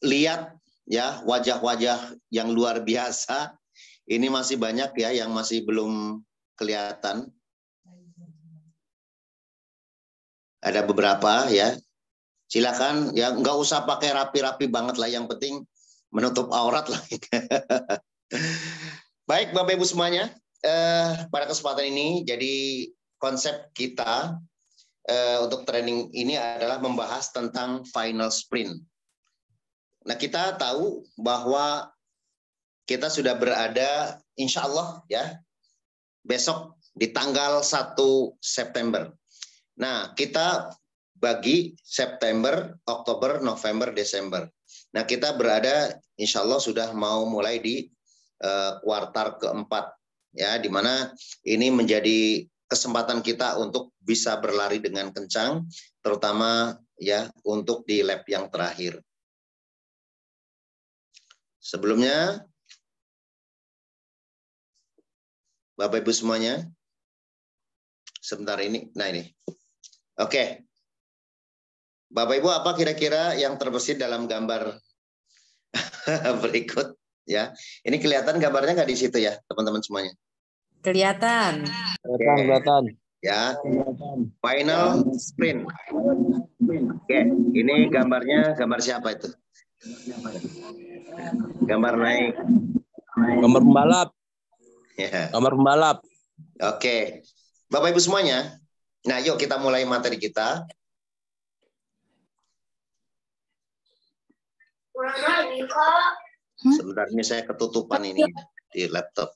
lihat ya wajah-wajah yang luar biasa. Ini masih banyak ya yang masih belum kelihatan. Ada beberapa ya. Silakan ya, nggak usah pakai rapi-rapi banget lah, yang penting menutup aurat lah. Baik Bapak Ibu semuanya, pada kesempatan ini jadi konsep kita untuk training ini adalah membahas tentang final sprint. Nah, kita tahu bahwa kita sudah berada insya Allah ya besok di tanggal 1 September. Nah, kita bagi September, Oktober, November, Desember. Nah, kita berada insya Allah sudah mau mulai di kuartal keempat, ya, di mana ini menjadi kesempatan kita untuk bisa berlari dengan kencang, terutama ya untuk di lap yang terakhir. Sebelumnya, Bapak Ibu semuanya, sebentar ini, nah ini, oke. Bapak Ibu, apa kira-kira yang terbesit dalam gambar berikut? Ya, ini kelihatan gambarnya nggak di situ ya, teman-teman semuanya? Kelihatan. Kelihatan. Ya, final sprint. Oke, ini gambarnya, gambar siapa itu? Gambar naik. Gambar pembalap. Ya. Gambar pembalap. Oke, Bapak Ibu semuanya. Nah, yuk kita mulai materi kita. Sebentar, ini saya ketutupan ini di laptop.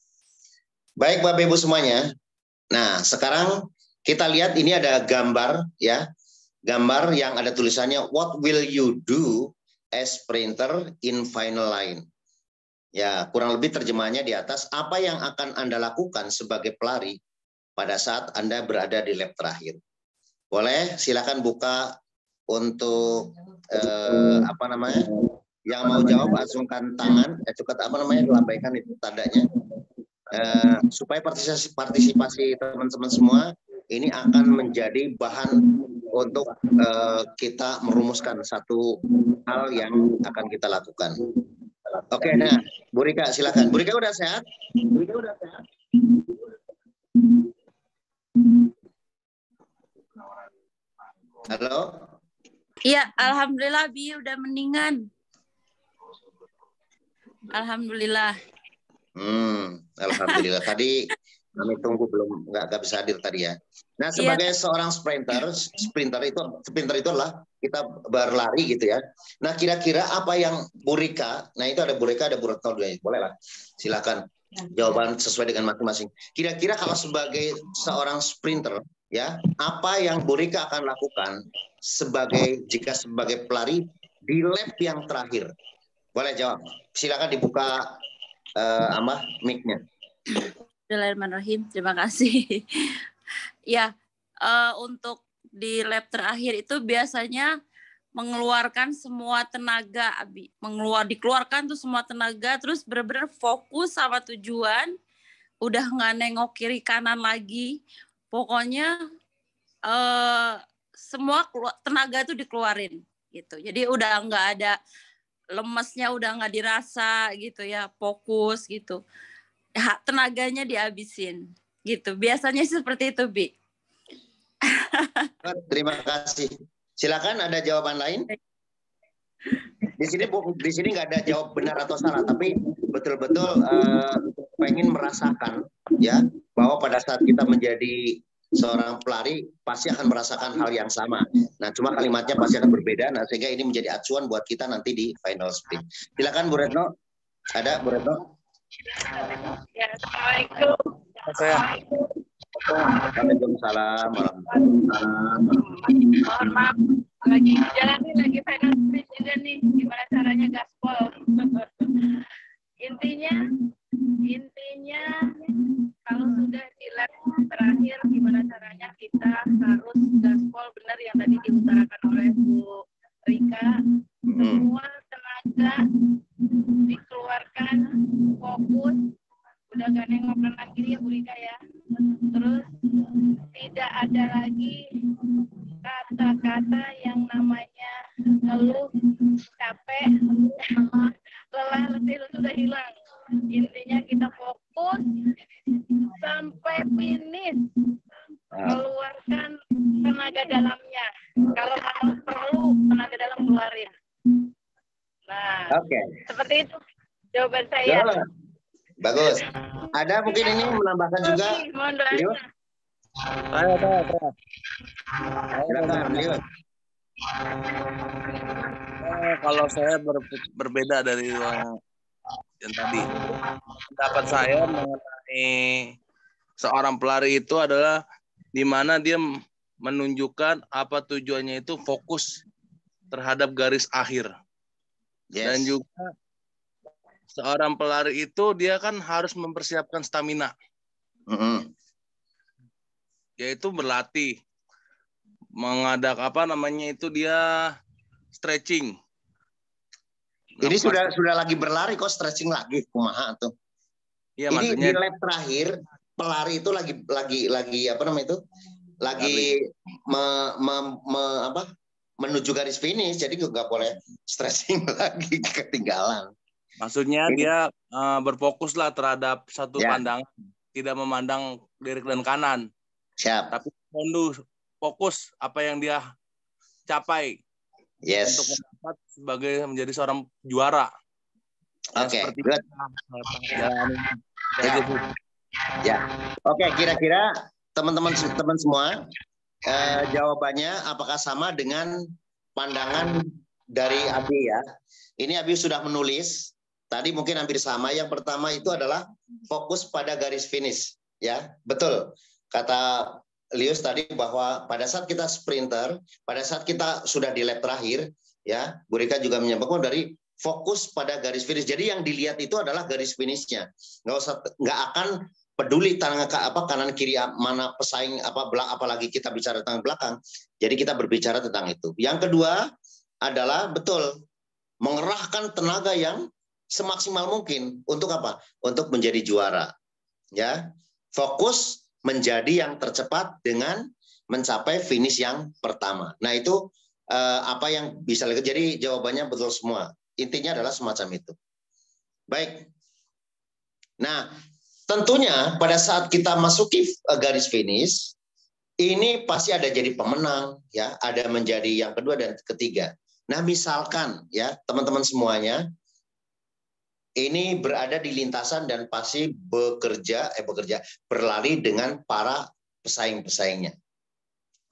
Baik Bapak Ibu semuanya. Nah, sekarang kita lihat ini ada gambar ya. Gambar yang ada tulisannya what will you do as sprinter in final line. Ya, kurang lebih terjemahannya di atas, apa yang akan Anda lakukan sebagai pelari pada saat Anda berada di lap terakhir. Boleh silakan buka untuk apa namanya? Yang mau jawab acungkan tangan, cukup apa namanya, lambaikan itu tandanya, supaya partisipasi teman-teman semua ini akan menjadi bahan untuk kita merumuskan satu hal yang akan kita lakukan. Oke, nah Bu Rika silakan. Bu Rika udah sehat? Bu Rika udah sehat? Halo? Iya, alhamdulillah Bi udah mendingan. Alhamdulillah. Alhamdulillah. Tadi kami tunggu belum nggak bisa hadir tadi ya. Nah, sebagai seorang sprinter itu adalah kita berlari gitu ya. Nah, kira-kira apa yang Bu Rika, nah itu ada Bu Rika, ada Bu Retno, boleh lah. Silakan jawaban sesuai dengan masing-masing. Kira-kira kalau sebagai seorang sprinter ya, apa yang Bu Rika akan lakukan jika sebagai pelari di lap yang terakhir? Boleh jawab. Silakan dibuka mic-nya. Bismillahirrahmanirrahim. Terima kasih. Ya, untuk di lap terakhir itu biasanya mengeluarkan semua tenaga, Abi. Dikeluarkan tuh semua tenaga, terus benar-benar fokus sama tujuan. Udah nggak nengok kiri kanan lagi. Pokoknya semua tenaga tuh dikeluarin gitu. Jadi udah nggak ada lemesnya, udah nggak dirasa gitu ya, fokus gitu. Tenaganya dihabisin gitu. Biasanya seperti itu, Bi. Terima kasih. Silakan ada jawaban lain. Di sini nggak ada jawab benar atau salah, tapi betul-betul pengen merasakan ya bahwa pada saat kita menjadi seorang pelari pasti akan merasakan hal yang sama. Nah, cuma kalimatnya pasti akan berbeda. Nah, sehingga ini menjadi acuan buat kita nanti di final sprint. Silakan Bu Retno. Ada Bu Retno? Ya, Assalamualaikum. Waalaikumsalam warahmatullahi. Mohon maaf, lagi jalan nih, lagi final sprint juga nih. Gimana caranya gaspol? Intinya kalau sudah di lap terakhir, gimana caranya kita harus gaspol benar yang tadi diutarakan oleh Bu Rika. Semua tenaga dikeluarkan, fokus, udah gak nengok kanan kiri ya Bu Rika ya. Terus tidak ada lagi kata-kata yang namanya ngeluh, capek, lelah, letih itu sudah hilang. Intinya kita fokus sampai finish, keluarkan tenaga dalamnya. Kalau memang perlu tenaga dalam keluarin. Nah, seperti itu jawaban saya. Bagus. Ada mungkin ini menambahkan juga. Mohon doanya. Silakan, Lius. Kalau saya berbeda dari yang tadi. Pendapat saya mengenai seorang pelari itu adalah di mana dia menunjukkan apa tujuannya itu fokus terhadap garis akhir. Yes. Dan juga seorang pelari itu dia kan harus mempersiapkan stamina. Yaitu berlatih, mengadak dia stretching. Ini sudah lagi berlari kok stretching lagi, kumaha tuh. Iya, ini maksudnya di lap terakhir pelari itu lagi apa namanya itu? Lagi menuju garis finish, jadi nggak boleh stretching lagi, ketinggalan. Maksudnya dia berfokus lah terhadap satu pandangan, tidak memandang kiri dan kanan. Siap. Tapi fokus apa yang dia capai. Yes. Untuk menjadi seorang juara. Oke, good. Ya. Oke, kira-kira teman-teman semua jawabannya apakah sama dengan pandangan dari Abi ya? Ini Abi sudah menulis. Tadi mungkin hampir sama. Yang pertama itu adalah fokus pada garis finish, ya. Betul. Kata Lius tadi bahwa pada saat kita sprinter, pada saat kita sudah di lap terakhir, ya, Bu Rika juga menyampaikan dari fokus pada garis finish. Jadi yang dilihat itu adalah garis finishnya. Nggak akan peduli kanan kiri mana pesaing apalagi kita bicara tentang belakang. Jadi kita berbicara tentang itu. Yang kedua adalah betul mengerahkan tenaga yang semaksimal mungkin untuk apa? Untuk menjadi juara. Ya, fokus menjadi yang tercepat dengan mencapai finish yang pertama. Nah itu apa yang bisa jadi jawabannya betul semua. Intinya adalah semacam itu. Baik. Nah tentunya pada saat kita masuki garis finish ini pasti ada jadi pemenang, ya, ada menjadi yang kedua dan ketiga. Nah misalkan ya teman-teman semuanya ini berada di lintasan dan pasti berlari dengan para pesaing-pesaingnya.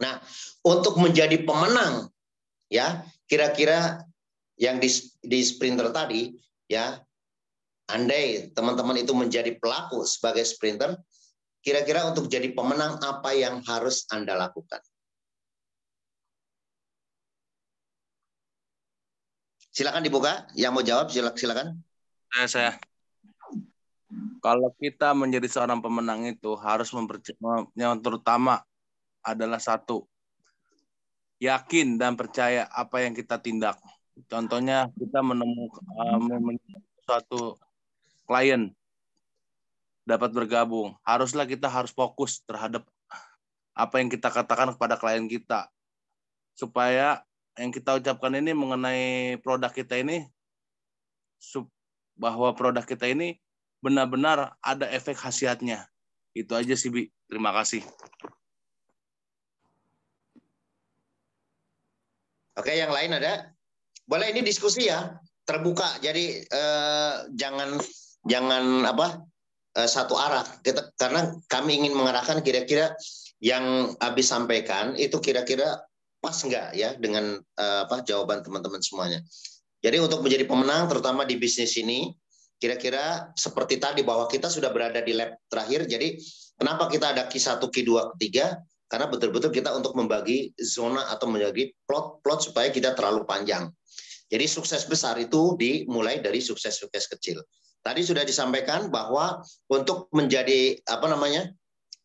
Nah, untuk menjadi pemenang, ya, kira-kira yang di sprinter tadi, ya, andai teman-teman itu menjadi pelaku sebagai sprinter, kira-kira untuk jadi pemenang apa yang harus Anda lakukan? Silakan dibuka. Yang mau jawab silakan. Saya. Kalau kita menjadi seorang pemenang itu harus yang terutama adalah satu, yakin dan percaya apa yang kita tindak. Contohnya kita menemukan suatu klien dapat bergabung, kita harus fokus terhadap apa yang kita katakan kepada klien kita, supaya yang kita ucapkan ini mengenai produk kita ini, bahwa produk kita ini benar-benar ada efek khasiatnya. Itu aja sih, Bi. Terima kasih. Oke, yang lain ada? Boleh, ini diskusi ya, terbuka. Jadi jangan satu arah. Karena kami ingin mengarahkan kira-kira yang Abi sampaikan itu kira-kira pas nggak ya dengan jawaban teman-teman semuanya. Jadi untuk menjadi pemenang terutama di bisnis ini, kira-kira seperti tadi bahwa kita sudah berada di lap terakhir. Jadi kenapa kita ada Q1, Q2, Q3? Karena betul-betul kita untuk membagi zona atau membagi plot supaya tidak terlalu panjang. Jadi sukses besar itu dimulai dari sukses-sukses kecil. Tadi sudah disampaikan bahwa untuk menjadi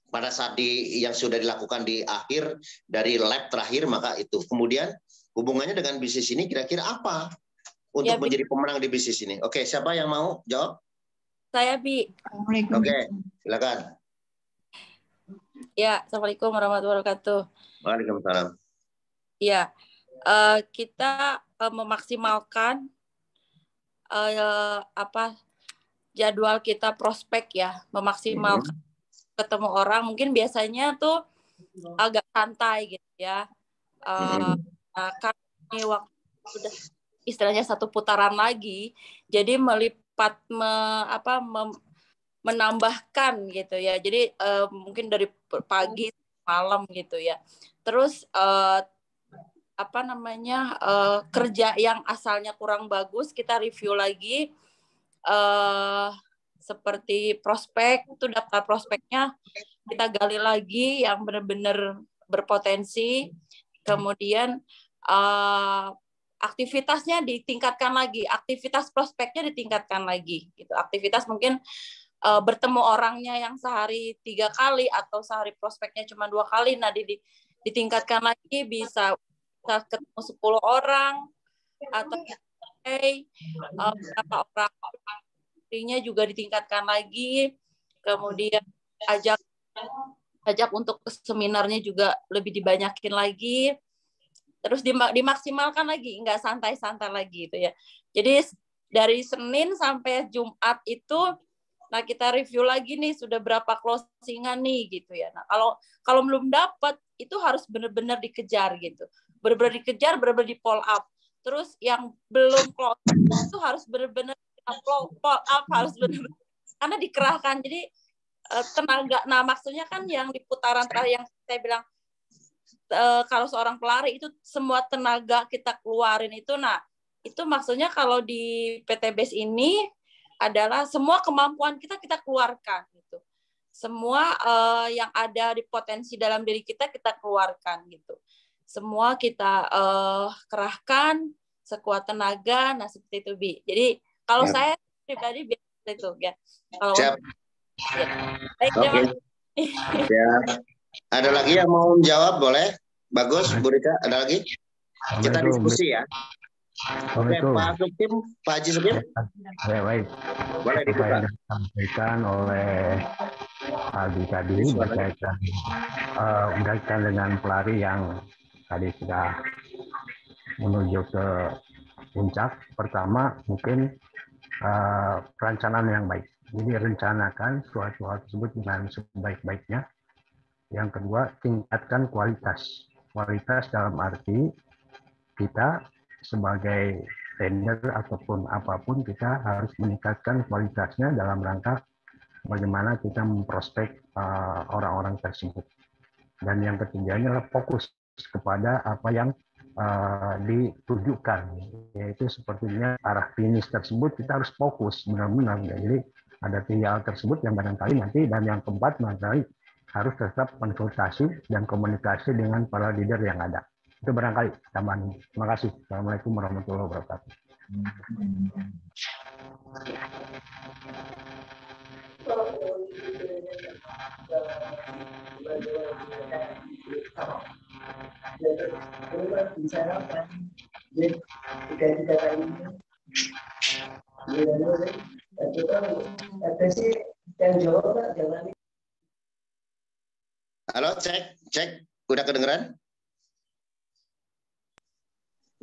pada saat yang sudah dilakukan di akhir dari lap terakhir, maka itu kemudian hubungannya dengan bisnis ini kira-kira apa untuk menjadi pemenang di bisnis ini? Oke, siapa yang mau jawab? Saya, Bi. Oke, silakan. Ya, Assalamualaikum warahmatullahi wabarakatuh. Waalaikumsalam. Ya, kita memaksimalkan jadwal kita prospek ya, memaksimalkan ketemu orang. Mungkin biasanya tuh agak santai gitu ya. Kan ini waktu sudah istilahnya satu putaran lagi, jadi melipat menambahkan gitu ya. Jadi mungkin dari pagi malam gitu ya. Terus kerja yang asalnya kurang bagus kita review lagi, seperti prospek itu, daftar prospeknya kita gali lagi yang benar-benar berpotensi, kemudian aktivitasnya ditingkatkan lagi, aktivitas prospeknya ditingkatkan lagi gitu. Aktivitas mungkin bertemu orangnya yang sehari 3 kali atau sehari prospeknya cuma 2 kali, nah ditingkatkan lagi, bisa ketemu 10 orang atau berapa orang juga ditingkatkan lagi, kemudian ajak untuk seminarnya juga lebih dibanyakin lagi, terus dimaksimalkan lagi, nggak santai-santai lagi gitu ya. Jadi dari Senin sampai Jumat itu, nah kita review lagi nih sudah berapa closingan nih gitu ya. Nah kalau belum dapat itu harus benar-benar dikejar gitu, benar-benar dikejar, benar-benar di follow up. Terus yang belum closing itu harus benar-benar follow up, harus benar-benar, karena dikerahkan. Jadi tenaga, nah maksudnya kan yang di putaran terakhir yang saya bilang, kalau seorang pelari itu semua tenaga kita keluarin itu, nah itu maksudnya kalau di PTBS ini adalah semua kemampuan kita keluarkan gitu. Semua yang ada di potensi dalam diri kita keluarkan gitu. Semua kita kerahkan sekuat tenaga, nah seperti itu Bi. Jadi kalau saya pribadi biasa itu ya. Kalau Siap. Ya. Baik, terima kasih. Ya. Ada lagi yang mau menjawab, boleh? Bagus, Bu Rika, ada lagi? Kita diskusi ya. Oke, Pak Sukim, Pak Haji Sukim. Ya, baik. Boleh dibuka. Apa yang disampaikan oleh Aldi tadi berkaitan dengan pelari yang tadi sudah menuju ke puncak. Pertama, mungkin perencanaan yang baik. Jadi rencanakan suatu hal tersebut dengan sebaik-baiknya. Yang kedua, tingkatkan kualitas. Kualitas dalam arti kita sebagai trainer ataupun apapun, kita harus meningkatkan kualitasnya dalam rangka bagaimana kita memprospek orang-orang tersebut. Dan yang ketiga adalah fokus kepada apa yang ditujukan, yaitu sepertinya arah finish tersebut kita harus fokus benar-benar. Jadi ada 3 hal tersebut yang barangkali nanti, dan yang keempat barangkali harus tetap konsultasi dan komunikasi dengan para leader yang ada. Itu barangkali tambahan. Terima kasih. Assalamualaikum warahmatullahi wabarakatuh. Halo, cek, udah kedengeran?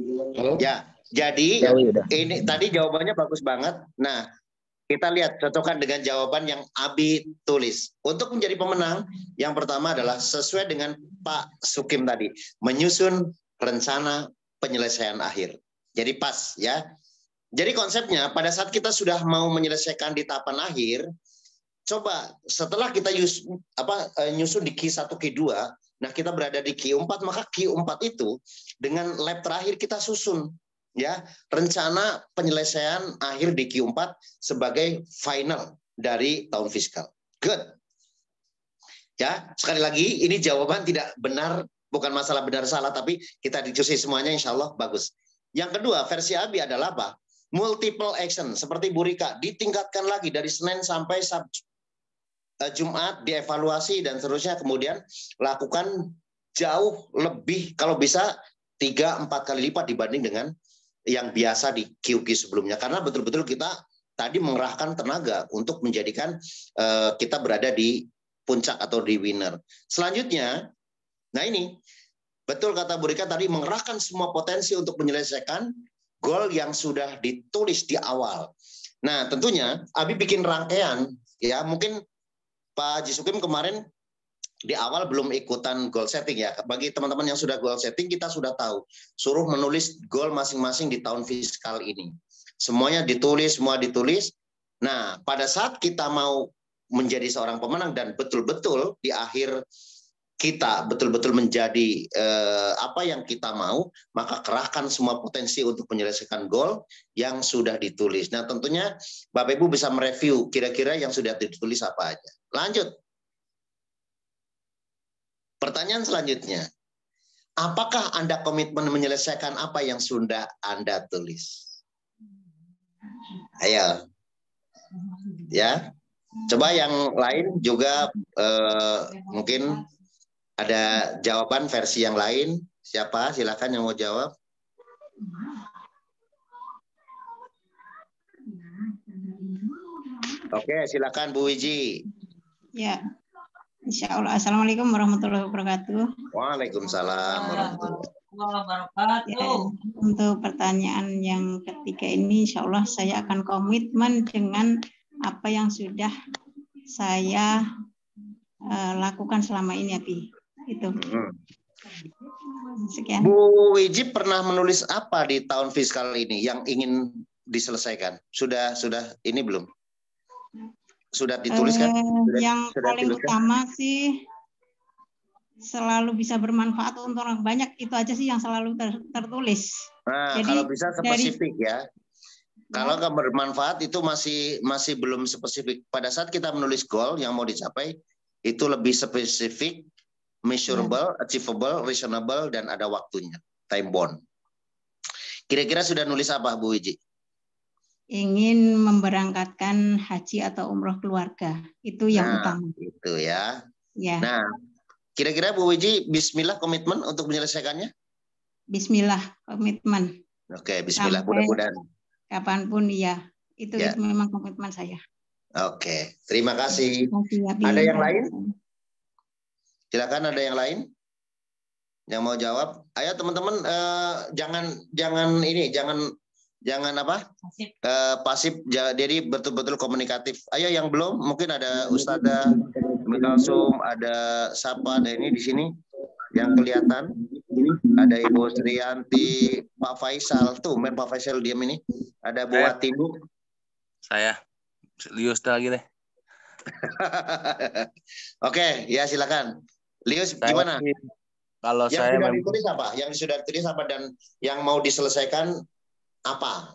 Halo? Ya, jadi ini tadi jawabannya bagus banget. Nah, kita lihat cocokkan dengan jawaban yang Abi tulis. Untuk menjadi pemenang, yang pertama adalah sesuai dengan Pak Sukim tadi, menyusun rencana penyelesaian akhir. Jadi pas ya. Jadi konsepnya pada saat kita sudah mau menyelesaikan di tahapan akhir, coba setelah kita nyusun di Q1, Q2, nah kita berada di Q4, maka Q4 itu dengan lap terakhir kita susun ya rencana penyelesaian akhir di Q4 sebagai final dari tahun fiskal. Good. Ya, sekali lagi ini jawaban tidak benar, bukan masalah benar salah, tapi kita diskusi semuanya insya Allah bagus. Yang kedua, versi Abi adalah apa? Multiple action, seperti Bu Rika, ditingkatkan lagi dari Senin sampai Sabtu. Jumat dievaluasi dan seterusnya, kemudian lakukan jauh lebih, kalau bisa 3-4 kali lipat dibanding dengan yang biasa di QQ sebelumnya, karena betul-betul kita tadi mengerahkan tenaga untuk menjadikan kita berada di puncak atau di winner. Selanjutnya, nah ini betul kata Bu Rika tadi, mengerahkan semua potensi untuk menyelesaikan goal yang sudah ditulis di awal. Nah, tentunya Abi bikin rangkaian, ya mungkin Pak Haji Sukim kemarin di awal belum ikutan goal setting ya. Bagi teman-teman yang sudah goal setting, kita sudah tahu, suruh menulis goal masing-masing di tahun fiskal ini. Semuanya ditulis, semua ditulis. Nah, pada saat kita mau menjadi seorang pemenang dan betul-betul di akhir kita betul-betul menjadi apa yang kita mau, maka kerahkan semua potensi untuk menyelesaikan goal yang sudah ditulis. Nah, tentunya Bapak Ibu bisa mereview kira-kira yang sudah ditulis apa aja. Lanjut. Pertanyaan selanjutnya. Apakah Anda komitmen menyelesaikan apa yang sudah Anda tulis? Ayo. Ya. Coba yang lain juga mungkin ada jawaban versi yang lain. Siapa? Silakan yang mau jawab. Oke, silakan Bu Wiji. Ya, Insya Allah. Assalamualaikum warahmatullahi wabarakatuh. Waalaikumsalam warahmatullahi wabarakatuh. Ya, untuk pertanyaan yang ketiga ini, Insya Allah saya akan komitmen dengan apa yang sudah saya lakukan selama ini, Abi. Itu. Sekian. Bu Wiji pernah menulis apa di tahun fiskal ini yang ingin diselesaikan? Sudah ini belum? Sudah dituliskan? Yang paling utama sih selalu bisa bermanfaat untuk orang banyak, itu aja sih yang selalu tertulis. Nah, jadi, kalau bisa spesifik ya. Kalau nggak bermanfaat itu masih belum spesifik. Pada saat kita menulis goal yang mau dicapai, itu lebih spesifik, measurable, achievable, reasonable, dan ada waktunya, time bound. Kira-kira sudah nulis apa, Bu Wiji? Ingin memberangkatkan haji atau umroh keluarga, itu yang utama. Itu ya. Ya. Nah, kira-kira Bu Wiji, Bismillah komitmen untuk menyelesaikannya? Bismillah komitmen. Oke, Bismillah. Mudah-mudahan. Kapanpun ya, itu memang komitmen saya. Oke, terima kasih. Ada yang lain? Silakan, ada yang lain yang mau jawab. Ayo teman-teman, jangan apa? Pasif. Jadi betul-betul komunikatif. Ayo yang belum, mungkin ada Ustazah Mikalsum, ada siapa? Ada ini di sini yang kelihatan. Ada Ibu Sriyanti, Pak Faisal, tuh men Pak Faisal diam ini. Ada Bu Watibu. Saya, Lius lagi deh. Oke, ya silakan. Lius, gimana? Kalau yang saya sudah ditulis apa? Yang sudah ditulis apa dan yang mau diselesaikan apa?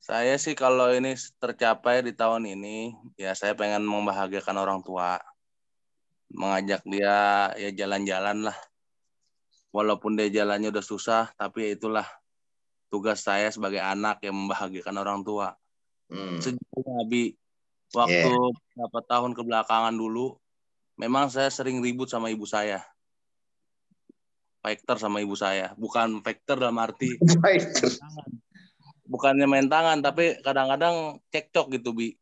Saya sih kalau ini tercapai di tahun ini, ya saya pengen membahagiakan orang tua, mengajak dia ya jalan-jalan lah. Walaupun dia jalannya udah susah, tapi ya itulah tugas saya sebagai anak yang membahagiakan orang tua. Sejujurnya Abi, waktu beberapa tahun kebelakangan dulu, memang saya sering ribut sama ibu saya. Fighter sama ibu saya. Bukan fighter dalam arti bukannya main tangan, tapi kadang-kadang cekcok gitu, Bi.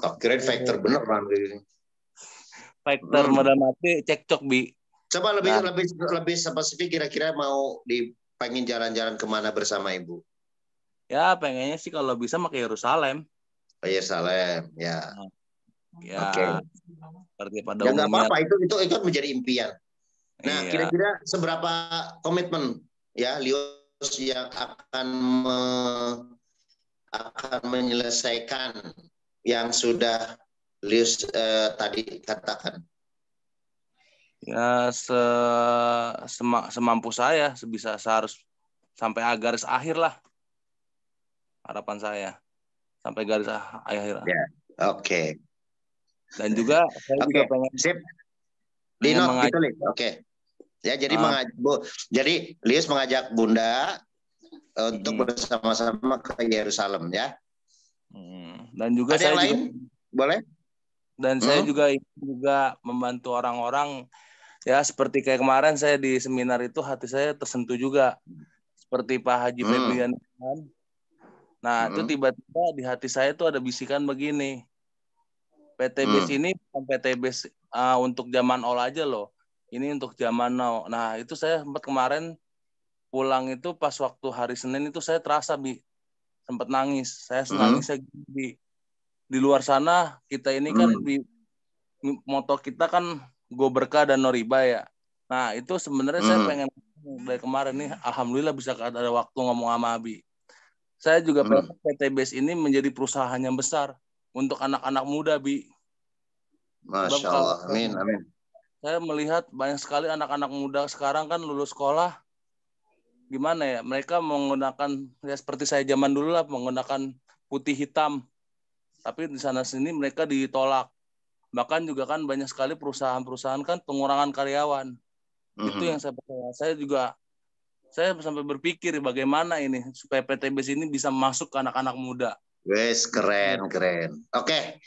Tak kirain fighter bener kan ini. Fighter dalam arti cekcok, Bi. Coba lebih spesifik, kira-kira mau pengen jalan-jalan kemana bersama ibu? Ya pengennya sih kalau bisa ke Yerusalem. Oh, Yerusalem, ya. Ya. Oke. Seperti pada umumnya. Nggak apa-apa, itu menjadi impian. Nah, kira-kira seberapa komitmen ya Lius yang akan menyelesaikan yang sudah Lius tadi katakan? Ya semampu saya, seharus sampai garis akhir lah. Harapan saya sampai garis akhir. Ya, oke. Dan juga saya juga pengen sip. Di note ditulis. Oke. Ya, jadi jadi Lius mengajak Bunda untuk bersama-sama ke Yerusalem ya. Dan juga ada saya yang lain? Boleh? Dan saya juga membantu orang-orang ya, seperti kayak kemarin saya di seminar itu hati saya tersentuh juga. Seperti Pak Haji Febrian. Nah, itu tiba-tiba di hati saya tuh ada bisikan begini. PTBS ini bukan PTBS untuk zaman all aja loh. Ini untuk zaman now. Nah, itu saya sempat kemarin pulang itu pas waktu hari Senin itu saya terasa, Bi. Sempat nangis. Saya nangis di luar sana kita ini kan moto kita kan go berkah dan no riba ya. Nah, itu sebenarnya saya pengen dari kemarin nih, alhamdulillah bisa ada waktu ngomong sama Abi. Saya juga pengen PTBS ini menjadi perusahaan yang besar untuk anak-anak muda, Bi. Masya Allah, amin, amin. Saya melihat banyak sekali anak-anak muda sekarang kan lulus sekolah, gimana ya, mereka menggunakan, ya seperti saya zaman dulu lah, menggunakan putih hitam. Tapi di sana-sini mereka ditolak. Bahkan juga kan banyak sekali perusahaan-perusahaan kan pengurangan karyawan. Itu yang saya percaya. Saya sampai berpikir bagaimana ini supaya PTBS ini bisa masuk ke anak-anak muda. Wes, keren. Oke.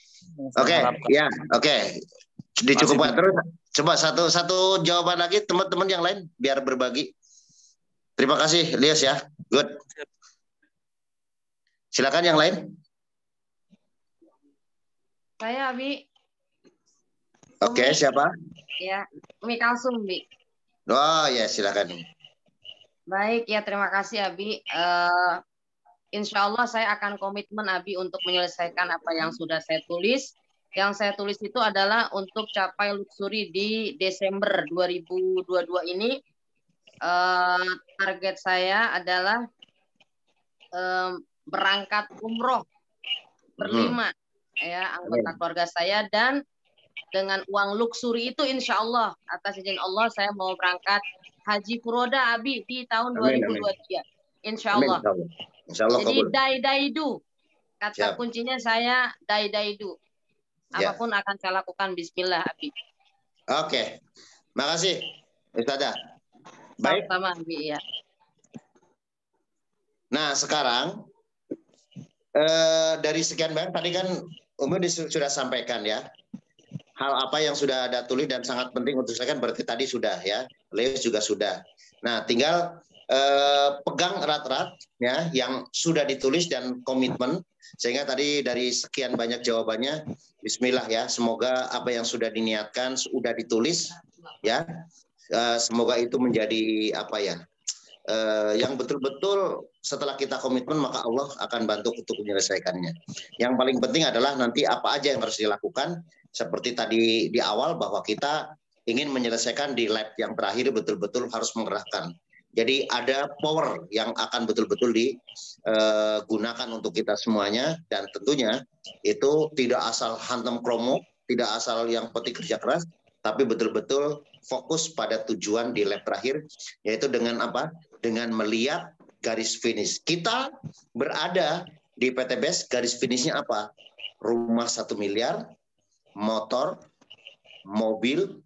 Ya, oke. Dicukupkan terus. Coba satu jawaban lagi teman-teman yang lain biar berbagi. Terima kasih, Lias ya. Good. Silakan yang lain. Saya, Abi. Oke, siapa? Ya, Umi Kalsum, Bi. Oh ya, silakan. Baik, ya terima kasih, Abi. Insya Allah saya akan komitmen, Abi, untuk menyelesaikan apa yang sudah saya tulis. Yang saya tulis itu adalah untuk capai luxury di Desember 2022 ini. Target saya adalah berangkat umroh berlima, ya, anggota keluarga saya, dan dengan uang luxury itu insya Allah atas izin Allah saya mau berangkat haji furoda, Abi, di tahun 2023. Insya Allah. Insya Allah. Jadi dai-daidu. Kata kuncinya saya dai-daidu. Apapun akan saya lakukan, bismillah, Abi. Oke. Makasih, Ustazah. Baik. Sama, Abi, ya. Nah, sekarang dari sekian banyak tadi kan Umi sudah sampaikan ya. Hal apa yang sudah ada tulis dan sangat penting untuk saya kan berarti tadi sudah ya. Leus juga sudah. Nah, tinggal pegang erat-erat ya yang sudah ditulis dan komitmen, sehingga tadi dari sekian banyak jawabannya, bismillah ya, semoga apa yang sudah diniatkan sudah ditulis ya, semoga itu menjadi apa ya, yang betul-betul setelah kita komitmen maka Allah akan bantu untuk menyelesaikannya. Yang paling penting adalah nanti apa aja yang harus dilakukan, seperti tadi di awal bahwa kita ingin menyelesaikan di lab yang terakhir betul-betul harus mengerahkan. Jadi ada power yang akan betul-betul digunakan untuk kita semuanya, dan tentunya itu tidak asal hantam kromo, tidak asal yang penting kerja keras, tapi betul-betul fokus pada tujuan di lab terakhir, yaitu dengan apa? Dengan melihat garis finish. Kita berada di PTBS, garis finishnya apa? Rumah 1 miliar, motor, mobil,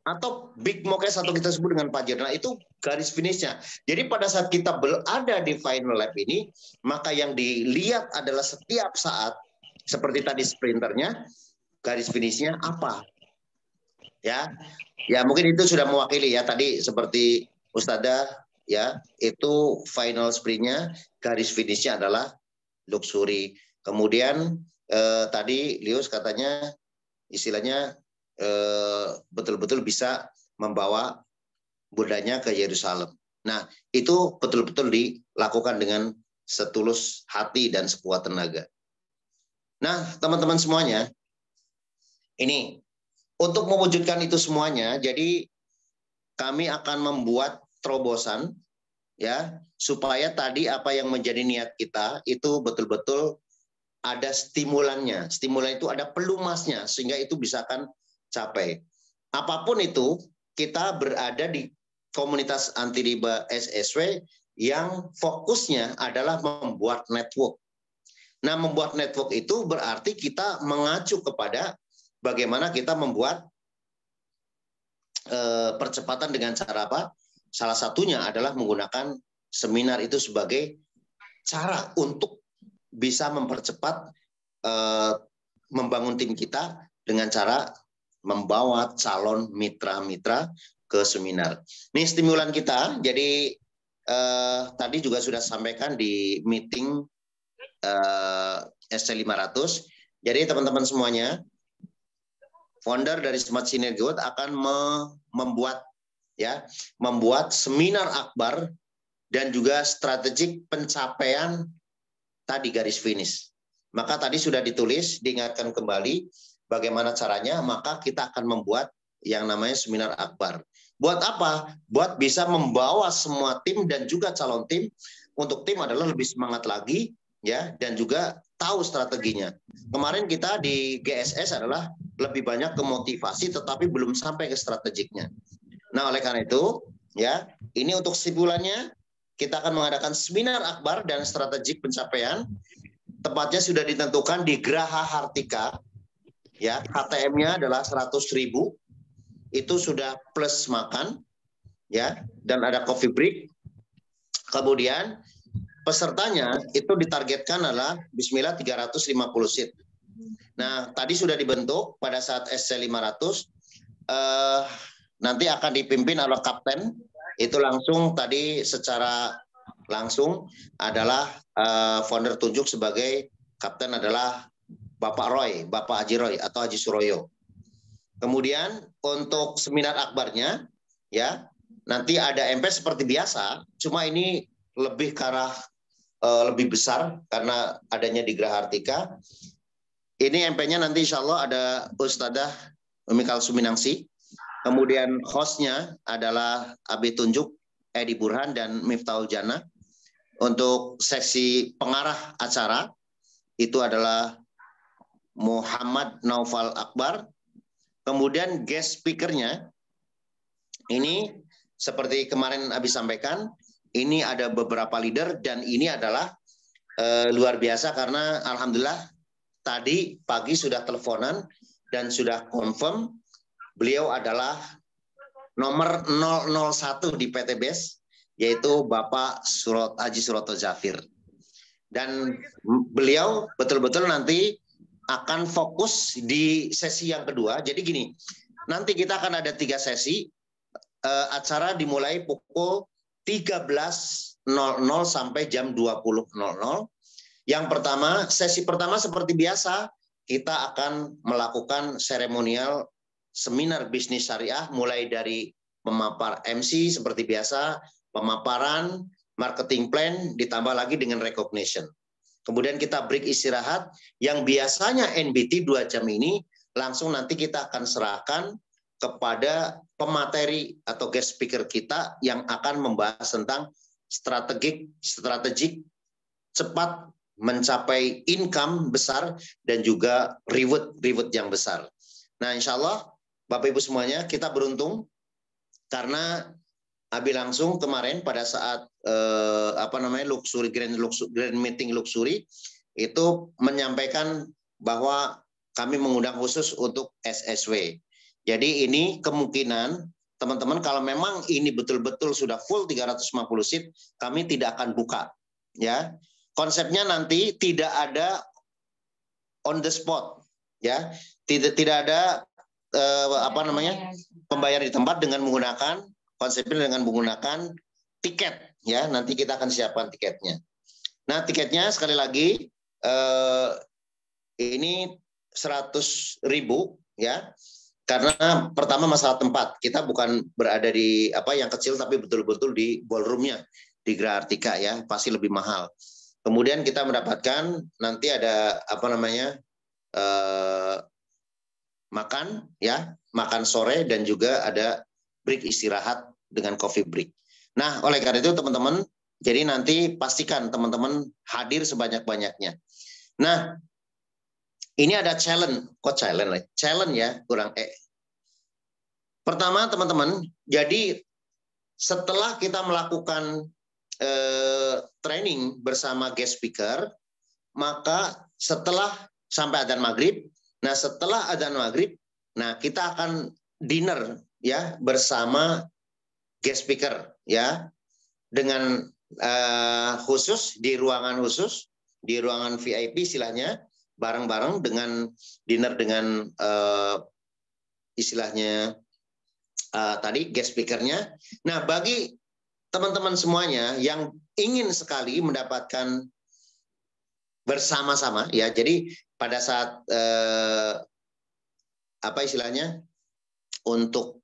atau big moke satu kita sebut dengan Pajero. Nah, itu garis finishnya. Jadi pada saat kita berada di final lap ini, maka yang dilihat adalah setiap saat, seperti tadi sprinternya, garis finishnya apa? Ya, mungkin itu sudah mewakili ya. Tadi seperti Ustadzah ya, itu final sprintnya, garis finishnya adalah luxury. Kemudian tadi Lius katanya istilahnya betul-betul bisa membawa bundanya ke Yerusalem. Nah, itu betul-betul dilakukan dengan setulus hati dan sekuat tenaga. Nah, teman-teman semuanya, ini untuk mewujudkan itu semuanya, jadi kami akan membuat terobosan ya, supaya tadi apa yang menjadi niat kita itu betul-betul ada stimulannya. Stimulan itu ada pelumasnya sehingga itu bisa kan capai. Apapun itu, kita berada di komunitas anti riba SSW yang fokusnya adalah membuat network. Nah, membuat network itu berarti kita mengacu kepada bagaimana kita membuat percepatan dengan cara apa? Salah satunya adalah menggunakan seminar itu sebagai cara untuk bisa mempercepat membangun tim kita dengan cara membawa calon mitra-mitra ke seminar. Ini stimulan kita. Jadi tadi juga sudah sampaikan di meeting SC500. Jadi teman-teman semuanya, founder dari Smart Synergy World akan membuat seminar akbar dan juga strategik pencapaian tadi garis finish. Maka tadi sudah ditulis, diingatkan kembali bagaimana caranya, maka kita akan membuat yang namanya seminar akbar. Buat apa? Buat bisa membawa semua tim dan juga calon tim, untuk tim adalah lebih semangat lagi, ya, dan juga tahu strateginya. Kemarin kita di GSS adalah lebih banyak ke motivasi, tetapi belum sampai ke strategiknya. Nah, oleh karena itu, ya, ini untuk kesimpulannya, kita akan mengadakan seminar akbar dan strategik pencapaian. Tempatnya sudah ditentukan di Graha Hartika, ya, HTM-nya adalah 100.000, itu sudah plus makan, ya, dan ada coffee break. Kemudian pesertanya itu ditargetkan adalah Bismillah 350 seat. Nah, tadi sudah dibentuk pada saat SC 500, nanti akan dipimpin oleh kapten. Itu langsung tadi secara langsung adalah founder tunjuk sebagai kapten adalah Bapak Roy, Bapak Haji Roy atau Haji Suroyo. Kemudian untuk seminar akbarnya, ya, nanti ada MP seperti biasa, cuma ini lebih ke arah lebih besar karena adanya di Graha Hartika. Ini MP-nya nanti insya Allah ada Ustadzah Umikal Suminangsi. Kemudian hostnya adalah AB Tunjuk, Edi Burhan, dan Miftahul Jannah. Untuk seksi pengarah acara, itu adalah Muhammad Naufal Akbar. Kemudian guest speaker-nya, ini seperti kemarin Abi sampaikan, ini ada beberapa leader, dan ini adalah luar biasa karena Alhamdulillah tadi pagi sudah teleponan dan sudah confirm beliau adalah nomor 001 di PTBS, yaitu Bapak Haji Suroto Zafir. Dan beliau betul-betul nanti akan fokus di sesi yang kedua. Jadi gini, nanti kita akan ada 3 sesi, acara dimulai pukul 13.00 sampai jam 20.00. Yang pertama, sesi pertama seperti biasa, kita akan melakukan seremonial seminar bisnis syariah, mulai dari memapar MC seperti biasa, pemaparan, marketing plan, ditambah lagi dengan recognition. Kemudian kita break istirahat, yang biasanya NBT 2 jam ini, langsung nanti kita akan serahkan kepada pemateri atau guest speaker kita yang akan membahas tentang strategik cepat mencapai income besar dan juga reward yang besar. Nah, insya Allah Bapak Ibu semuanya, kita beruntung karena Abi langsung kemarin pada saat Grand Meeting Luxury itu menyampaikan bahwa kami mengundang khusus untuk SSW. Jadi ini kemungkinan teman-teman kalau memang ini betul-betul sudah full 350 seat, kami tidak akan buka, ya. Konsepnya nanti tidak ada on the spot, ya. Tidak ada pembayar di tempat dengan menggunakan konsepnya dengan menggunakan tiket, ya. Nanti kita akan siapkan tiketnya. Nah, tiketnya sekali lagi ini 100.000, ya. Karena pertama masalah tempat, kita bukan berada di yang kecil, tapi betul-betul di ballroomnya di Graha Hartika, ya, pasti lebih mahal. Kemudian kita mendapatkan nanti ada makan, ya, makan sore, dan juga ada break istirahat dengan coffee break. Nah, oleh karena itu teman-teman, jadi nanti pastikan teman-teman hadir sebanyak-banyaknya. Nah, ini ada challenge, challenge ya, kurang Pertama teman-teman, jadi setelah kita melakukan training bersama guest speaker, maka setelah sampai adzan maghrib, nah setelah adzan maghrib, nah kita akan dinner, ya, bersama guest speaker, ya, dengan khusus di ruangan VIP istilahnya, bareng-bareng dengan dinner dengan istilahnya tadi guest speakernya. Nah, bagi teman-teman semuanya yang ingin sekali mendapatkan bersama-sama, ya, jadi pada saat apa istilahnya untuk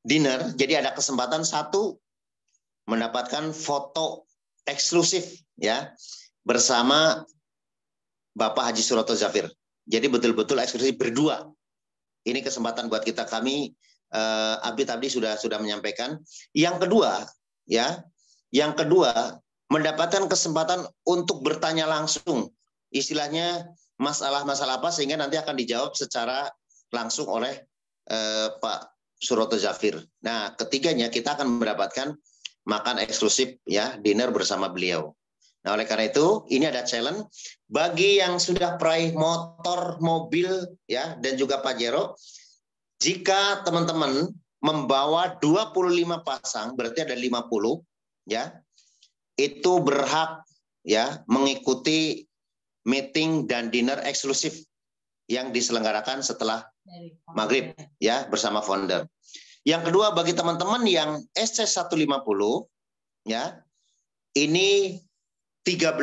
dinner. Jadi ada kesempatan satu mendapatkan foto eksklusif ya bersama Bapak Haji Suroto Zafir. Jadi betul-betul eksklusif berdua. Ini kesempatan buat kita, kami Abi tadi sudah menyampaikan. Yang kedua ya, yang kedua mendapatkan kesempatan untuk bertanya langsung. Istilahnya masalah-masalah apa sehingga nanti akan dijawab secara langsung oleh Pak Suroto Zafir. Nah, ketiganya kita akan mendapatkan makan eksklusif ya, dinner bersama beliau. Nah, oleh karena itu ini ada challenge bagi yang sudah peraih motor, mobil ya dan juga Pajero. Jika teman-teman membawa 25 pasang, berarti ada 50 ya. Itu berhak ya mengikuti meeting dan dinner eksklusif yang diselenggarakan setelah maghrib ya bersama founder. Yang kedua bagi teman-teman yang SC 150 ya, ini 13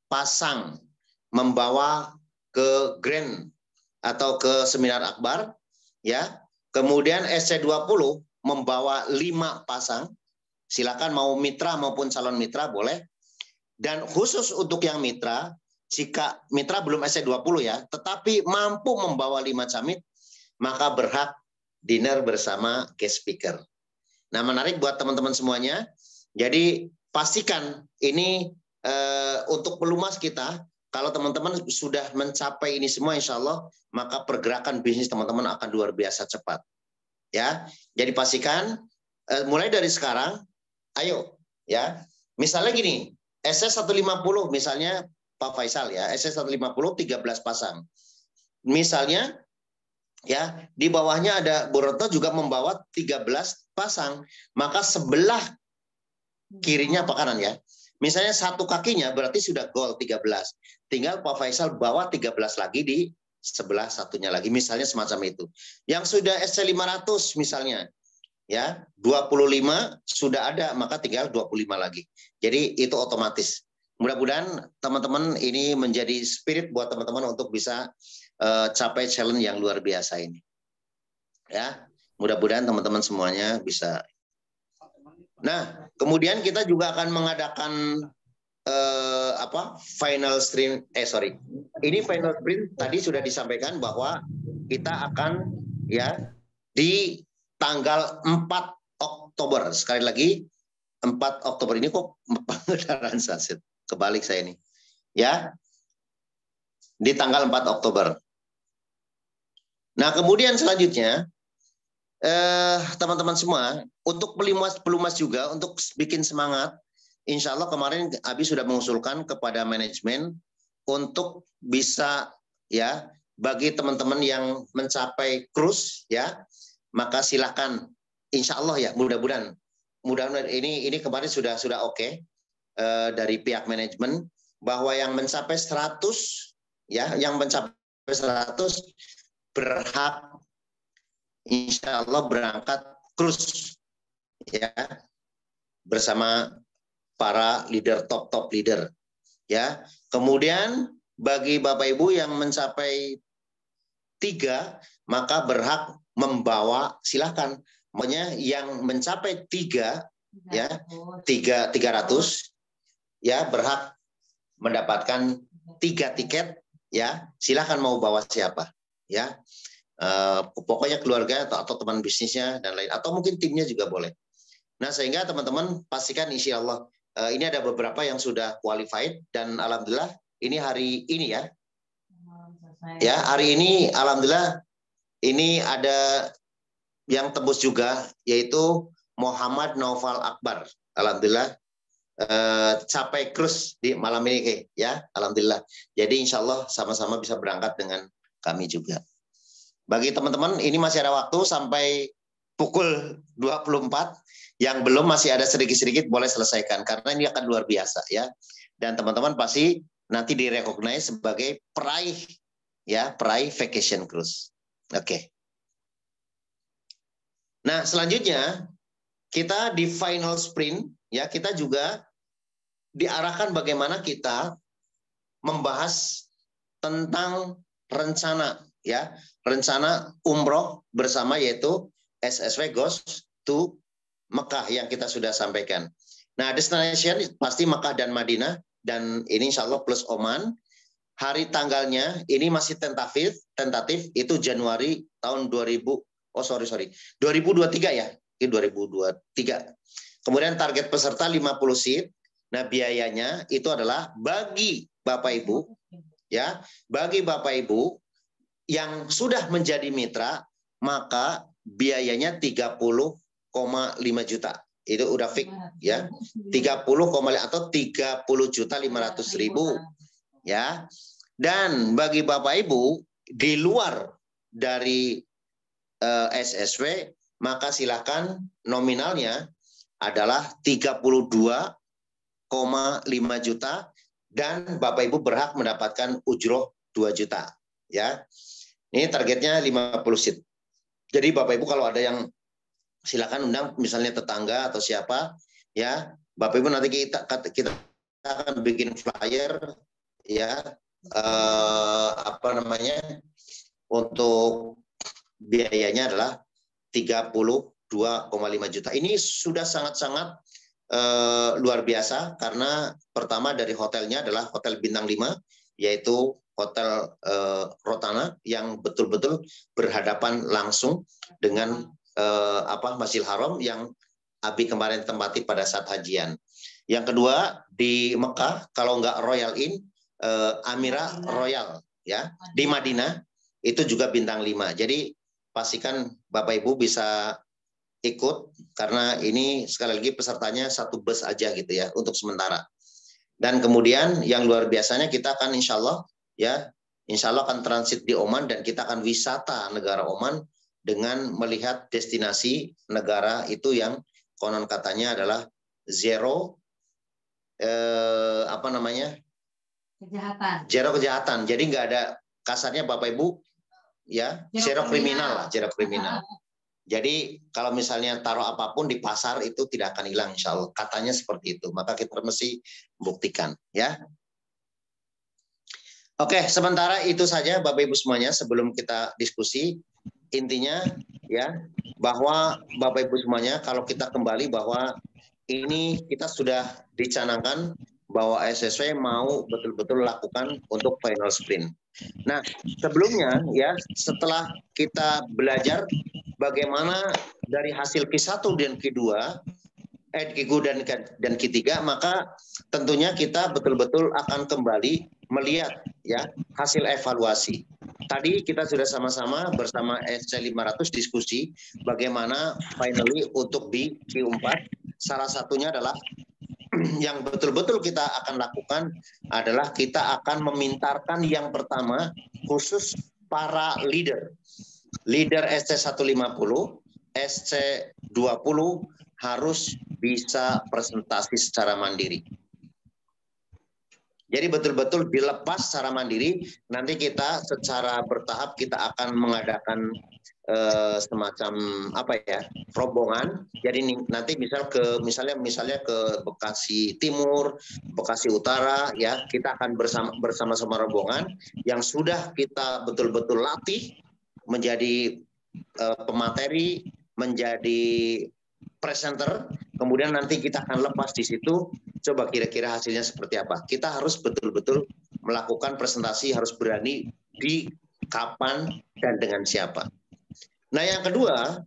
pasang membawa ke Grand atau ke seminar akbar ya. Kemudian SC 20 membawa 5 pasang. Silakan mau mitra maupun calon mitra boleh. Dan khusus untuk yang mitra, jika mitra belum SC 20 ya, tetapi mampu membawa 5 camit, maka berhak dinner bersama guest speaker. Nah, menarik buat teman-teman semuanya. Jadi pastikan ini untuk pelumas kita, kalau teman-teman sudah mencapai ini semua, insya Allah, maka pergerakan bisnis teman-teman akan luar biasa cepat. Ya, jadi pastikan mulai dari sekarang, ayo, ya. Misalnya gini, SS 150 misalnya Pak Faisal ya, SS 150 13 pasang. Misalnya ya, di bawahnya ada Bu Retno juga membawa 13 pasang, maka sebelah kirinya apa kanan ya. Misalnya satu kakinya berarti sudah gol 13. Tinggal Pak Faisal bawa 13 lagi di sebelah satunya lagi, misalnya semacam itu. Yang sudah SC 500 misalnya ya, 25 sudah ada, maka tinggal 25 lagi. Jadi itu otomatis. Mudah-mudahan teman-teman ini menjadi spirit buat teman-teman untuk bisa capai challenge yang luar biasa ini. Ya, mudah-mudahan teman-teman semuanya bisa. Nah, kemudian kita juga akan mengadakan final sprint. Ini final sprint tadi sudah disampaikan bahwa kita akan ya di tanggal 4 Oktober. Sekali lagi 4 Oktober ini kok pengedaran saset. Kebalik saya ini. Ya. Di tanggal 4 Oktober. Nah, kemudian selanjutnya teman-teman semua, untuk pelumas juga untuk bikin semangat, insya Allah kemarin Abi sudah mengusulkan kepada manajemen untuk bisa ya bagi teman-teman yang mencapai cruise ya, maka silakan insya Allah ya, mudah-mudahan ini kemarin sudah oke dari pihak manajemen bahwa yang mencapai 100 ya, yang mencapai 100 berhak insya Allah berangkat cruise ya bersama para leader top leader ya. Kemudian bagi Bapak Ibu yang mencapai 3 maka berhak membawa, silakan. Makanya yang mencapai 3 ya 300 ya berhak mendapatkan 3 tiket ya. Silakan mau bawa siapa ya. Pokoknya keluarga atau teman bisnisnya dan lain, atau mungkin timnya juga boleh. Nah, sehingga teman-teman pastikan insya Allah ini ada beberapa yang sudah qualified dan alhamdulillah ini hari ini ya. Ya, hari ini alhamdulillah ini ada yang tembus juga yaitu Muhammad Naufal Akbar. Alhamdulillah capai cruise di malam ini ya, alhamdulillah. Jadi insya Allah sama-sama bisa berangkat dengan kami juga. Bagi teman-teman ini masih ada waktu sampai pukul 24. Yang belum masih ada sedikit-sedikit boleh selesaikan karena ini akan luar biasa ya. Dan teman-teman pasti nanti direcognize sebagai peraih vacation cruise. Oke. Nah, selanjutnya kita di final sprint ya, kita juga diarahkan bagaimana kita membahas tentang rencana ya, rencana umroh bersama yaitu SSW Goes to Mekah yang kita sudah sampaikan. Nah, destination pasti Mekah dan Madinah, dan ini insya Allah plus Oman. Hari tanggalnya ini masih tentatif itu Januari tahun 2023 ya, ini 2023. Kemudian target peserta 50 seat. Nah, biayanya itu adalah bagi Bapak Ibu ya, bagi Bapak Ibu yang sudah menjadi mitra, maka biayanya 30,5 juta. Itu udah fix ya. 30, atau 30.500.000 ya. Dan bagi Bapak Ibu di luar dari SSW, maka silakan nominalnya adalah 32,5 juta dan Bapak Ibu berhak mendapatkan ujroh 2 juta ya. Ini targetnya 50 seat. Jadi Bapak Ibu kalau ada yang silakan undang misalnya tetangga atau siapa ya. Bapak Ibu nanti kita akan bikin flyer ya, untuk biayanya adalah 32,5 juta. Ini sudah sangat-sangat luar biasa karena pertama dari hotelnya adalah hotel bintang 5 yaitu Hotel Rotana yang betul-betul berhadapan langsung dengan Masjidil Haram yang Abi kemarin tempati pada saat hajian. Yang kedua di Mekah kalau nggak Royal Inn, Amira Royal ya. Di Madinah itu juga bintang 5. Jadi pastikan Bapak Ibu bisa ikut karena ini sekali lagi pesertanya satu bus aja gitu ya untuk sementara. Dan kemudian yang luar biasanya kita akan insya Allah akan transit di Oman dan kita akan wisata negara Oman dengan melihat destinasi negara itu yang konon katanya adalah zero zero kejahatan. Jadi nggak ada kasarnya Bapak Ibu ya, zero kriminal. Jadi kalau misalnya taruh apapun di pasar itu tidak akan hilang insya Allah. Katanya seperti itu. Maka kita mesti buktikan ya. Oke, sementara itu saja Bapak Ibu semuanya sebelum kita diskusi. Intinya ya bahwa Bapak Ibu semuanya kalau kita kembali bahwa ini kita sudah dicanangkan bahwa SSW mau betul-betul lakukan untuk final sprint. Nah, sebelumnya ya setelah kita belajar bagaimana dari hasil Q1 dan Q2, Q dan Q3, maka tentunya kita betul-betul akan kembali melihat ya hasil evaluasi. Tadi kita sudah sama-sama bersama SC500 diskusi bagaimana finally untuk di Q4. Salah satunya adalah yang betul-betul kita akan lakukan adalah kita akan memintarkan yang pertama khusus para leader SC150, SC20 harus bisa presentasi secara mandiri. Jadi betul-betul dilepas secara mandiri. Nanti kita secara bertahap kita akan mengadakan semacam rombongan. Jadi nanti misalnya ke Bekasi Timur, Bekasi Utara ya, kita akan bersama-sama rombongan yang sudah kita betul-betul latih menjadi pemateri, menjadi presenter, kemudian nanti kita akan lepas di situ, coba kira-kira hasilnya seperti apa. Kita harus betul-betul melakukan presentasi, harus berani di kapan dan dengan siapa. Nah, yang kedua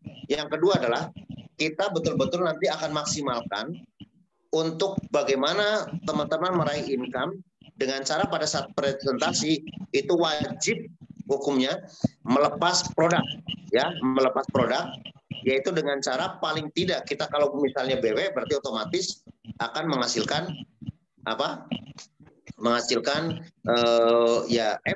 adalah kita betul-betul nanti akan maksimalkan untuk bagaimana teman-teman meraih income dengan cara pada saat presentasi itu wajib hukumnya melepas produk, yaitu dengan cara paling tidak kita kalau misalnya BW berarti otomatis akan menghasilkan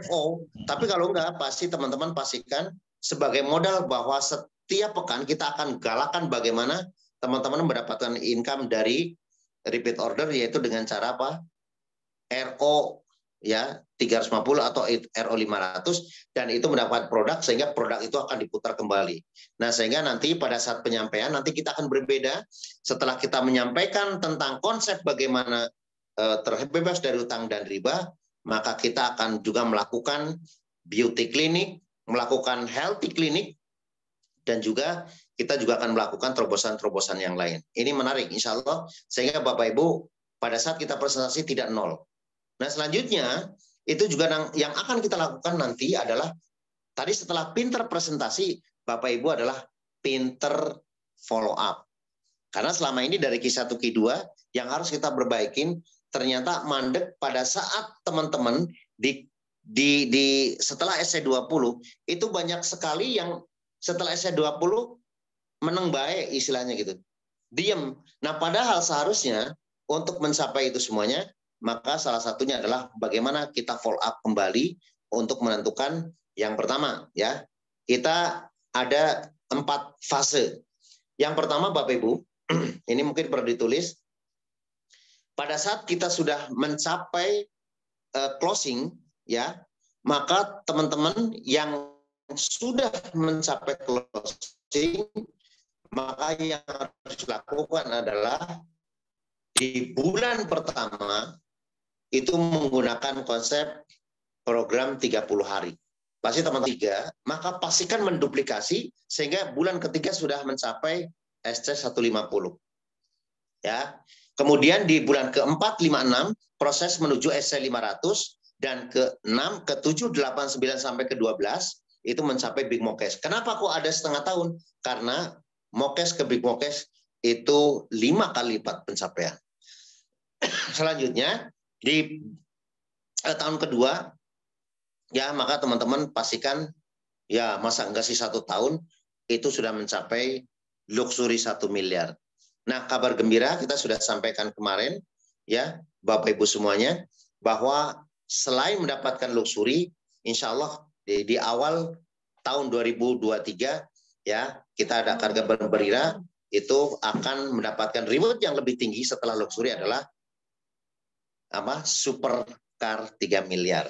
FO. Tapi kalau enggak pasti teman-teman pastikan sebagai modal bahwa setiap pekan kita akan galakan bagaimana teman-teman mendapatkan income dari repeat order yaitu dengan cara RO 350 atau RO 500 dan itu mendapat produk sehingga produk itu akan diputar kembali. Nah, sehingga nanti pada saat penyampaian nanti kita akan berbeda setelah kita menyampaikan tentang konsep bagaimana terbebas dari utang dan riba, maka kita akan juga melakukan beauty clinic melakukan healthy clinic, dan juga kita juga akan melakukan terobosan-terobosan yang lain. Ini menarik, insya Allah, sehingga Bapak Ibu pada saat kita presentasi tidak nol. Nah selanjutnya, itu juga yang akan kita lakukan nanti adalah, tadi setelah pinter presentasi, Bapak Ibu adalah pinter follow up. Karena selama ini dari Q1, Q2, yang harus kita perbaikin, ternyata mandek pada saat teman-teman setelah SC20, itu banyak sekali yang setelah SC20 meneng baik istilahnya gitu. Diem. Nah, padahal seharusnya untuk mencapai itu semuanya, maka salah satunya adalah bagaimana kita follow up kembali untuk menentukan yang pertama ya. Kita ada 4 fase. Yang pertama Bapak Ibu, ini mungkin perlu ditulis. Pada saat kita sudah mencapai closing ya, maka teman-teman yang sudah mencapai closing, maka yang harus dilakukan adalah di bulan pertama itu menggunakan konsep program 30 hari. Pasti teman-teman 3, maka pastikan menduplikasi sehingga bulan ketiga sudah mencapai SC 150. Ya. Kemudian di bulan ke-4, 5, 6 proses menuju SC 500 dan ke-6, ke-7, 8, 9 sampai ke-12 itu mencapai Big Mokes. Kenapa kok ada setengah tahun? Karena Mokes ke Big Mokes itu 5 kali lipat pencapaian. Selanjutnya di tahun kedua ya, maka teman-teman pastikan ya, masa enggak sih 1 tahun itu sudah mencapai luxury 1 miliar. Nah, kabar gembira kita sudah sampaikan kemarin ya Bapak Ibu semuanya, bahwa selain mendapatkan luxury, insya Allah di awal tahun 2023 ya, kita ada harga berira itu akan mendapatkan reward yang lebih tinggi setelah luxury adalah apa? Supercar 3 miliar.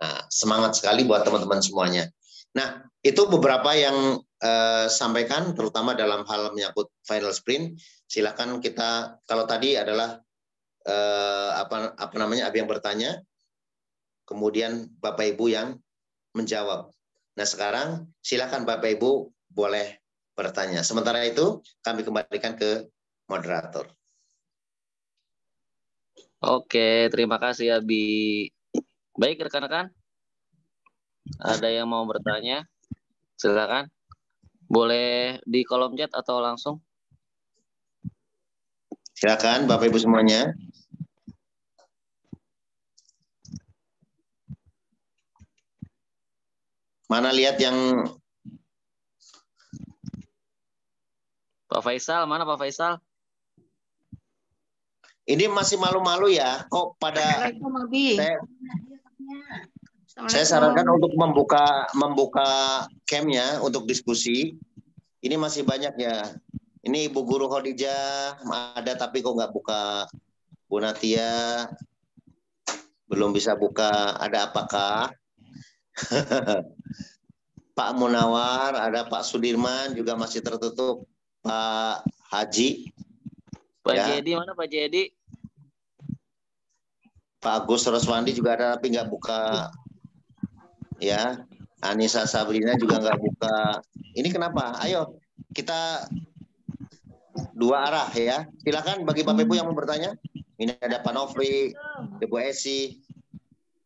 Nah, semangat sekali buat teman-teman semuanya. Nah, itu beberapa yang sampaikan, terutama dalam hal menyangkut final sprint. Silakan kita, kalau tadi adalah apa namanya, Abi yang bertanya, kemudian Bapak Ibu yang menjawab. Nah, sekarang silakan Bapak Ibu boleh bertanya. Sementara itu kami kembalikan ke moderator. Oke, terima kasih Abi. Baik rekan-rekan, ada yang mau bertanya? Silakan. Boleh di kolom chat atau langsung? Silakan Bapak Ibu semuanya. Mana lihat yang Pak Faisal, mana Pak Faisal? ini masih malu-malu ya, kok pada saya sarankan untuk membuka camp-nya untuk diskusi. Ini masih banyak ya. Ini Ibu Guru Khadijah ada tapi kok nggak buka. Bu Natia belum bisa buka. Ada apakah? Pak Munawar, ada Pak Sudirman juga masih tertutup. Pak Haji. Pak ya. Jedi mana Pak Jedi? Pak Agus Roswandi juga ada tapi nggak buka. Ya, Anissa Sabrina juga nggak buka. Ini kenapa? Ayo kita 2 arah ya. Silakan bagi Bapak Ibu yang mau bertanya. Ini ada Pak Nofri, Ibu Esi.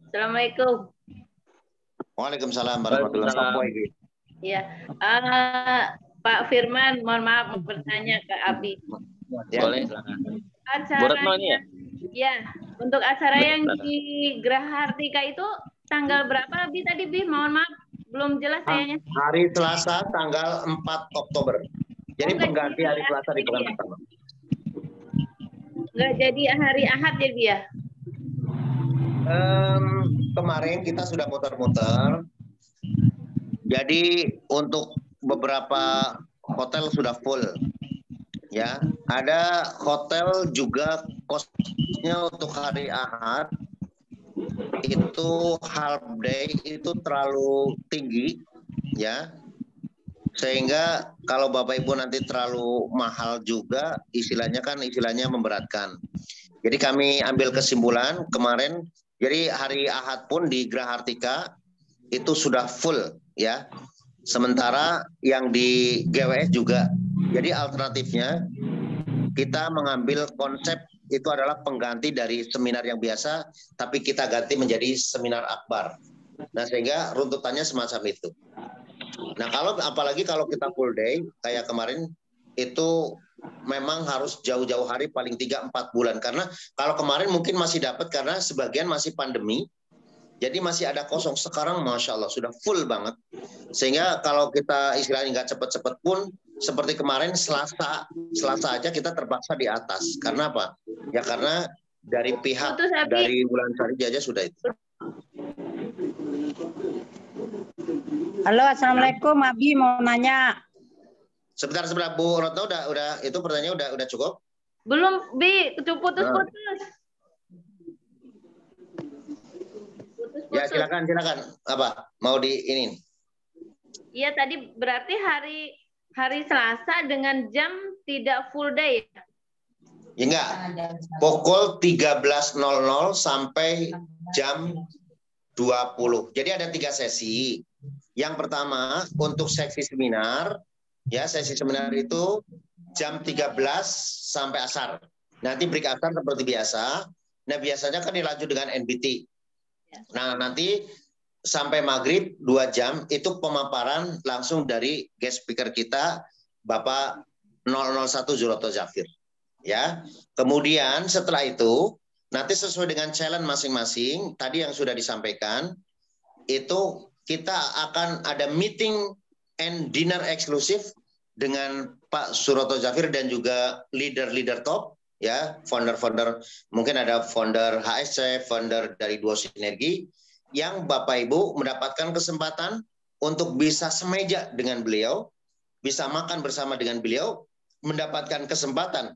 Assalamualaikum. Waalaikumsalam warahmatullahi wabarakatuh. Iya, Pak Firman, mohon maaf mau bertanya ke Abi. Ya. Boleh, silakan. Acaranya, ya, untuk acara yang di Geraha Hartika itu tanggal berapa Abi tadi, Bi? Mohon maaf, belum jelas kayaknya. Hari Selasa tanggal 4 Oktober. Jadi pengganti hari Selasa di pekan pertama. Nggak jadi hari Ahad ya, Bi ya? Kemarin kita sudah muter-muter. Jadi untuk beberapa hotel sudah full. Ya, ada hotel juga kosnya untuk hari Ahad itu half day itu terlalu tinggi ya. Sehingga kalau Bapak Ibu nanti terlalu mahal juga istilahnya memberatkan. Jadi kami ambil kesimpulan kemarin, jadi hari Ahad pun di Geraha Hartika itu sudah full ya. Sementara yang di GWS juga. Jadi alternatifnya kita mengambil konsep itu adalah pengganti dari seminar yang biasa, tapi kita ganti menjadi seminar akbar. Nah, sehingga runtutannya semacam itu. Nah, apalagi kalau kita full day kayak kemarin itu memang harus jauh-jauh hari, paling 3-4 bulan. Karena kalau kemarin mungkin masih dapat karena sebagian masih pandemi, jadi masih ada kosong. Sekarang Masya Allah sudah full banget. Sehingga kalau kita istilahnya nggak cepet-cepet pun, seperti kemarin Selasa aja kita terpaksa di atas. Karena apa? Ya karena dari pihak dari Bulan Sari aja sudah itu. Halo, assalamualaikum, Abi mau nanya. Sebentar Bu Retno, udah itu pertanyaannya udah cukup? Belum, Bi, putus-putus. Ya silakan. Apa? Mau di ini? Iya, tadi berarti hari Selasa dengan jam tidak full day ya? Ya enggak. Pukul 13.00 sampai jam 20. Jadi ada 3 sesi. Yang pertama untuk seksi seminar, ya sesi seminar itu jam 13 sampai asar. Nanti break asar seperti biasa. Nah biasanya kan dilanjut dengan NBT. Nah nanti sampai maghrib 2 jam itu pemaparan langsung dari guest speaker kita Bapak 001 Zuroto Zafir. Ya. Kemudian setelah itu nanti sesuai dengan challenge masing-masing tadi yang sudah disampaikan itu kita akan ada meeting and dinner eksklusif dengan Pak Zuroto Zafir dan juga leader-leader top ya, founder-founder, mungkin ada founder HSC, founder dari Duo Sinergi yang Bapak Ibu mendapatkan kesempatan untuk bisa semeja dengan beliau, bisa makan bersama dengan beliau, mendapatkan kesempatan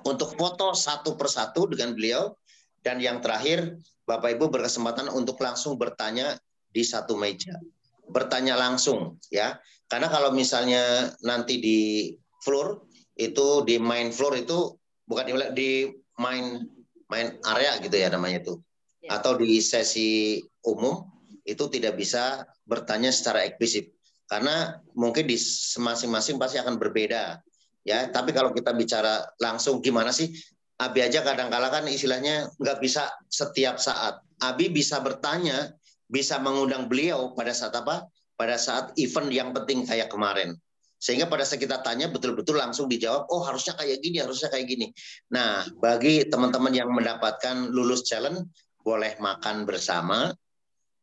untuk foto satu persatu dengan beliau, dan yang terakhir Bapak Ibu berkesempatan untuk langsung bertanya di satu meja. Bertanya langsung ya. Karena kalau misalnya nanti di floor itu di main floor itu bukan di main area gitu ya namanya itu. Atau di sesi umum itu tidak bisa bertanya secara eksplisit. Karena mungkin di masing-masing pasti akan berbeda. Ya, tapi kalau kita bicara langsung gimana sih? Abi aja kadang-kala kan istilahnya nggak bisa setiap saat. Abi bisa bertanya, bisa mengundang beliau pada saat apa? Pada saat event yang penting kayak kemarin. Sehingga pada saat kita tanya betul-betul langsung dijawab, oh harusnya kayak gini, harusnya kayak gini. Nah, bagi teman-teman yang mendapatkan lulus challenge, boleh makan bersama,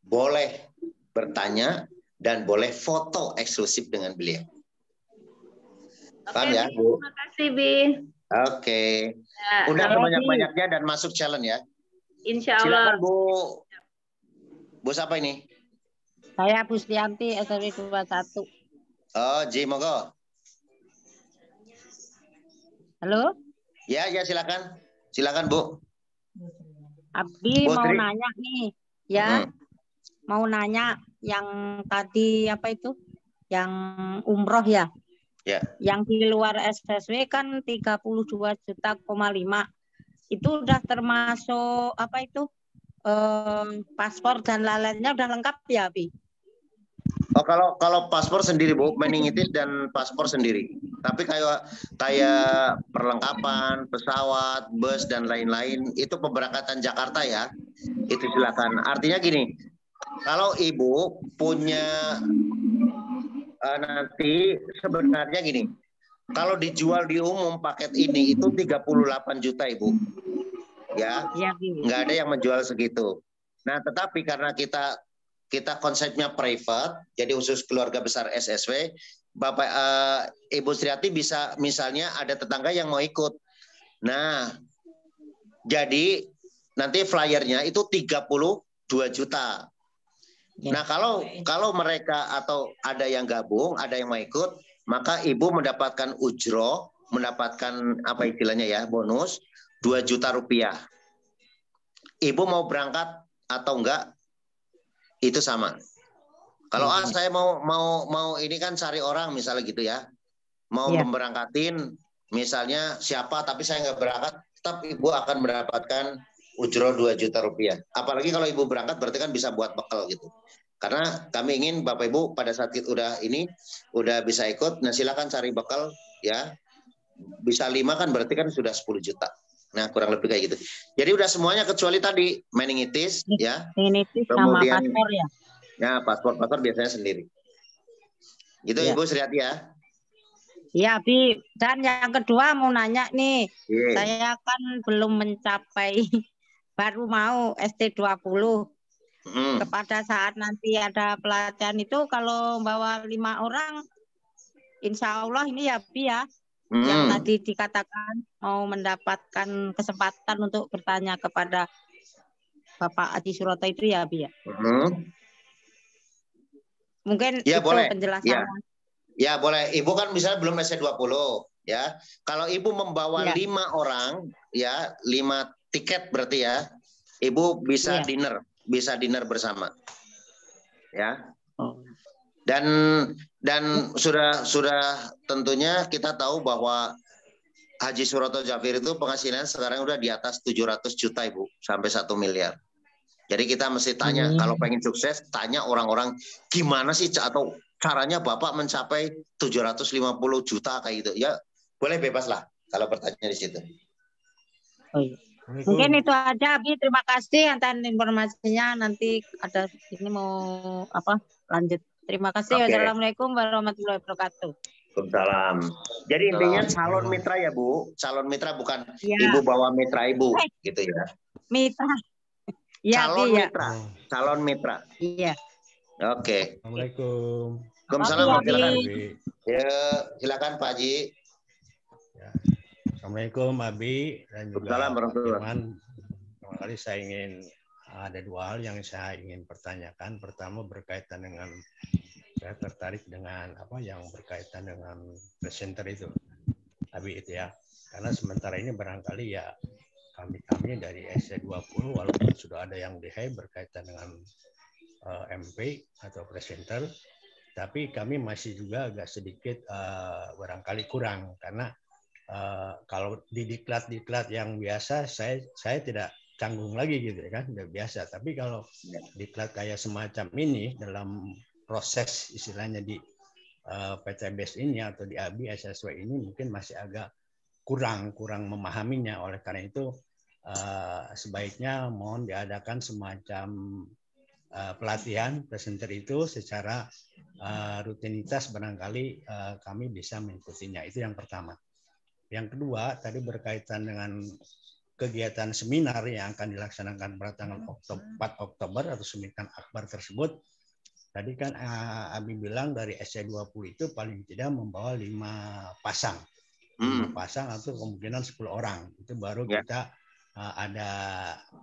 boleh bertanya, dan boleh foto eksklusif dengan beliau. Paham ya, Bu? Terima kasih, Bi. Oke. Udah sebanyak-banyaknya dan masuk challenge ya. Insya Allah. Silakan, Bu. Bu siapa ini? Saya Pustianti, SRW 21. Oh, Ji, monggo. Halo? Ya, silakan. Silakan, Bu. Abi Bu, mau Tri. nanya nih, ya. Mau nanya yang tadi apa itu? Yang umroh ya? Ya. Yang di luar SSW kan 32,5 juta. Itu udah termasuk apa itu? Paspor dan lainnya udah lengkap ya, Abi? Oh, kalau paspor sendiri, Bu, meningitis dan paspor sendiri. Tapi kayak perlengkapan, pesawat, bus dan lain-lain itu pemberangkatan Jakarta ya. Itu silakan. Artinya gini, kalau Ibu punya nanti sebenarnya gini, kalau dijual di umum paket ini itu 38 juta Ibu. Ya, nggak ada yang menjual segitu. Nah, tetapi karena kita konsepnya private, jadi khusus keluarga besar SSW, Bapak Ibu Sriati bisa misalnya ada tetangga yang mau ikut. Nah, jadi nanti flyernya itu 32 juta. Nah, kalau mereka atau ada yang gabung, ada yang mau ikut, maka Ibu mendapatkan ujroh, mendapatkan apa istilahnya ya, bonus 2 juta rupiah. Ibu mau berangkat atau enggak, itu sama. Kalau saya mau ini kan cari orang misalnya gitu ya, mau memberangkatin misalnya siapa, tapi saya nggak berangkat, tetap Ibu akan mendapatkan ujroh 2 juta rupiah. Apalagi kalau Ibu berangkat berarti kan bisa buat bekal gitu. Karena kami ingin Bapak Ibu pada saat udah bisa ikut, nah silakan cari bekal ya. Bisa 5 kan berarti kan sudah 10 juta. Nah, kurang lebih kayak gitu. Jadi udah semuanya kecuali tadi meningitis ya. Meningitis sama Kemudian paspor ya. ya, paspor biasanya sendiri. Gitu ya. Ibu Sriati ya. Iya, Bi. Dan yang kedua mau nanya nih. Yeah. Saya kan belum mencapai baru mau ST20. Kepada saat nanti ada pelatihan itu kalau bawa 5 orang insya Allah ini ya Bi ya. Yang tadi dikatakan mau mendapatkan kesempatan untuk bertanya kepada Bapak Haji Suroto itu ya Bi ya. Mungkin ya, itu boleh. Penjelasan. Ya boleh. Ibu kan misalnya belum SC20 ya. Kalau Ibu membawa 5 orang ya, 5 tiket berarti ya. Ibu bisa dinner bersama. Ya. Dan sudah tentunya kita tahu bahwa Haji Suroto Jafir itu penghasilannya sekarang udah di atas 700 juta Ibu, sampai 1 miliar. Jadi kita mesti tanya, kalau pengen sukses, tanya orang-orang gimana sih atau caranya Bapak mencapai 750 juta kayak gitu. Ya boleh bebas lah kalau bertanya di situ. Mungkin itu aja Abi, terima kasih atas informasinya. Nanti ada ini mau lanjut. Terima kasih. Wassalamualaikum warahmatullahi wabarakatuh. Waalaikumsalam. Jadi intinya calon mitra ya Bu, calon mitra bukan Ibu bawa mitra Ibu gitu ya. Mitra. Ya, calon mitra. Iya. Oke. Assalamualaikum. Waalaikumsalam. Silakan. Ya, silakan Pak Haji. Ya. Assalamualaikum Abi dan juga Firman. Kali saya ingin ada 2 hal yang saya ingin pertanyakan. Pertama berkaitan dengan saya tertarik dengan yang berkaitan dengan presenter itu, Abi itu ya. Karena sementara ini barangkali ya kami dari SC20 walaupun sudah ada yang DH berkaitan dengan MP atau presenter, tapi kami masih juga agak sedikit barangkali kurang karena kalau di diklat yang biasa saya tidak canggung lagi gitu kan, udah biasa. Tapi kalau diklat kayak semacam ini dalam proses istilahnya di PTBS ini atau di ABI SSW ini mungkin masih agak kurang memahaminya. Oleh karena itu sebaiknya mohon diadakan semacam pelatihan presenter itu secara rutinitas, barangkali kami bisa mengikutinya. Itu yang pertama. Yang kedua tadi berkaitan dengan kegiatan seminar yang akan dilaksanakan pada tanggal 4 Oktober atau seminar akbar tersebut. Tadi kan Abi bilang dari SC20 itu paling tidak membawa 5 pasang. 5 pasang atau kemungkinan 10 orang. Itu baru kita ada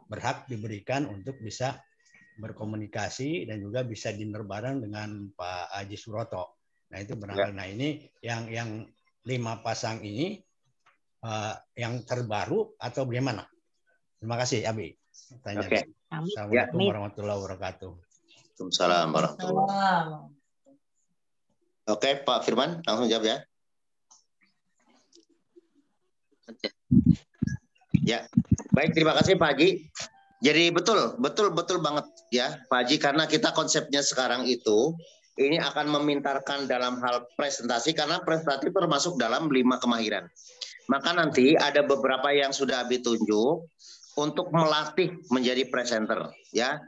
berhak diberikan untuk bisa berkomunikasi dan juga bisa dinner bareng dengan Pak Haji Suroto. Nah itu barangkali. Nah ini yang 5 pasang ini yang terbaru atau bagaimana? Terima kasih Abi. Assalamualaikum warahmatullahi wabarakatuh. Waalaikumsalam warahmatullahi wabarakatuh. Oke, Pak Firman, langsung jawab ya. Ya, baik, terima kasih Pak Haji. Jadi betul banget ya Pak Haji, karena kita konsepnya sekarang itu ini akan memintarkan dalam hal presentasi, karena presentasi termasuk dalam 5 kemahiran. Maka nanti ada beberapa yang sudah Abi tunjuk untuk melatih menjadi presenter ya.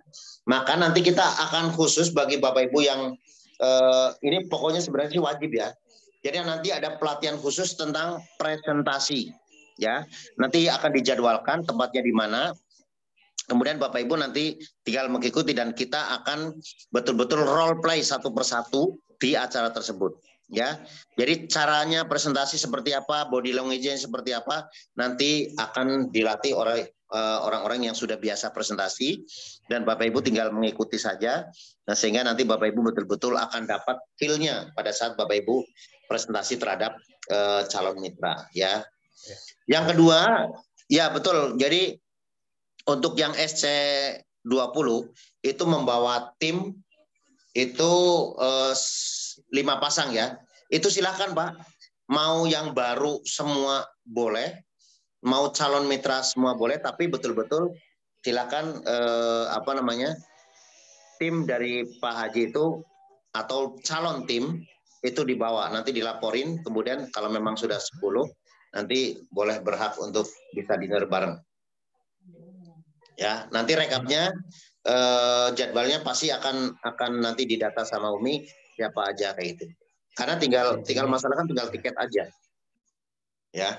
Maka nanti kita akan khusus bagi Bapak Ibu yang ini pokoknya sebenarnya wajib ya. Jadi nanti ada pelatihan khusus tentang presentasi ya. Nanti akan dijadwalkan tempatnya di mana. Kemudian Bapak Ibu nanti tinggal mengikuti dan kita akan betul-betul role play satu persatu di acara tersebut. Ya, jadi caranya presentasi seperti apa, body language-nya seperti apa, nanti akan dilatih oleh orang-orang yang sudah biasa presentasi dan Bapak Ibu tinggal mengikuti saja. Nah, sehingga nanti Bapak Ibu betul-betul akan dapat feel-nya pada saat Bapak Ibu presentasi terhadap calon mitra. Ya. Yang kedua, ya betul. Jadi untuk yang SC20 itu membawa tim itu 5 pasang ya. Itu silakan Pak. Mau yang baru semua boleh, mau calon mitra semua boleh, tapi betul-betul silakan tim dari Pak Haji itu atau calon tim itu dibawa, nanti dilaporin, kemudian kalau memang sudah 10, nanti boleh berhak untuk bisa dinner bareng. Ya, nanti rekapnya jadwalnya pasti akan nanti didata sama Umi siapa aja kayak itu. Karena tinggal masalah kan tinggal tiket aja. Ya.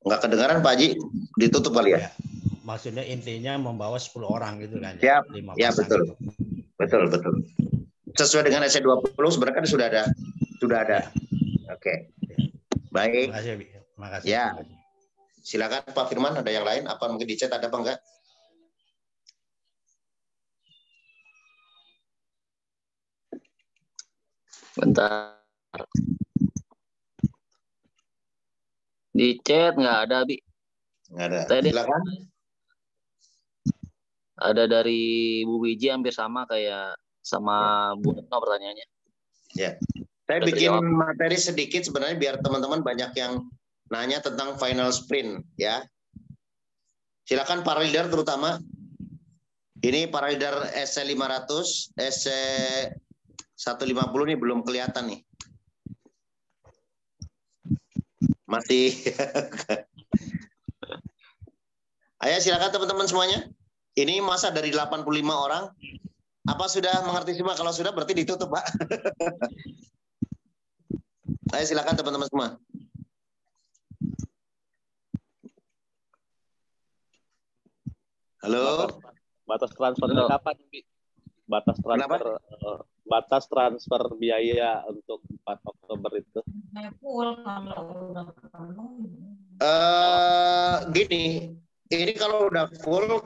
Enggak kedengaran Pak Haji, ditutup kali ya? Maksudnya intinya membawa 10 orang gitu kan ya? Ya, betul. Gitu. Betul. Sesuai dengan SC20 sebenarnya kan sudah ada. Ya. Oke. Baik. Terima kasih. Ya. Silakan Pak Firman, ada yang lain? Apa mungkin di chat ada apa enggak? Bentar. Di chat nggak ada, Bi. Nggak ada. Tadi silakan. Ada dari Bu Wiji hampir sama kayak sama Bu Retno pertanyaannya. Ya. Saya bikin materi sedikit sebenarnya biar teman-teman banyak yang nanya tentang final sprint ya. Silakan para leader terutama. Ini para leader SC500, SC150 nih belum kelihatan nih. Masih. Ayo silakan teman-teman semuanya. Ini masa dari 85 orang. Apa sudah mengerti semua? Kalau sudah berarti ditutup, Pak. Ayo silakan teman-teman semua. Halo. Batas transfernya kapan, Bi? Batas transfer biaya untuk 4 Oktober itu. Gini, ini kalau udah full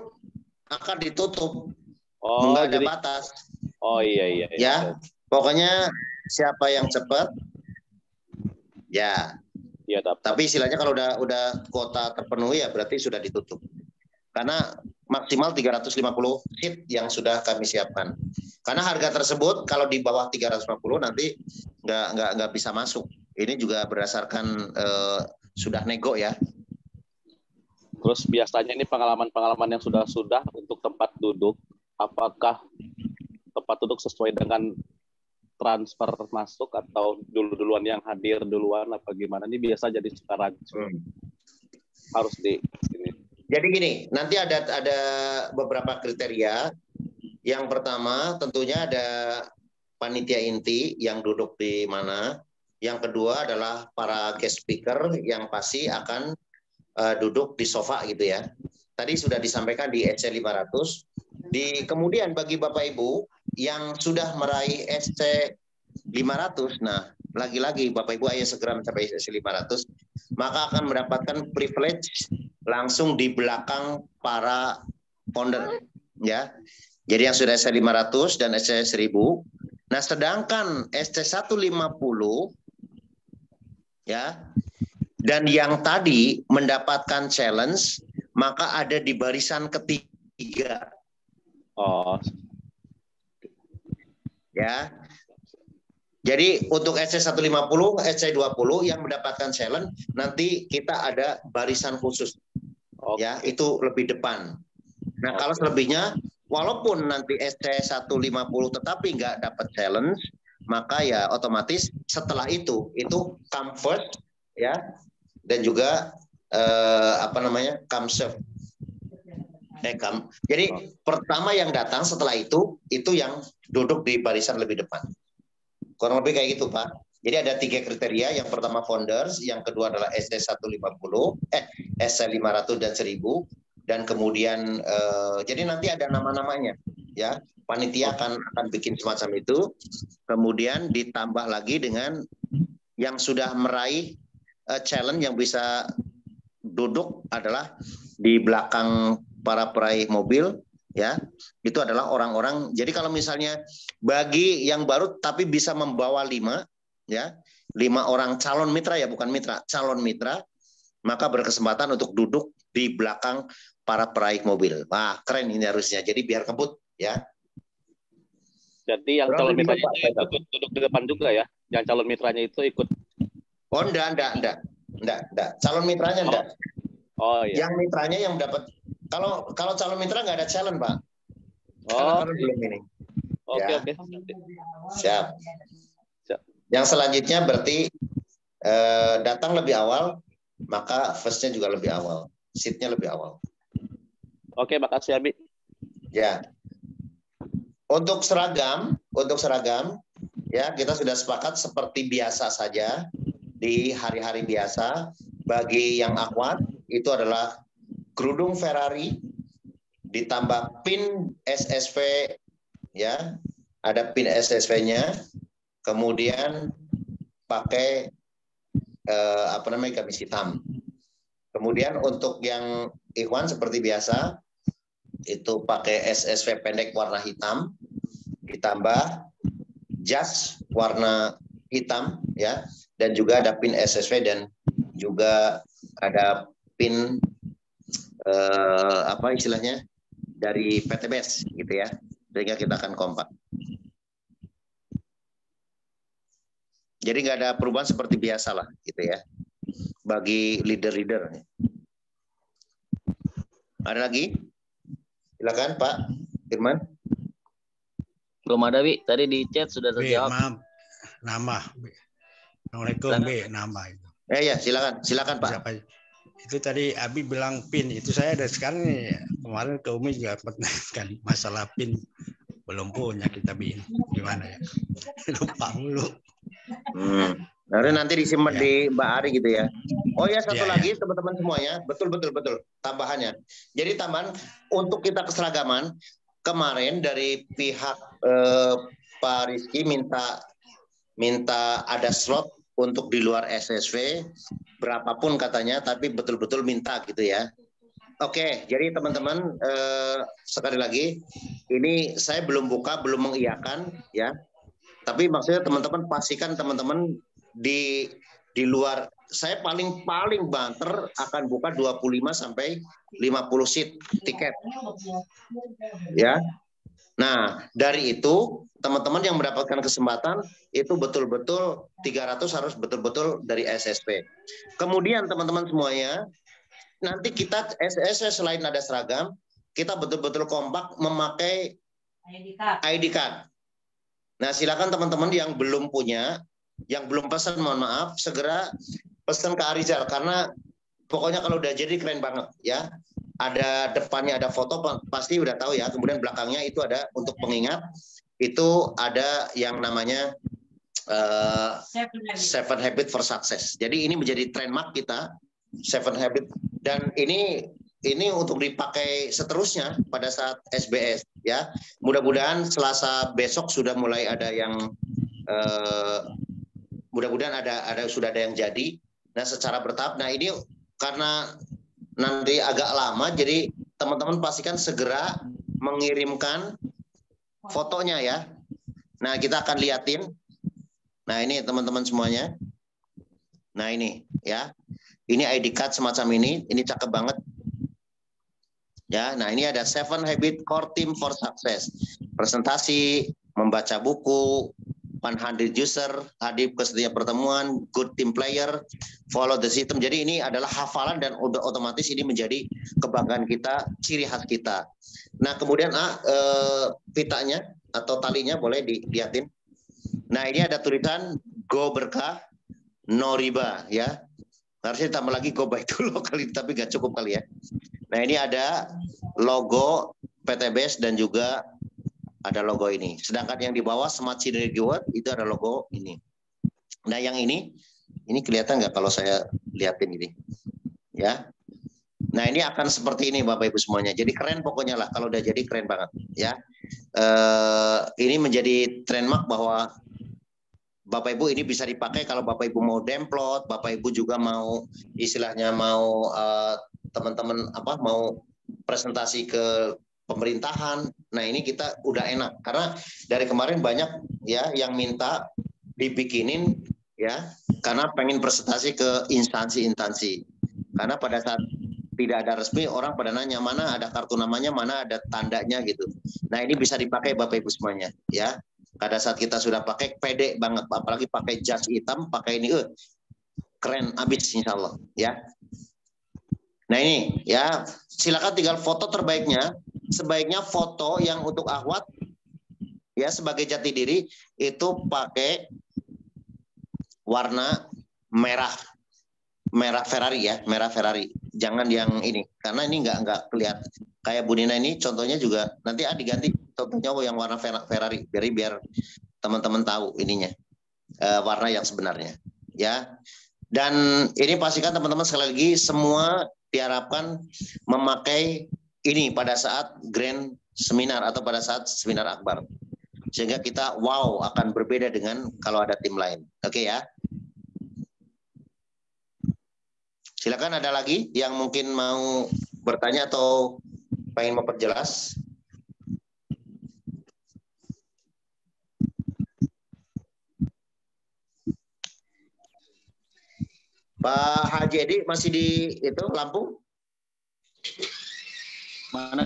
akan ditutup. Enggak ada batas. Oh iya. Ya, pokoknya siapa yang cepat, ya. Iya, tapi istilahnya kalau udah kuota terpenuhi ya berarti sudah ditutup. Karena maksimal 350 seat yang sudah kami siapkan. Karena harga tersebut kalau di bawah 350 nanti nggak bisa masuk. Ini juga berdasarkan sudah nego ya. Terus biasanya ini pengalaman yang sudah untuk tempat duduk, apakah tempat duduk sesuai dengan transfer masuk atau duluan yang hadir duluan apa gimana? Ini biasa jadi sekarang harus di ini. Jadi gini, nanti ada beberapa kriteria. Yang pertama tentunya ada panitia inti yang duduk di mana. Yang kedua adalah para guest speaker yang pasti akan duduk di sofa gitu ya. Tadi sudah disampaikan di SC500. Kemudian bagi Bapak Ibu yang sudah meraih SC500, nah lagi-lagi Bapak Ibu ayo segera mencapai SC500, maka akan mendapatkan privilege langsung di belakang para founder ya. Jadi yang sudah SC500 dan SC1000. Nah, sedangkan SC150 ya dan yang tadi mendapatkan challenge maka ada di barisan ketiga. Oh. Ya. Jadi untuk SC150, SC20 yang mendapatkan challenge nanti kita ada barisan khusus. Ya, itu lebih depan. Nah, kalau selebihnya walaupun nanti SC150 tetapi nggak dapat challenge, maka ya otomatis setelah itu come first ya dan juga come serve. Jadi pertama yang datang setelah itu yang duduk di barisan lebih depan. Kurang lebih kayak gitu, Pak. Jadi ada 3 kriteria. Yang pertama founders, yang kedua adalah SC150, SC500 dan 1000, dan kemudian jadi nanti ada nama-namanya, ya. Panitia akan bikin semacam itu. Kemudian ditambah lagi dengan yang sudah meraih challenge yang bisa duduk adalah di belakang para peraih mobil. Ya, itu adalah orang-orang. Jadi kalau misalnya bagi yang baru tapi bisa membawa 5 orang calon mitra ya, bukan mitra, calon mitra, maka berkesempatan untuk duduk di belakang para peraih mobil. Wah, keren ini harusnya. Jadi biar kebut ya. Jadi yang calon mitranya itu duduk di depan juga ya. Yang calon mitranya itu ikut. Oh, enggak. Calon mitranya enggak. Oh iya. Yang mitranya yang dapat, Kalau calon mitra nggak ada challenge, Pak. Karena belum ini. Oke. Siap. Yang selanjutnya berarti datang lebih awal, maka first-nya juga lebih awal, seat-nya lebih awal. Oke, makasih Abi. Ya. Untuk seragam, ya kita sudah sepakat seperti biasa saja di hari-hari biasa. Bagi yang akhwat itu adalah kerudung Ferrari ditambah pin SSV, ya, ada pin SSV-nya, kemudian pakai gamis hitam. Kemudian untuk yang ikhwan seperti biasa itu pakai SSV pendek warna hitam ditambah jas warna hitam, ya, dan juga ada pin SSV dan juga ada pin istilahnya dari PTBS gitu ya, sehingga kita akan kompak. Jadi nggak ada perubahan seperti biasa lah gitu ya bagi leader-leader. Ada lagi? Silakan Pak Firman. Belum ada, Bi. Tadi di chat sudah terjawab. Maaf. Nama. Assalamualaikum, Bi. Nama itu. Ya, silakan Pak. Siapa? Itu tadi Abi bilang pin. Itu saya dari sekarang nih. Kemarin ke Umi juga pernah kan masalah pin. Belum punya kita Bi. Gimana ya? Lupa mulu. Nanti disimpan di Mbak Ari gitu ya. Oh ya, satu lagi teman-teman semuanya, betul tambahannya. Jadi tambahan untuk kita keseragaman, kemarin dari pihak Pak Rizky minta ada slot untuk di luar SSV berapapun katanya, tapi betul-betul minta gitu ya. Oke, jadi teman-teman sekali lagi ini saya belum buka, belum mengiyakan ya. Tapi maksudnya teman-teman pastikan teman-teman di luar, saya paling banter akan buka 25 sampai 50 seat tiket. Ya. Nah, dari itu teman-teman yang mendapatkan kesempatan itu betul-betul 300 harus betul-betul dari SSP. Kemudian teman-teman semuanya, nanti kita SSP selain ada seragam, kita betul-betul kompak memakai ID card. Nah, silakan teman-teman yang belum punya, yang belum pesan, mohon maaf, segera pesan ke Arizal karena pokoknya kalau udah jadi keren banget ya. Ada depannya ada foto pasti udah tahu ya. Kemudian belakangnya itu ada untuk pengingat, itu ada yang namanya 7 Habit for Success. Jadi ini menjadi trademark kita 7 Habit dan ini untuk dipakai seterusnya pada saat SBS ya. Mudah-mudahan Selasa besok sudah mulai ada yang mudah-mudahan sudah ada yang jadi. Nah, secara bertahap. Nah, ini karena nanti agak lama jadi teman-teman pastikan segera mengirimkan fotonya ya. Nah, kita akan liatin. Nah, ini teman-teman semuanya. Nah, ini ya. Ini ID card semacam ini cakep banget. Ya, nah ini ada 7 Habit Core Team for Success. Presentasi, membaca buku, 100 user, hadir ke setiap pertemuan, good team player, follow the system. Jadi ini adalah hafalan dan otomatis ini menjadi kebanggaan kita, ciri khas kita. Nah, kemudian pitanya atau talinya boleh dilihatin. Nah, ini ada tulisan Go Berkah, No Riba ya. Harusnya ditambah lagi Go Baik dulu kali, tapi nggak cukup kali ya. Nah, ini ada logo PTBS dan juga ada logo ini. Sedangkan yang di bawah Smart Synergy Award itu ada logo ini. Nah, yang ini kelihatan nggak kalau saya lihatin ini? Ya. Nah, ini akan seperti ini Bapak Ibu semuanya. Jadi keren pokoknya lah. Kalau udah jadi keren banget. Ya. Ini menjadi trademark bahwa Bapak Ibu ini bisa dipakai kalau Bapak Ibu mau demplot, Bapak Ibu juga mau istilahnya mau teman-teman mau presentasi ke pemerintahan. Nah, ini kita udah enak karena dari kemarin banyak ya yang minta dibikinin ya karena pengen presentasi ke instansi-instansi. Karena pada saat tidak ada resmi orang pada nanya mana ada kartu namanya, mana ada tandanya gitu. Nah, ini bisa dipakai Bapak Ibu semuanya ya. Pada saat kita sudah pakai pede banget, apalagi pakai jas hitam, pakai ini keren abis insya Allah ya. Nah, Nah ini ya, silakan tinggal foto terbaiknya. Sebaiknya foto yang untuk akhwat ya sebagai jati diri itu pakai warna merah Ferrari ya, merah Ferrari. Jangan yang ini, karena ini nggak kelihatan. Kayak Bu Nina ini contohnya juga nanti diganti contohnya yang warna Ferrari, biar teman-teman tahu ininya warna yang sebenarnya ya. Dan ini pastikan teman-teman sekali lagi semua diharapkan memakai ini pada saat grand seminar atau pada saat seminar akbar. Sehingga kita wow akan berbeda dengan kalau ada tim lain. Oke ya. Silakan ada lagi yang mungkin mau bertanya atau pengen memperjelas. Pak Haji Edi masih di itu Lampung? Mana?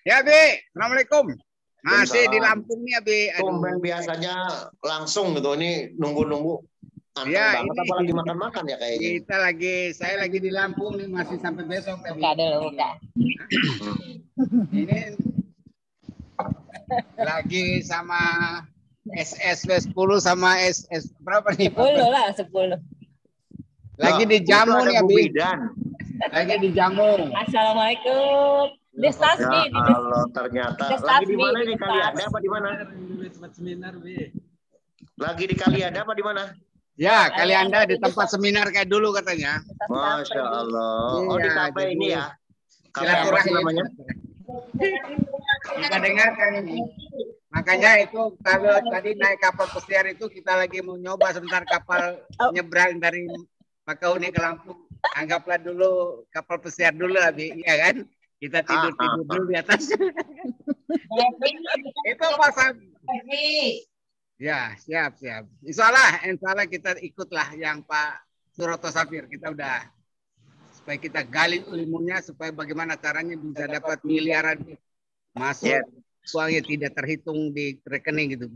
Ya, Bi. Assalamualaikum. Masih di Lampung nih, Bi. Tumben biasanya langsung gitu. Ini nunggu-nunggu. Anteng ya, banget, ini apalagi makan-makan ya kayaknya. Saya lagi di Lampung nih, masih sampai besok. Buka dulu, buka. Ini lagi sama SS 10 sama SS berapa nih? 10 lah, 10. Lagi di jamu nih, Abi. Lagi di jamu. Assalamualaikum. Destas, Ya, Bi. kalau ternyata lagi di mana nih Kaliada apa di mana? Lagi di Kaliada apa di mana? Ya, Kalianda di tempat seminar kayak dulu katanya. Masya Allah. Oh, di kafe ini ya. Kafe apa Silaturahmi namanya? Kita dengarkan ini. Makanya itu kalau tadi naik kapal pesiar itu kita lagi mau nyoba sebentar kapal nyebrang dari Makauni ke Lampung. Anggaplah dulu kapal pesiar dulu, Abi. Iya kan? Kita tidur dulu di atas. Itu pasang. Ya, siap. Insya Allah kita ikutlah yang Pak Suroto Safir. Kita udah supaya kita gali ilmunya supaya bagaimana caranya bisa dapat miliaran masuk, uangnya tidak terhitung di rekening gitu.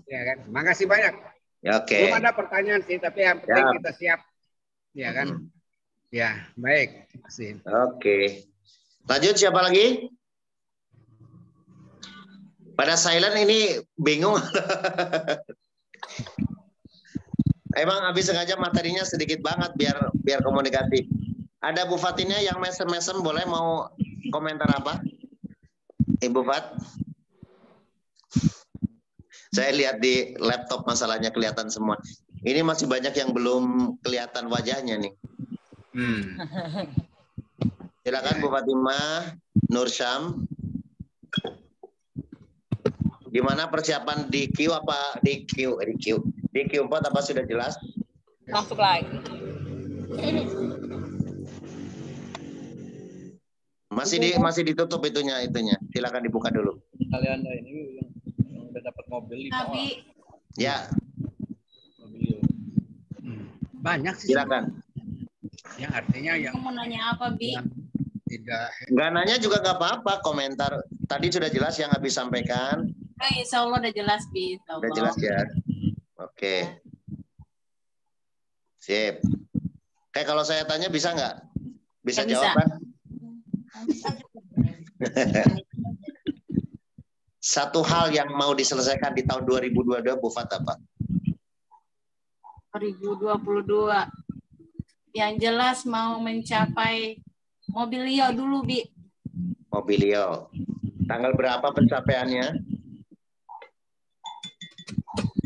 Ya kan? Makasih banyak. Ya, oke. Belum ada pertanyaan sih, tapi yang penting kita siap. Ya kan? Ya, baik. Terima kasih. Oke. Lanjut siapa lagi? Pada silent ini bingung. Emang habis sengaja materinya sedikit banget biar komunikatif. Ada Bu Fatinnya yang mesem-mesem, boleh mau komentar apa? Ibu Fat? Saya lihat di laptop masalahnya kelihatan semua. Ini masih banyak yang belum kelihatan wajahnya nih. Silakan Bu Fatimah, Nur Syam. Gimana persiapan di Q apa di Q4 apa sudah jelas? Masuk lagi. Masih ditutup itunya. Silakan dibuka dulu. Kalian ini yang udah dapat mobil di bawah. Ya. Banyak sih. Silakan. Yang artinya yang mau nanya apa, Bi? Tidak. Nggak nanya juga nggak apa-apa, komentar. Tadi sudah jelas yang habis sampaikan. Insya Allah udah jelas, Bi. Udah jelas ya. Oke. Sip. Kayak kalau saya tanya bisa nggak? Bisa jawab kan? Satu hal yang mau diselesaikan di tahun 2022 Bu Fat apa? 2022. Yang jelas mau mencapai Mobilio dulu, Bi. Mobilio. Tanggal berapa pencapaiannya?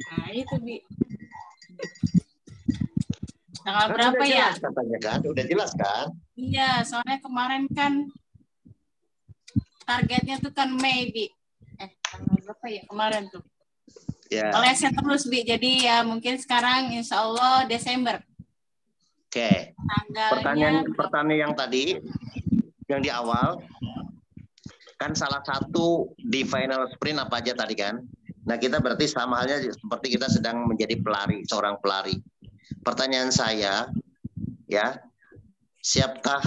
Nah, itu, Bi. Tanggal berapa ya? Jelas, katanya kan? Udah jelas kan? Iya, soalnya kemarin kan targetnya tuh kan Mei, Bi. Tanggal berapa ya kemarin tuh? Ya. Meleset terus, Bi. Jadi ya mungkin sekarang insya Allah Desember. Oke. Tanggalnya Pertanyaan yang tadi, yang di awal, kan salah satu di final sprint apa aja tadi kan? Nah kita berarti sama halnya seperti kita sedang menjadi seorang pelari. Pertanyaan saya, ya, siapkah,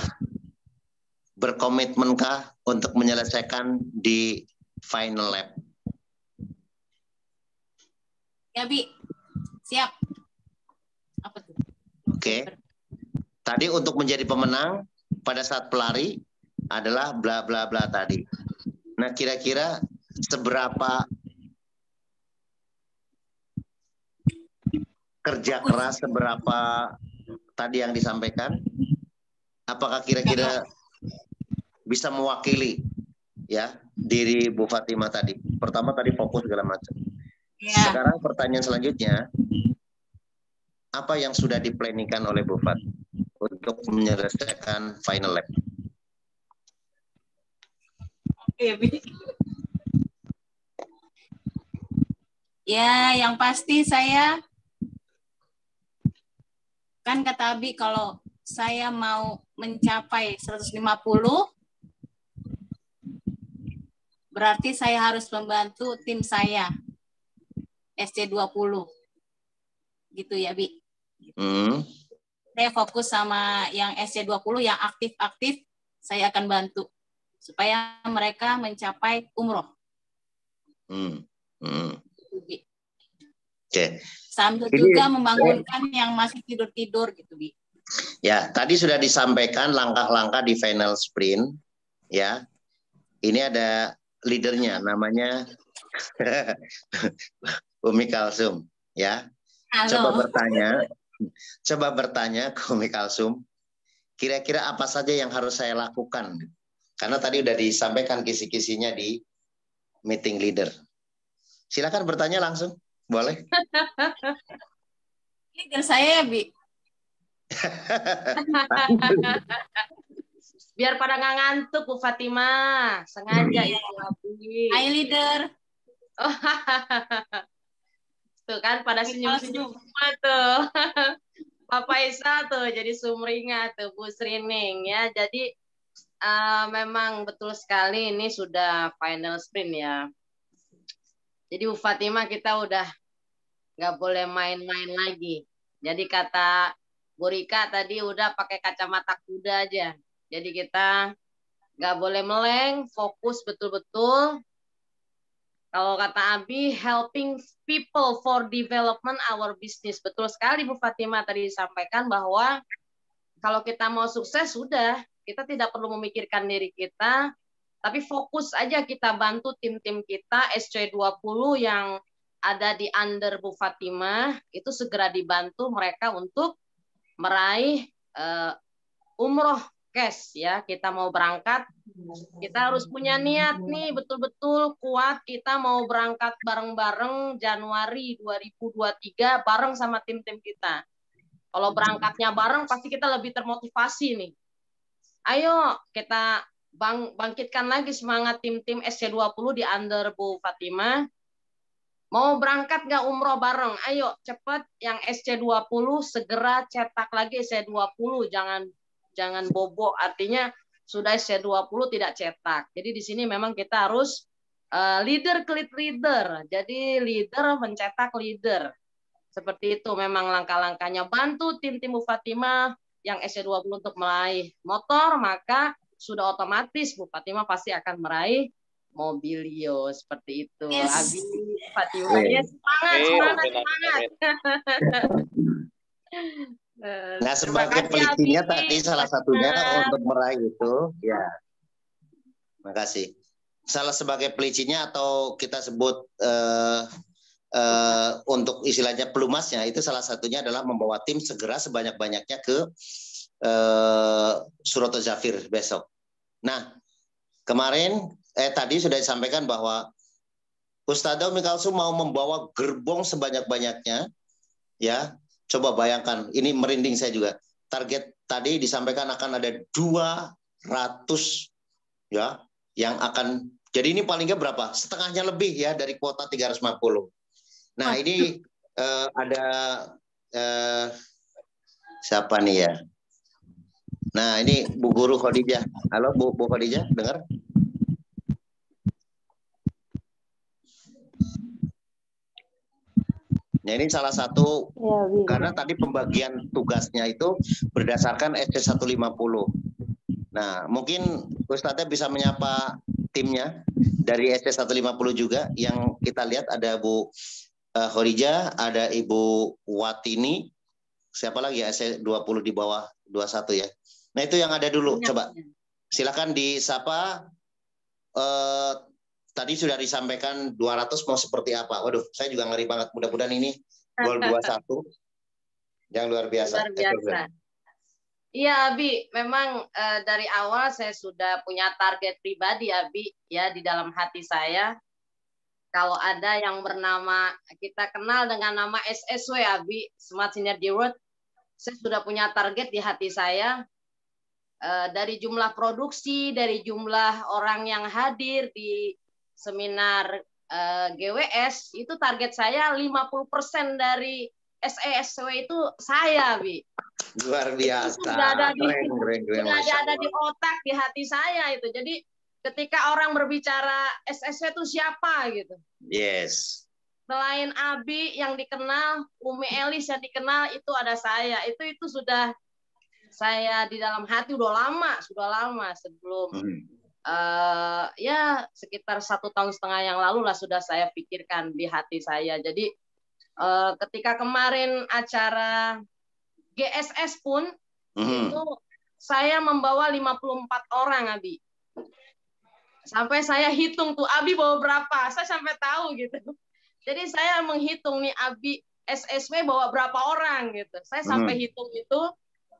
berkomitmenkah untuk menyelesaikan di final lap? ya, Bi. Siap. Apa tuh? Oke. Tadi untuk menjadi pemenang, pada saat pelari adalah bla bla bla tadi. Nah, kira-kira seberapa kerja keras, seberapa tadi yang disampaikan? Apakah kira-kira bisa mewakili ya diri Bu Fatimah tadi? Pertama tadi fokus segala macam. Ya. Sekarang pertanyaan selanjutnya, apa yang sudah diplanningkan oleh Bu Fat untuk menyelesaikan final lap? Ya, yang pasti saya kan kata Abi kalau saya mau mencapai 150 berarti saya harus membantu tim saya SC20. Gitu ya, Bi. Saya fokus sama yang SC20 yang aktif-aktif, saya akan bantu supaya mereka mencapai umroh. Oke. Sambil juga membangunkan yang masih tidur-tidur gitu, Bi. Ya, tadi sudah disampaikan langkah-langkah di final sprint. Ya, ini ada leadernya, namanya Umi Kalsum. Ya, halo. Coba bertanya ke Umi Kalsum, kira-kira apa saja yang harus saya lakukan? Karena tadi udah disampaikan kisi-kisinya di meeting leader. Silakan bertanya langsung, boleh? Leader saya, Bi. Biar pada nggak ngantuk, Bu Fatimah. Sengaja itu, Abi. Hai, leader. Tuh kan pada senyum-senyum semua tuh. Papa Isa tuh jadi sumringah tuh, Bu Srining ya. Jadi memang betul sekali ini sudah final sprint ya. Jadi Bu Fatimah kita udah nggak boleh main-main lagi. Jadi kata Bu Rika tadi udah pakai kacamata kuda aja. Jadi kita nggak boleh meleng, fokus betul-betul. Kalau kata Abi, helping people for development our business. Betul sekali Bu Fatimah tadi disampaikan bahwa kalau kita mau sukses sudah, kita tidak perlu memikirkan diri kita, tapi fokus aja kita bantu tim-tim kita SC20 yang ada di under Bu Fatimah, itu segera dibantu mereka untuk meraih umroh cash ya. Kita mau berangkat, kita harus punya niat nih betul-betul kuat, kita mau berangkat bareng-bareng Januari 2023 bareng sama tim-tim kita. Kalau berangkatnya bareng pasti kita lebih termotivasi nih. Ayo kita bangkitkan lagi semangat tim-tim SC20 di under Bu Fatimah. Mau berangkat nggak umroh bareng? Ayo cepat yang SC20 segera cetak lagi SC20, jangan bobo, artinya sudah SC20 tidak cetak. Jadi di sini memang kita harus leader ke leader. Jadi leader mencetak leader. Seperti itu memang langkah-langkahnya. Bantu tim-tim Bu Fatimah yang SC20 untuk meraih motor, maka sudah otomatis Bu Fatimah pasti akan meraih mobilio. Seperti itu. Yes. Abi Fatimah ya, semangat. Nah, sebagai pelitinya tadi salah satunya untuk meraih itu, ya. Makasih. Salah sebagai pelicinya atau kita sebut untuk istilahnya pelumasnya itu salah satunya adalah membawa tim segera sebanyak-banyaknya ke Suroto Zafir besok. Nah, kemarin tadi sudah disampaikan bahwa Ustadzah Umi Kalsum mau membawa gerbong sebanyak-banyaknya, ya. Coba bayangkan, ini merinding saya juga. Target tadi disampaikan akan ada 200 ya yang akan, jadi ini paling nggak berapa? Setengahnya lebih ya dari kuota 350. Nah, ini ada siapa nih ya? Nah, ini Bu Guru Khadijah. Halo Bu Khadijah, dengar? Nah, ini salah satu karena tadi pembagian tugasnya itu berdasarkan SC150. Nah, mungkin Ustadznya bisa menyapa timnya dari SC150 juga yang kita lihat ada Bu Khadijah, ada Ibu Watini, siapa lagi ya SC20 di bawah 21 ya. Nah itu yang ada dulu, coba silakan disapa. Tadi sudah disampaikan 200 mau seperti apa. Waduh, saya juga ngeri banget. Mudah-mudahan ini gol 2-1 yang luar biasa. Luar biasa. Iya, Abi. Memang dari awal saya sudah punya target pribadi, Abi, ya di dalam hati saya. Kalau ada yang bernama, kita kenal dengan nama SSW, Abi, Smart Synergy World, saya sudah punya target di hati saya. Dari jumlah produksi, dari jumlah orang yang hadir di seminar GWS, itu target saya 50% dari SSW itu saya, Bi. Luar biasa. Itu sudah ada keren, ada di otak, di hati saya itu. Jadi ketika orang berbicara SSW itu siapa gitu. Yes. Selain Abi yang dikenal, Umi Elis yang dikenal, itu ada saya. Itu sudah saya di dalam hati sudah lama sebelum ya sekitar 1,5 tahun yang lalu lah sudah saya pikirkan di hati saya. Jadi ketika kemarin acara GSS pun itu saya membawa 54 orang, Abi. Sampai saya hitung tuh Abi bawa berapa, saya sampai tahu gitu. Jadi saya menghitung nih Abi SSW bawa berapa orang gitu. Saya sampai hitung itu.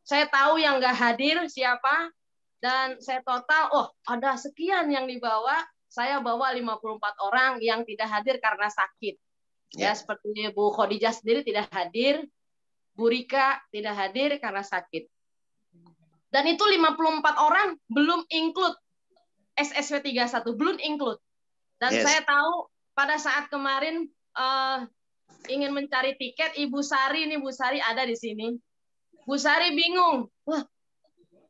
Saya tahu yang nggak hadir siapa, dan saya total, oh ada sekian yang dibawa, saya bawa 54 orang yang tidak hadir karena sakit. Ya, seperti Bu Khadijah sendiri tidak hadir, Bu Rika tidak hadir karena sakit. Dan itu 54 orang belum include SSW 31, belum include. Dan saya tahu pada saat kemarin ingin mencari tiket, Ibu Sari ada di sini. Bu Sari bingung, wah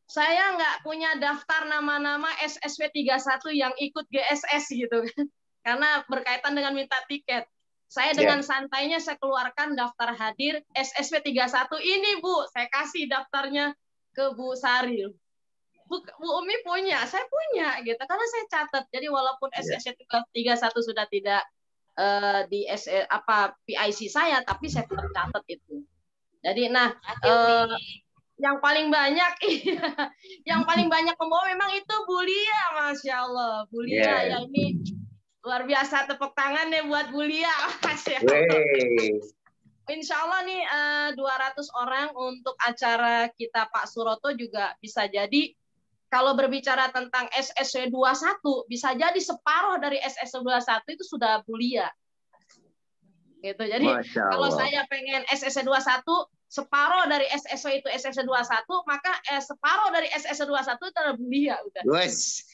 saya nggak punya daftar nama-nama SSW 31 yang ikut GSS gitu kan, karena berkaitan dengan minta tiket. Saya dengan santainya saya keluarkan daftar hadir SSW 31 ini Bu, saya kasih daftarnya ke Bu Sari. Bu Umi punya, saya punya gitu, karena saya catat. Jadi walaupun SSW 31 sudah tidak di PIC saya, tapi saya tetap catat itu. Jadi yang paling banyak pembawa memang itu Bu Lia, Masya Allah. Bu Lia ya ini luar biasa, tepuk tangan deh buat Bu Lia, Masya Allah. Insya Allah nih 200 orang untuk acara kita Pak Suroto juga bisa jadi, kalau berbicara tentang SSW 21 bisa jadi separuh dari SSW 21 itu sudah Bu Lia. Gitu. Jadi kalau saya pengen SSW 21 separuh dari SSW itu SSW 21, maka separuh dari SSW 21 itu adalah Bu Lia udah.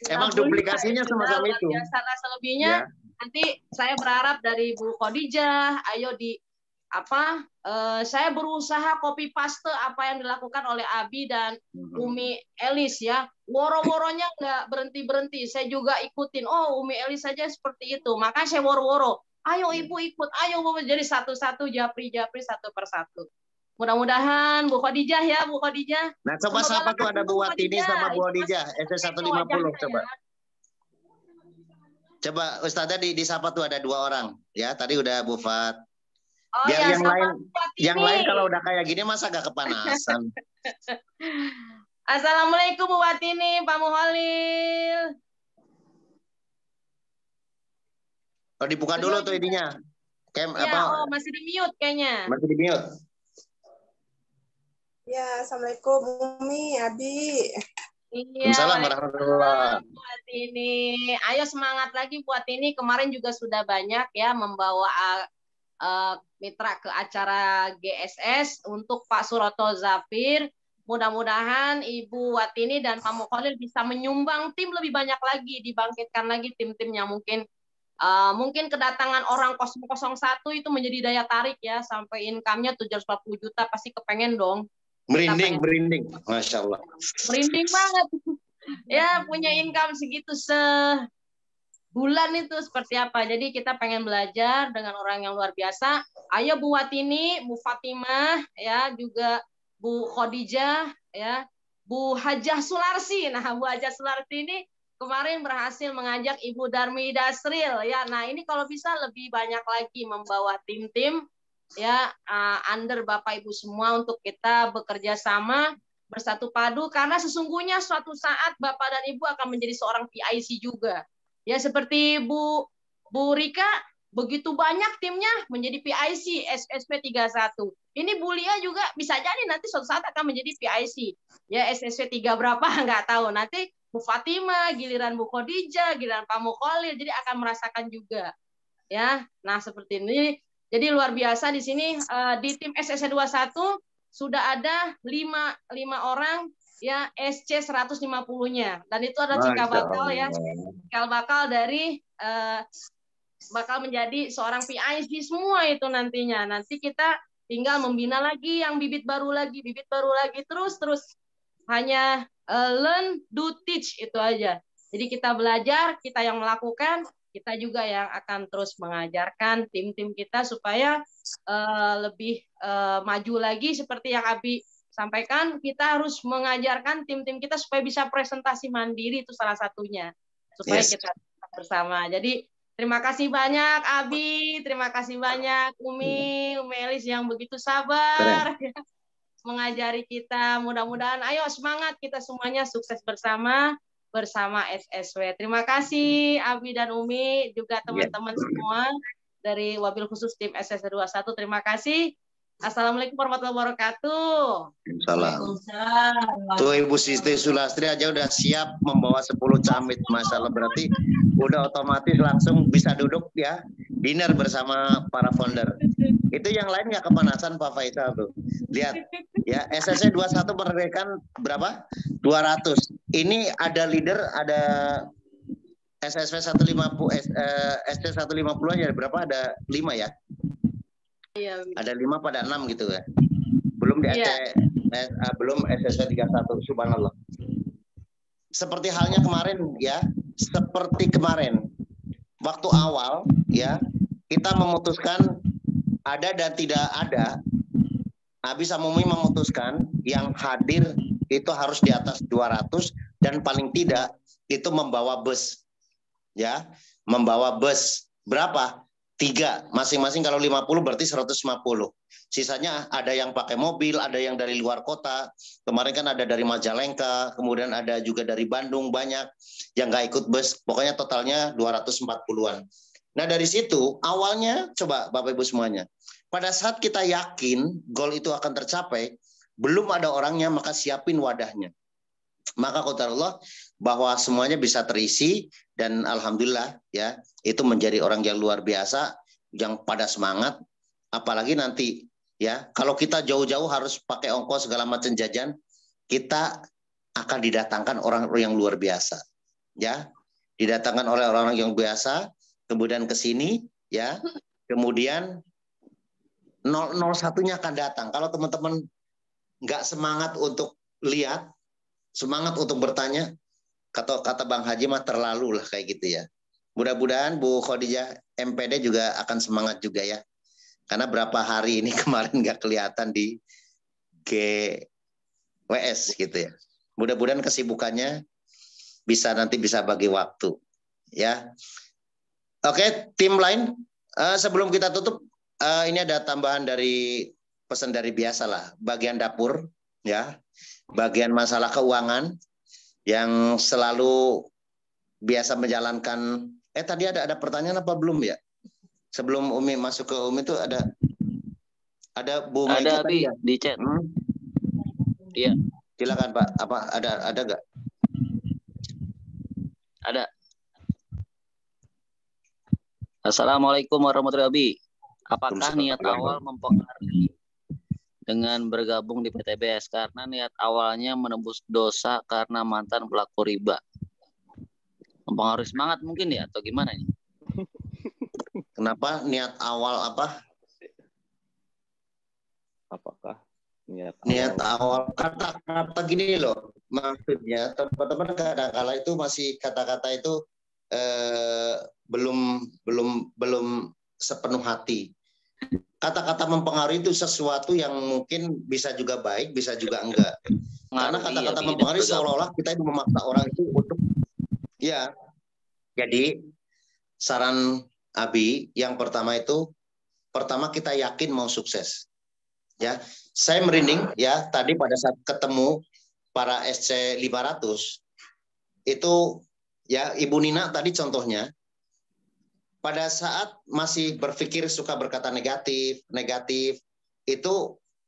Emang duplikasinya sama-sama itu. Salah selebihnya nanti saya berharap dari Bu Khadijah, ayo saya berusaha copy paste apa yang dilakukan oleh Abi dan Umi Elis ya. Woro-woronya nggak berhenti-berhenti. Saya juga ikutin. Oh, Umi Elis saja seperti itu. Maka saya woro-woro. Ayo Ibu ikut. Ayo Bu, jadi satu-satu japri satu persatu. Mudah-mudahan Bu Khadijah ya, Bu Khadijah. Nah, coba siapa tuh ada Bu Watini sama Bu Khadijah SS150 coba. Coba Ustazah disapa tuh ada 2 orang. Ya, tadi udah Bu Fat. Oh, biar yang lain kalau udah kayak gini masa gak kepanasan. Assalamualaikum Bu Watini, Pak Muholil. Oh, dibuka dulu tuh ininya. Masih di mute kayaknya. Masih di mute. Ya, Assalamualaikum Umi, Abi. Iya. Assalamualaikum warahmatullahi. Buat ini, ayo semangat lagi buat ini. Kemarin juga sudah banyak ya membawa mitra ke acara GSS untuk Pak Suroto Zafir. Mudah-mudahan Ibu Watini dan Pak Mukholil bisa menyumbang tim lebih banyak lagi, dibangkitkan lagi tim-timnya. Mungkin kedatangan orang 001 itu menjadi daya tarik ya, sampai income-nya 740 juta pasti kepengen dong. Merinding, Masya Allah. Merinding banget. Ya, punya income segitu sebulan itu seperti apa. Jadi kita pengen belajar dengan orang yang luar biasa. Ayo Bu Watini, Bu Fatimah, ya juga Bu Khadijah, ya Bu Hajah Sularsi. Nah, Bu Hajah Sularsi ini kemarin berhasil mengajak Ibu Darmi Dasril, ya. Nah, ini kalau bisa lebih banyak lagi membawa tim-tim, ya, under Bapak Ibu semua untuk kita bekerja sama bersatu padu, karena sesungguhnya suatu saat Bapak dan Ibu akan menjadi seorang PIC juga. Ya, seperti Bu Rika, begitu banyak timnya menjadi PIC SSP 31. Ini Bu Lia juga bisa jadi nanti suatu saat akan menjadi PIC. Ya, SSP 3 berapa nggak tahu. Nanti Bu Fatima, giliran Bu Khadijah, giliran Pak Mukholil, jadi akan merasakan juga. Ya, nah seperti ini. Jadi luar biasa di sini di tim SSC 21 sudah ada 5 orang ya SC 150-nya, dan itu ada cikal bakal ya, cikal bakal dari bakal menjadi seorang PIC semua itu nantinya. Nanti kita tinggal membina lagi yang bibit baru lagi terus hanya learn, do, teach itu aja. Jadi kita belajar, kita yang melakukan, kita juga yang akan terus mengajarkan tim-tim kita supaya lebih maju lagi. Seperti yang Abi sampaikan, kita harus mengajarkan tim-tim kita supaya bisa presentasi mandiri, itu salah satunya, supaya kita bersama. Jadi terima kasih banyak Abi, terima kasih banyak Umi Elis yang begitu sabar mengajari kita. Mudah-mudahan ayo semangat kita semuanya, sukses bersama SSW. Terima kasih Abi dan Umi, juga teman-teman semua dari Wabil Khusus tim SSW 21. Terima kasih. Assalamualaikum warahmatullahi wabarakatuh. Salam. Tuh Ibu Sisti Sulastri aja udah siap membawa 10 camit, masalah berarti udah otomatis langsung bisa duduk ya dinner bersama para founder. Itu yang lain nggak kepanasan Pak Faisal tuh. Lihat ya, SSC 21 merekan berapa? 200. Ini ada leader, ada SSW 150, ST 150 aja berapa? Ada 5 ya? Iya. Ada 5 pada 6 gitu ya. Belum di belum SSW 31, subhanallah. Seperti halnya kemarin ya, seperti kemarin waktu awal ya, kita memutuskan ada dan tidak ada. Abi sama Umi memutuskan yang hadir itu harus di atas 200 dan paling tidak itu membawa bus. Ya, membawa bus. Berapa? 3. Masing-masing kalau 50 berarti 150. Sisanya ada yang pakai mobil, ada yang dari luar kota. Kemarin kan ada dari Majalengka, kemudian ada juga dari Bandung banyak yang nggak ikut bus. Pokoknya totalnya 240-an. Nah dari situ awalnya coba Bapak Ibu semuanya. Pada saat kita yakin goal itu akan tercapai, belum ada orangnya, maka siapin wadahnya. Maka qadarullah bahwa semuanya bisa terisi dan alhamdulillah ya, itu menjadi orang yang luar biasa, yang pada semangat. Apalagi nanti ya, kalau kita jauh-jauh harus pakai ongkos segala macam jajan, kita akan didatangkan orang-orang yang luar biasa. Ya, didatangkan oleh orang-orang yang biasa, kemudian ke sini ya, kemudian 001-nya akan datang. Kalau teman-teman nggak semangat untuk lihat, semangat untuk bertanya, kata Bang Haji mah terlalu lah kayak gitu ya. Mudah-mudahan Bu Khadijah MPD juga akan semangat juga ya. Karena berapa hari ini kemarin nggak kelihatan di GWS gitu ya. Mudah-mudahan kesibukannya nanti bisa bagi waktu ya. Oke, tim lain sebelum kita tutup ini ada tambahan dari pesan dari biasa lah, bagian dapur ya, bagian masalah keuangan yang selalu biasa menjalankan. Tadi ada pertanyaan apa belum ya? Sebelum Umi masuk ke Umi itu ada Bu Maika. Ada Abi ya? Di chat. Iya. Silakan Pak. Apa ada nggak? Ada. Assalamualaikum warahmatullahi wabarakatuh. Apakah niat awal mempengaruhi dengan bergabung di PTBS karena niat awalnya menembus dosa karena mantan pelaku riba? Mempengaruhi semangat mungkin ya, atau gimana nih? Kenapa niat awal apa? Apakah niat awal kata-kata gini loh, maksudnya teman-teman kadang-kala itu masih kata-kata itu belum sepenuh hati. Kata-kata mempengaruhi itu sesuatu yang mungkin bisa juga baik, bisa juga enggak. Karena kata-kata mempengaruhi seolah-olah kita itu memaksa orang itu untuk ya. Jadi saran Abi yang pertama kita yakin mau sukses. Ya, saya merinding ya tadi pada saat ketemu para SC 500 itu ya Ibu Nina tadi contohnya, pada saat masih berpikir suka berkata negatif itu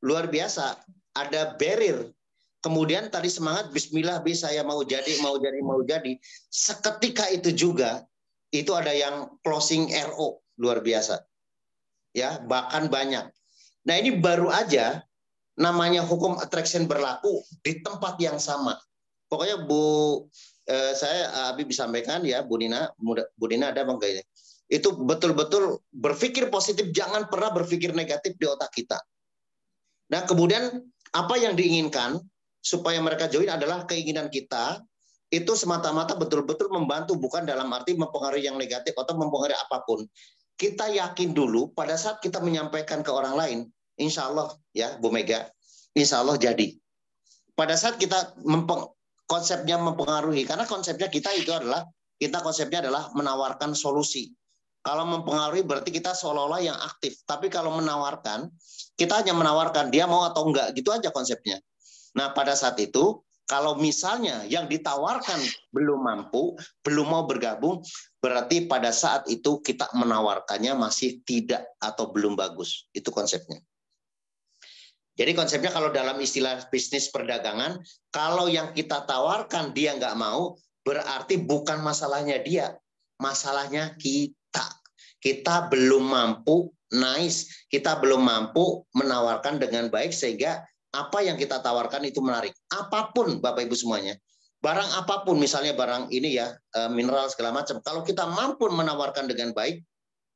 luar biasa, ada barrier. Kemudian tadi semangat Bismillah saya mau jadi. Seketika itu juga itu ada yang closing RO luar biasa. Ya, bahkan banyak. Nah, ini baru aja namanya hukum attraction berlaku di tempat yang sama. Pokoknya saya Abi bisa sampaikan ya Bu Nina ada Bang kayaknya. Itu betul-betul berpikir positif, jangan pernah berpikir negatif di otak kita. Nah, kemudian apa yang diinginkan supaya mereka join adalah keinginan kita itu semata-mata betul-betul membantu, bukan dalam arti mempengaruhi yang negatif atau mempengaruhi apapun. Kita yakin dulu pada saat kita menyampaikan ke orang lain, insya Allah ya Bu Mega, insya Allah jadi. Pada saat kita konsepnya mempengaruhi, karena konsepnya kita konsepnya adalah menawarkan solusi. Kalau mempengaruhi berarti kita seolah-olah yang aktif. Tapi kalau menawarkan, kita hanya menawarkan, dia mau atau enggak, gitu aja konsepnya. Nah, pada saat itu, kalau misalnya yang ditawarkan belum mampu, belum mau bergabung, berarti pada saat itu kita menawarkannya masih tidak atau belum bagus. Itu konsepnya. Jadi konsepnya kalau dalam istilah bisnis perdagangan, kalau yang kita tawarkan dia nggak mau, berarti bukan masalahnya dia, masalahnya kita. Kita belum mampu, kita belum mampu menawarkan dengan baik sehingga apa yang kita tawarkan itu menarik. Apapun Bapak Ibu semuanya, barang apapun, misalnya barang ini ya, mineral segala macam, kalau kita mampu menawarkan dengan baik,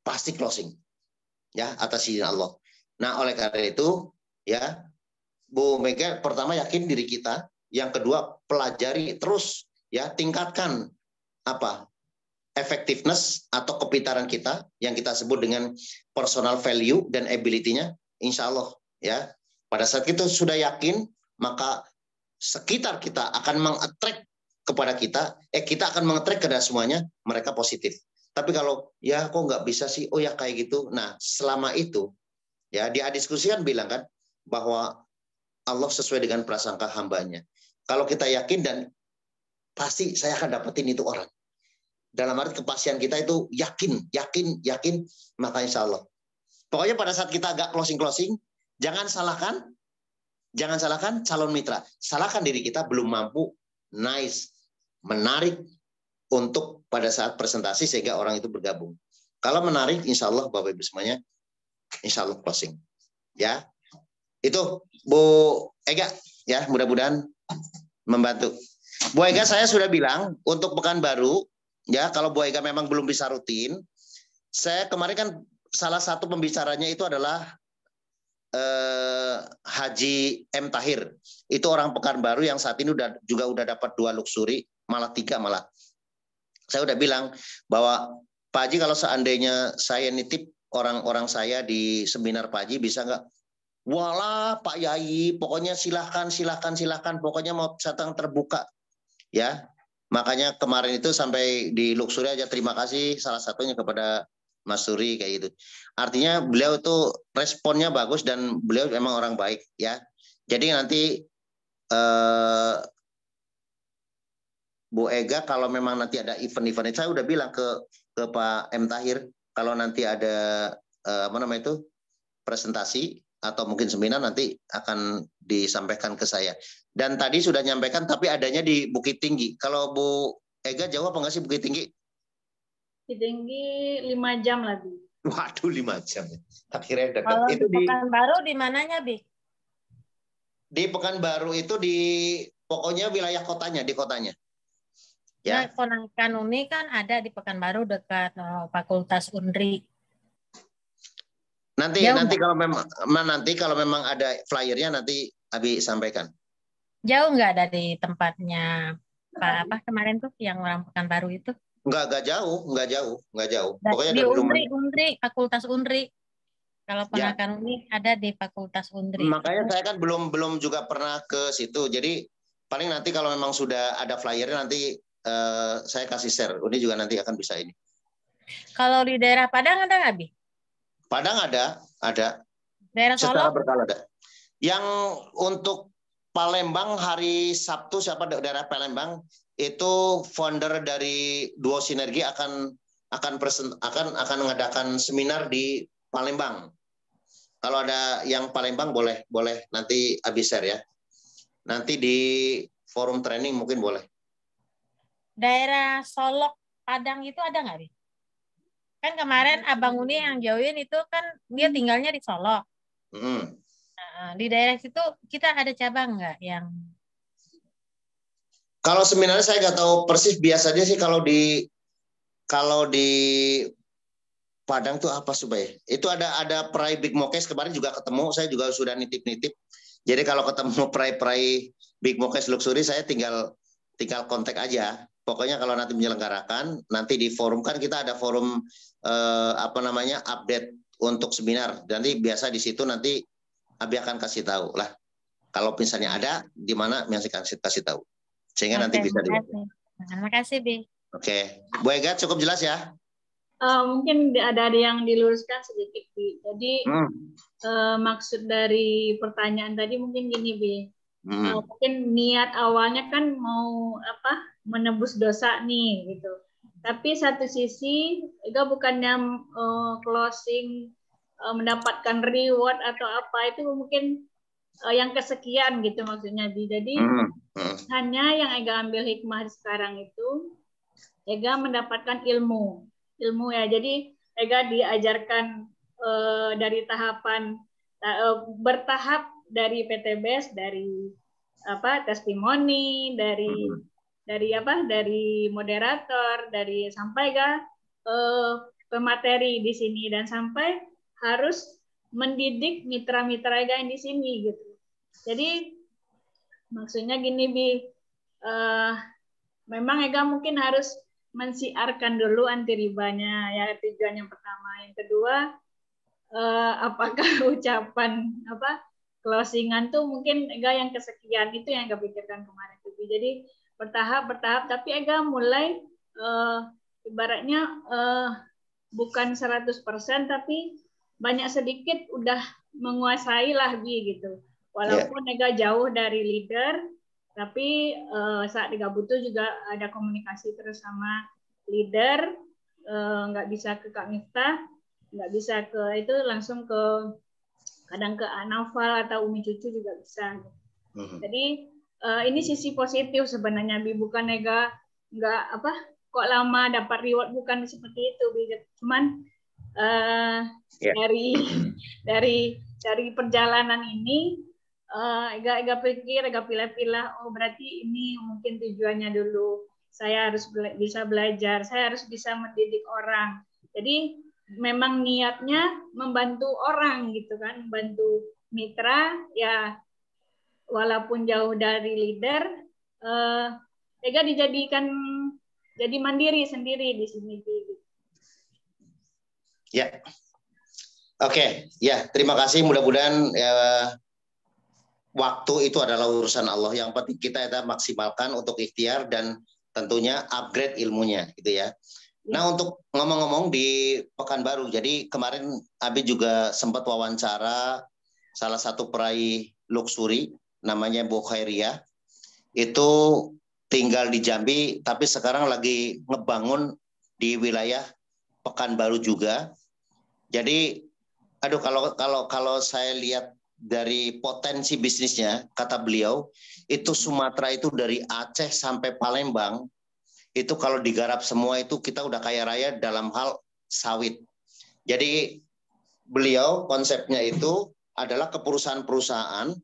pasti closing. Ya, atas izin Allah. Nah, oleh karena itu, ya, Bu Mega, pertama yakin diri kita, yang kedua pelajari terus, ya, tingkatkan effectiveness atau kepintaran kita yang kita sebut dengan personal value dan ability-nya, insya Allah ya. Pada saat kita sudah yakin, maka sekitar kita akan meng-attract kepada kita, kita akan meng-attract kepada semuanya, mereka positif. Tapi kalau ya kok nggak bisa sih, oh ya kayak gitu. Nah, selama itu ya di diskusi kan bilang kan bahwa Allah sesuai dengan prasangka hambanya. Kalau kita yakin dan pasti saya akan dapetin itu orang. Dalam arti kepastian kita itu yakin, maka insya Allah. Pokoknya pada saat kita agak closing, jangan salahkan calon mitra. Salahkan diri kita belum mampu, menarik untuk pada saat presentasi sehingga orang itu bergabung. Kalau menarik, insya Allah Bapak Ibu semuanya, insya Allah closing. Ya, itu Bu Ega, ya mudah-mudahan membantu. Bu Ega, saya sudah bilang untuk Pekanbaru. Ya, kalau Bu Ega memang belum bisa rutin, saya kemarin kan salah satu pembicaranya itu adalah Haji M. Tahir. Itu orang Pekanbaru yang saat ini juga udah dapat 2 luxury, malah 3 malah. Saya udah bilang bahwa Pak Haji kalau seandainya saya nitip orang-orang saya di seminar Pak Haji bisa nggak? Walah Pak Yai, pokoknya silahkan, pokoknya mau datang terbuka. Ya. Makanya kemarin itu sampai di luxury aja terima kasih salah satunya kepada Mas Suri kayak gitu. Artinya beliau itu responnya bagus dan beliau memang orang baik ya. Jadi nanti Bu Ega kalau memang nanti ada event-event, saya udah bilang ke Pak M. Tahir kalau nanti ada presentasi atau mungkin seminar nanti akan disampaikan ke saya. Dan tadi sudah nyampaikan tapi adanya di Bukit Tinggi. Kalau Bu Ega jawab apa nggak sih Bukit Tinggi? Bukit Tinggi 5 jam lagi. Waduh 5 jam. Akhirnya dekat. Kalau itu di Pekanbaru di mananya, Bi? Di Pekanbaru itu di pokoknya wilayah kotanya, di kotanya. Ya. Nah, ponakan Uni kan ada di Pekanbaru dekat Fakultas Unri. Nanti kalau memang ada flyernya nanti Abi sampaikan. Jauh nggak dari tempatnya Pak kemarin tuh yang orang Pekanbaru itu? Nggak jauh. Pokoknya di Unri, Fakultas Unri. Kalau ponakan Uni ada di Fakultas Unri. Makanya saya kan belum juga pernah ke situ. Jadi paling nanti kalau memang sudah ada flyernya nanti saya kasih share. Uni juga nanti akan bisa ini. Kalau di daerah Padang ada nggak, Bi? Padang ada. Daerah Solo? Secara berkala ada. Yang untuk Palembang hari Sabtu, siapa daerah Palembang itu founder dari Duo Sinergi akan mengadakan seminar di Palembang. Kalau ada yang Palembang boleh nanti Abi share ya. Nanti di forum training mungkin boleh. Daerah Solok, Padang itu ada nggak, Bi? Kan kemarin Abang Uni yang join itu kan dia tinggalnya di Solok. Nah, di daerah situ kita ada cabang nggak yang? Kalau seminarnya saya nggak tahu persis. Biasanya sih kalau di Padang tuh apa supaya? Itu ada Prai Big Mokes kemarin juga ketemu. Saya juga sudah nitip-nitip. Jadi kalau ketemu Prai Big Mokes Luxury, saya tinggal kontak aja. Pokoknya kalau nanti menyelenggarakan, nanti di forum kan kita ada forum update untuk seminar. Nanti biasa di situ nanti Abi akan kasih tahu lah. Kalau misalnya ada di mana yang kasih tahu. Sehingga nanti bisa dilihat. Terima kasih, Bi. Oke. Bu Ega cukup jelas ya? Mungkin ada yang diluruskan sedikit, Bi. Jadi maksud dari pertanyaan tadi mungkin gini, Bi. Mungkin niat awalnya kan mau menebus dosa nih gitu. Tapi satu sisi juga bukannya closing mendapatkan reward atau apa, itu mungkin yang kesekian gitu maksudnya, Bi. Jadi hanya yang Ega ambil hikmah sekarang itu Ega mendapatkan ilmu ya. Jadi Ega diajarkan dari tahapan bertahap dari PTBS, dari testimoni, dari moderator, dari sampai pemateri di sini, dan sampai harus mendidik mitra-mitra Ega yang di sini gitu. Jadi maksudnya gini, Bi, memang Ega mungkin harus mensiarkan dulu anti ribanya ya, tujuan yang pertama. Yang kedua, apakah ucapan closingan tuh mungkin Ega yang kesekian, itu yang Ega pikirkan kemarin tuh. Jadi bertahap, tapi Ega mulai ibaratnya bukan 100% tapi banyak sedikit udah menguasai lah, Bi, gitu. Walaupun Ega jauh dari leader, tapi saat Ega butuh juga ada komunikasi terus sama leader, nggak bisa ke Kak Miftah, nggak bisa ke itu langsung kadang ke Anafal atau Umi Cucu juga bisa. Jadi ini sisi positif sebenarnya, Bi, bukan Ega nggak kok lama dapat reward, bukan seperti itu, Bi. Cuman dari perjalanan ini Ega pikir, Ega pilih-pilih, oh berarti ini mungkin tujuannya dulu. Saya harus bisa belajar, saya harus bisa mendidik orang. Jadi memang niatnya membantu orang gitu kan, membantu mitra ya, walaupun jauh dari leader, Ega dijadikan jadi mandiri sendiri di sini. Ya, oke, ya terima kasih. Mudah-mudahan waktu itu adalah urusan Allah. Yang penting kita maksimalkan untuk ikhtiar dan tentunya upgrade ilmunya, gitu ya. Nah, untuk ngomong-ngomong di Pekanbaru, jadi kemarin Abi juga sempat wawancara salah satu peraih luxury, namanya Bu Khairia. Itu tinggal di Jambi, tapi sekarang lagi ngebangun di wilayah Pekanbaru juga. Jadi, kalau saya lihat dari potensi bisnisnya, kata beliau, itu Sumatera itu dari Aceh sampai Palembang, itu kalau digarap semua itu kita udah kaya raya dalam hal sawit. Jadi beliau konsepnya itu adalah ke perusahaan-perusahaan,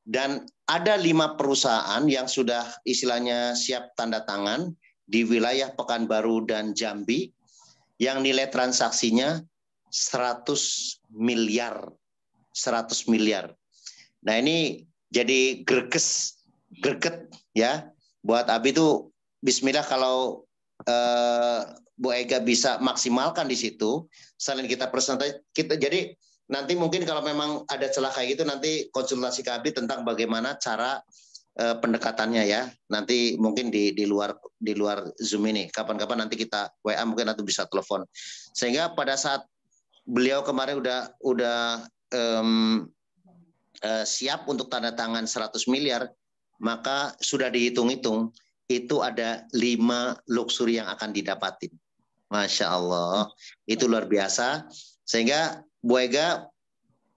dan ada 5 perusahaan yang sudah istilahnya siap tanda tangan di wilayah Pekanbaru dan Jambi, yang nilai transaksinya 100 miliar. Nah, ini jadi greget ya buat Abi itu. Bismillah kalau Bu Ega bisa maksimalkan di situ, selain kita presentasi kita, jadi nanti mungkin kalau memang ada celah kayak gitu, nanti konsultasi ke Abi tentang bagaimana cara pendekatannya ya. Nanti mungkin di luar Zoom ini, kapan-kapan nanti kita WA, mungkin nanti bisa telepon. Sehingga pada saat beliau kemarin udah siap untuk tanda tangan 100 miliar, maka sudah dihitung-hitung itu ada 5 luxury yang akan didapatin. Masya Allah, itu luar biasa. Sehingga Bu Ega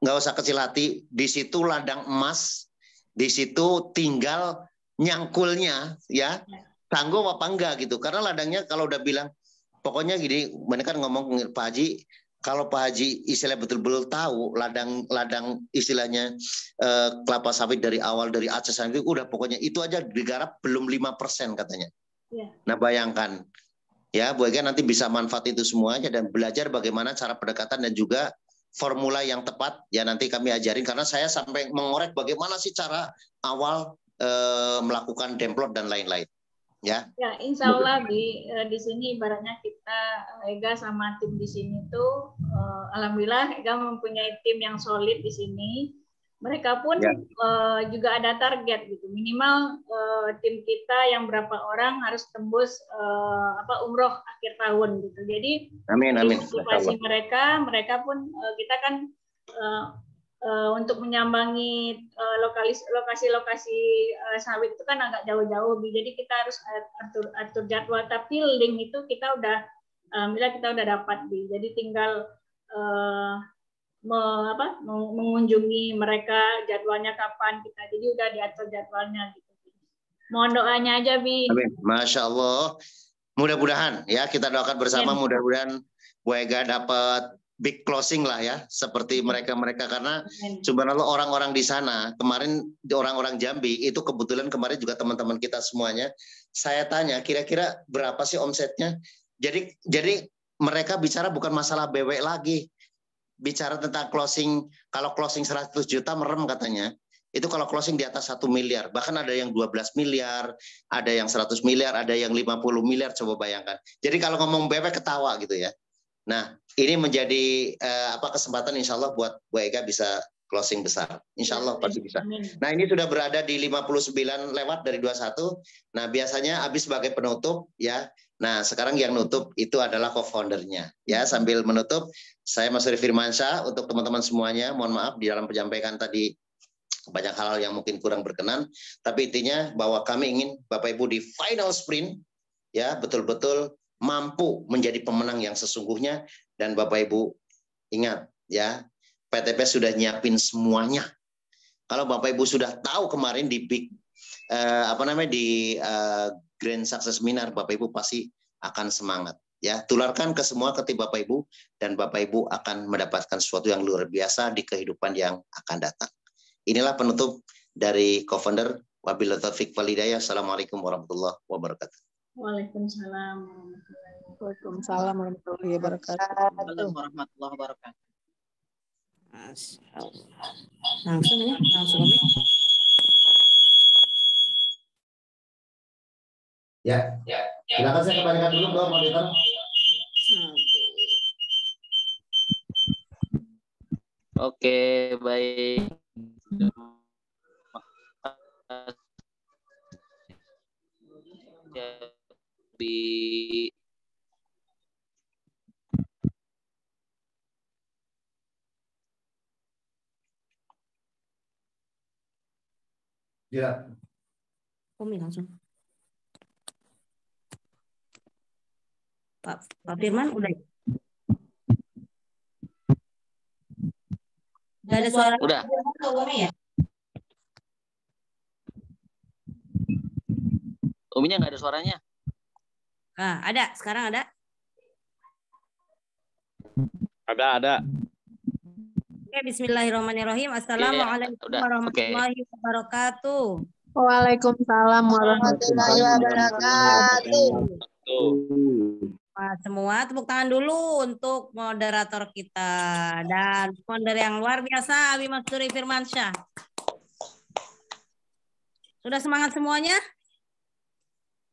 nggak usah kecil hati, di situ ladang emas, di situ tinggal nyangkulnya, ya tangguh apa enggak gitu. Karena ladangnya kalau udah bilang, pokoknya gini, mereka kan ngomong Pak Haji, kalau Pak Haji istilah betul-betul tahu ladang istilahnya kelapa sawit dari awal dari Aceh sampai itu udah pokoknya itu aja digarap belum 5% katanya. Ya. Nah bayangkan ya Bu Ega nanti bisa manfaat itu semuanya dan belajar bagaimana cara pendekatan dan juga formula yang tepat ya nanti kami ajarin karena saya sampai mengorek bagaimana sih cara awal melakukan demplot dan lain-lain. Ya. Ya, insya Allah di sini ibaratnya kita Ega sama tim di sini tuh alhamdulillah Ega mempunyai tim yang solid di sini. Mereka pun juga ada target gitu. Minimal tim kita yang berapa orang harus tembus umroh akhir tahun gitu. Jadi amin. motivasi mereka pun kita kan untuk menyambangi lokasi-lokasi sawit itu kan agak jauh-jauh, jadi kita harus atur jadwal. Tapi link itu kita udah, kita udah dapat, jadi tinggal mengunjungi mereka jadwalnya kapan kita, jadi udah diatur jadwalnya gitu. Mohon doanya aja, Bi. Amin. Masya Allah. Mudah-mudahan ya kita doakan bersama, mudah-mudahan Bu Ega dapat big closing lah ya, seperti mereka-mereka karena subhanallah orang-orang di sana kemarin orang-orang Jambi itu kebetulan kemarin juga teman-teman kita semuanya saya tanya kira-kira berapa sih omsetnya. Jadi mereka bicara bukan masalah BW lagi, bicara tentang closing. Kalau closing 100 juta merem katanya. Itu kalau closing di atas 1 miliar, bahkan ada yang 12 miliar, ada yang 100 miliar, ada yang 50 miliar, coba bayangkan. Jadi kalau ngomong BW ketawa gitu ya. Nah, ini menjadi kesempatan insya Allah buat Bu Ega bisa closing besar. Insya Allah pasti bisa. Nah, ini sudah berada di 59 lewat dari 21. Nah, biasanya habis sebagai penutup ya. Nah, sekarang yang nutup itu adalah co-foundernya. Ya, sambil menutup, saya Mas Suri Firmansyah untuk teman-teman semuanya, mohon maaf di dalam penyampaian tadi banyak hal yang mungkin kurang berkenan, tapi intinya bahwa kami ingin Bapak Ibu di final sprint ya betul-betul mampu menjadi pemenang yang sesungguhnya. Dan Bapak Ibu ingat ya, PTP sudah nyiapin semuanya. Kalau Bapak Ibu sudah tahu kemarin di Grand Success Seminar, Bapak Ibu pasti akan semangat ya. Tularkan ke semua ke tim Bapak Ibu dan Bapak Ibu akan mendapatkan sesuatu yang luar biasa di kehidupan yang akan datang. Inilah penutup dari co-founder. Wabillahi taufiq wal hidayah. Assalamualaikum warahmatullahi wabarakatuh. Waalaikumsalam warahmatullahi wabarakatuh. Warahmatullahi wabarakatuh. Langsung ya, langsung Umi. Ya, silakan saya kembalikan dulu ke monitor. Oke, baik. Ya. Umi langsung. Pak Firman udah. Udah ada suara. Udah. Umi ya? Uminya nggak ada suaranya. Nah, ada. Sekarang ada. Ada. Oke, bismillahirrahmanirrahim. Assalamualaikum warahmatullahi wabarakatuh. Waalaikumsalam warahmatullahi wabarakatuh. Nah, semua tepuk tangan dulu untuk moderator kita dan founder yang luar biasa, Abi Mas Suri Firmansyah. Sudah semangat semuanya?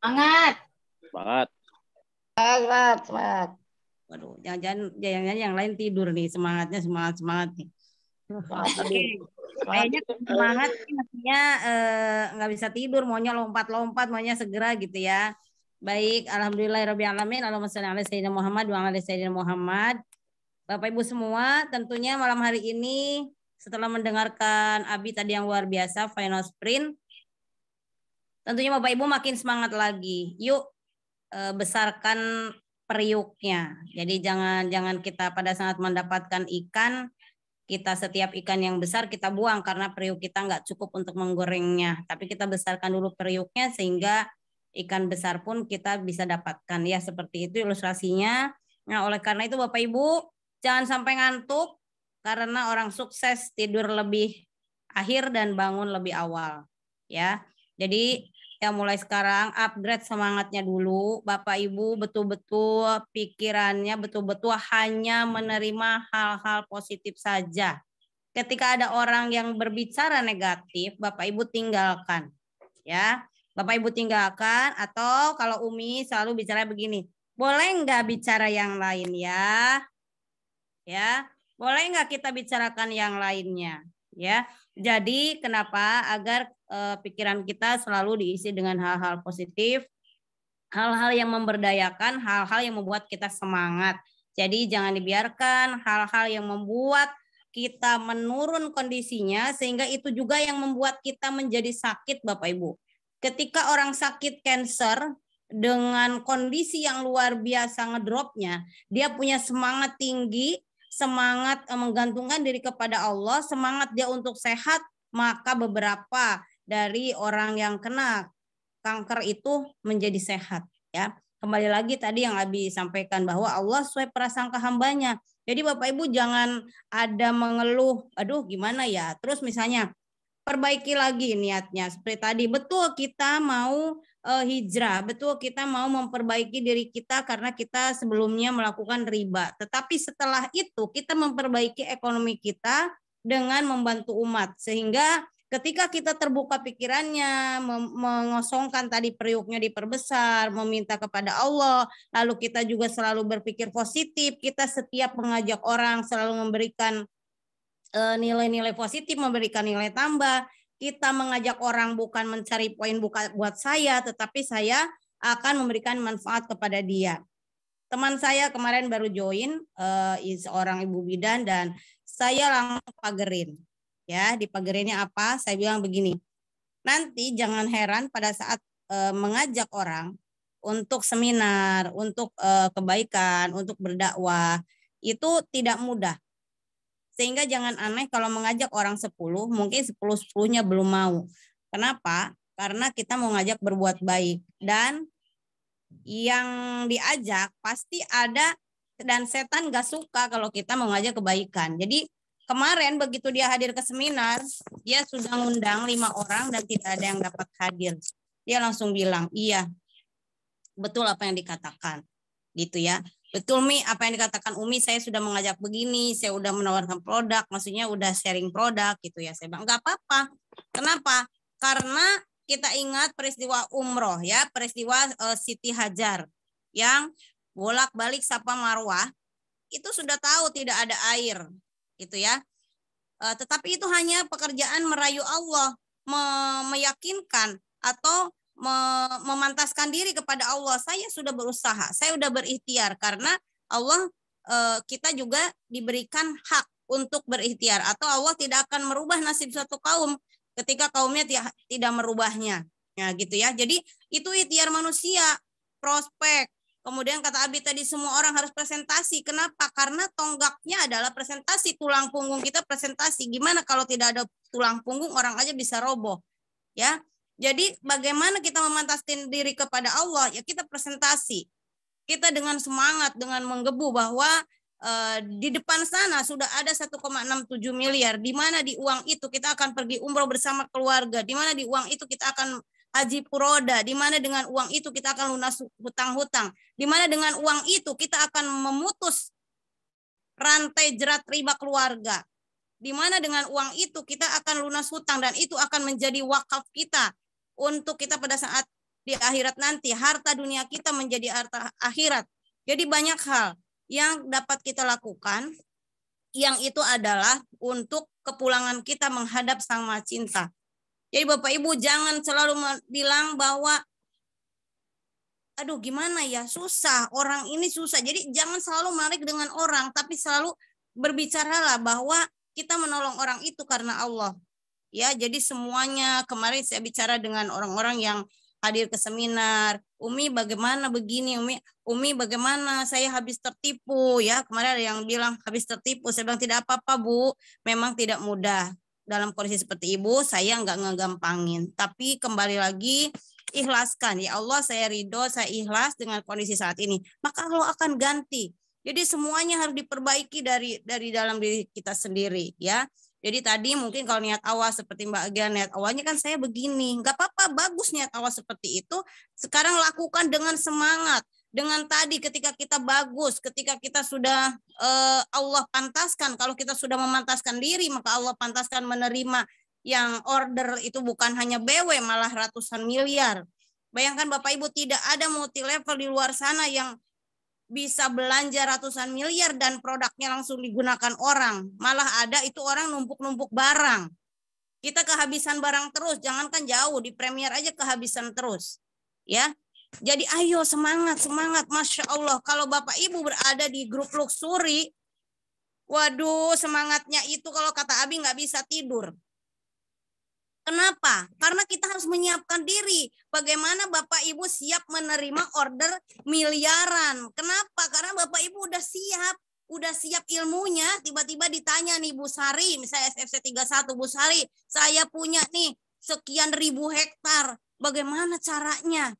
Semangat. Waduh, jangan yang lain tidur nih, semangat nih. Oke, kayaknya semangat maksudnya nggak bisa tidur, maunya lompat, maunya segera gitu ya. Baik, alhamdulillahirabbil alamin. Allahumma shalli ala sayyidina Muhammad wa ala sayyidina Muhammad. Bapak Ibu semua, tentunya malam hari ini setelah mendengarkan Abi tadi yang luar biasa final sprint, tentunya Bapak Ibu makin semangat lagi. Yuk besarkan periuknya. Jadi jangan kita pada saat mendapatkan ikan, kita setiap ikan yang besar kita buang karena periuk kita nggak cukup untuk menggorengnya. Tapi kita besarkan dulu periuknya sehingga ikan besar pun kita bisa dapatkan. Ya seperti itu ilustrasinya. Nah oleh karena itu Bapak Ibu jangan sampai ngantuk karena orang sukses tidur lebih akhir dan bangun lebih awal. Ya, jadi ya mulai sekarang upgrade semangatnya dulu. Bapak Ibu betul-betul pikirannya betul-betul hanya menerima hal-hal positif saja. Ketika ada orang yang berbicara negatif, Bapak Ibu tinggalkan. Ya, Bapak Ibu tinggalkan atau kalau Umi selalu bicara begini, boleh nggak bicara yang lain ya? Ya, boleh nggak kita bicarakan yang lainnya? Ya, jadi kenapa agar pikiran kita selalu diisi dengan hal-hal positif, hal-hal yang memberdayakan, hal-hal yang membuat kita semangat. Jadi jangan dibiarkan hal-hal yang membuat kita menurun kondisinya sehingga itu juga yang membuat kita menjadi sakit Bapak Ibu. Ketika orang sakit kanker dengan kondisi yang luar biasa ngedropnya, dia punya semangat tinggi, semangat menggantungkan diri kepada Allah, semangat dia untuk sehat, maka beberapa dari orang yang kena kanker itu menjadi sehat. Ya, kembali lagi tadi yang Abi sampaikan bahwa Allah sesuai prasangka hambanya. Jadi Bapak Ibu jangan ada mengeluh, aduh gimana ya. Terus misalnya perbaiki lagi niatnya seperti tadi. Betul kita mau hijrah, betul kita mau memperbaiki diri kita karena kita sebelumnya melakukan riba. Tetapi setelah itu kita memperbaiki ekonomi kita dengan membantu umat sehingga ketika kita terbuka pikirannya, mengosongkan tadi periuknya diperbesar, meminta kepada Allah, lalu kita juga selalu berpikir positif, kita setiap mengajak orang selalu memberikan nilai-nilai positif, memberikan nilai tambah. Kita mengajak orang bukan mencari poin buat saya, tetapi saya akan memberikan manfaat kepada dia. Teman saya kemarin baru join, seorang ibu bidan dan saya langsung pagerin. Ya, dipagerinnya apa? Saya bilang begini, nanti jangan heran pada saat mengajak orang untuk seminar, untuk kebaikan, untuk berdakwah, itu tidak mudah. Sehingga jangan aneh kalau mengajak orang 10, mungkin 10-10-nya belum mau. Kenapa? Karena kita mau ngajak berbuat baik. Dan yang diajak pasti ada, dan setan gak suka kalau kita mau ngajak kebaikan. Jadi kemarin begitu dia hadir ke seminar, dia sudah ngundang 5 orang dan tidak ada yang dapat hadir. Dia langsung bilang, iya, betul apa yang dikatakan. Gitu ya. Betul Mi, apa yang dikatakan Umi, saya sudah mengajak begini, saya sudah menawarkan produk, maksudnya udah sharing produk gitu ya. Saya bilang, enggak apa-apa. Kenapa? Karena kita ingat peristiwa umroh ya, peristiwa Siti Hajar yang bolak-balik Safa Marwah, itu sudah tahu tidak ada air. Gitu ya. Tetapi itu hanya pekerjaan merayu Allah, meyakinkan atau memantaskan diri kepada Allah. Saya sudah berusaha, saya sudah berikhtiar karena Allah kita juga diberikan hak untuk berikhtiar atau Allah tidak akan merubah nasib suatu kaum ketika kaumnya tidak merubahnya. Ya gitu ya. Jadi itu ikhtiar manusia, prospek. Kemudian kata Abi tadi semua orang harus presentasi. Kenapa? Karena tonggaknya adalah presentasi, tulang punggung kita presentasi. Gimana kalau tidak ada tulang punggung orang aja bisa roboh. Ya. Jadi bagaimana kita memantaskan diri kepada Allah? Ya kita presentasi. Kita dengan semangat, dengan menggebu bahwa di depan sana sudah ada 1,67 miliar. Di mana di uang itu kita akan pergi umroh bersama keluarga. Di mana di uang itu kita akan haji puroda, di mana dengan uang itu kita akan lunas hutang-hutang, di mana dengan uang itu kita akan memutus rantai jerat riba keluarga, di mana dengan uang itu kita akan lunas hutang dan itu akan menjadi wakaf kita untuk kita pada saat di akhirat nanti, harta dunia kita menjadi harta akhirat. Jadi banyak hal yang dapat kita lakukan, yang itu adalah untuk kepulangan kita menghadap Sang Maha Cinta. Jadi Bapak Ibu jangan selalu bilang bahwa aduh gimana ya, susah, orang ini susah. Jadi jangan selalu menarik dengan orang, tapi selalu berbicaralah bahwa kita menolong orang itu karena Allah. Ya, jadi semuanya kemarin saya bicara dengan orang-orang yang hadir ke seminar. Umi bagaimana begini, Umi bagaimana saya habis tertipu ya. Kemarin ada yang bilang habis tertipu. Saya bilang tidak apa-apa Bu, memang tidak mudah. Dalam kondisi seperti Ibu, saya nggak ngegampangin. Tapi kembali lagi, ikhlaskan. Ya Allah, saya ridho, saya ikhlas dengan kondisi saat ini. Maka Allah akan ganti. Jadi semuanya harus diperbaiki dari dalam diri kita sendiri ya. Jadi tadi mungkin kalau niat awal seperti Mbak Agia, niat awalnya kan saya begini. Nggak apa-apa, bagus niat awal seperti itu. Sekarang lakukan dengan semangat. Dengan tadi ketika kita bagus, ketika kita sudah Allah pantaskan. Kalau kita sudah memantaskan diri, maka Allah pantaskan menerima yang order itu bukan hanya BW, malah ratusan miliar. Bayangkan Bapak Ibu, tidak ada multi level di luar sana yang bisa belanja ratusan miliar dan produknya langsung digunakan orang. Malah ada itu orang numpuk-numpuk barang. Kita kehabisan barang terus, jangankan jauh, di Premier aja kehabisan terus. Ya. Jadi ayo semangat, Masya Allah. Kalau Bapak Ibu berada di grup luxury, waduh semangatnya itu kalau kata Abi nggak bisa tidur. Kenapa? Karena kita harus menyiapkan diri. Bagaimana Bapak Ibu siap menerima order miliaran. Kenapa? Karena Bapak Ibu udah siap ilmunya. Tiba-tiba ditanya nih Bu Sari, misalnya SFC 31, Bu Sari, saya punya nih sekian ribu hektar. Bagaimana caranya?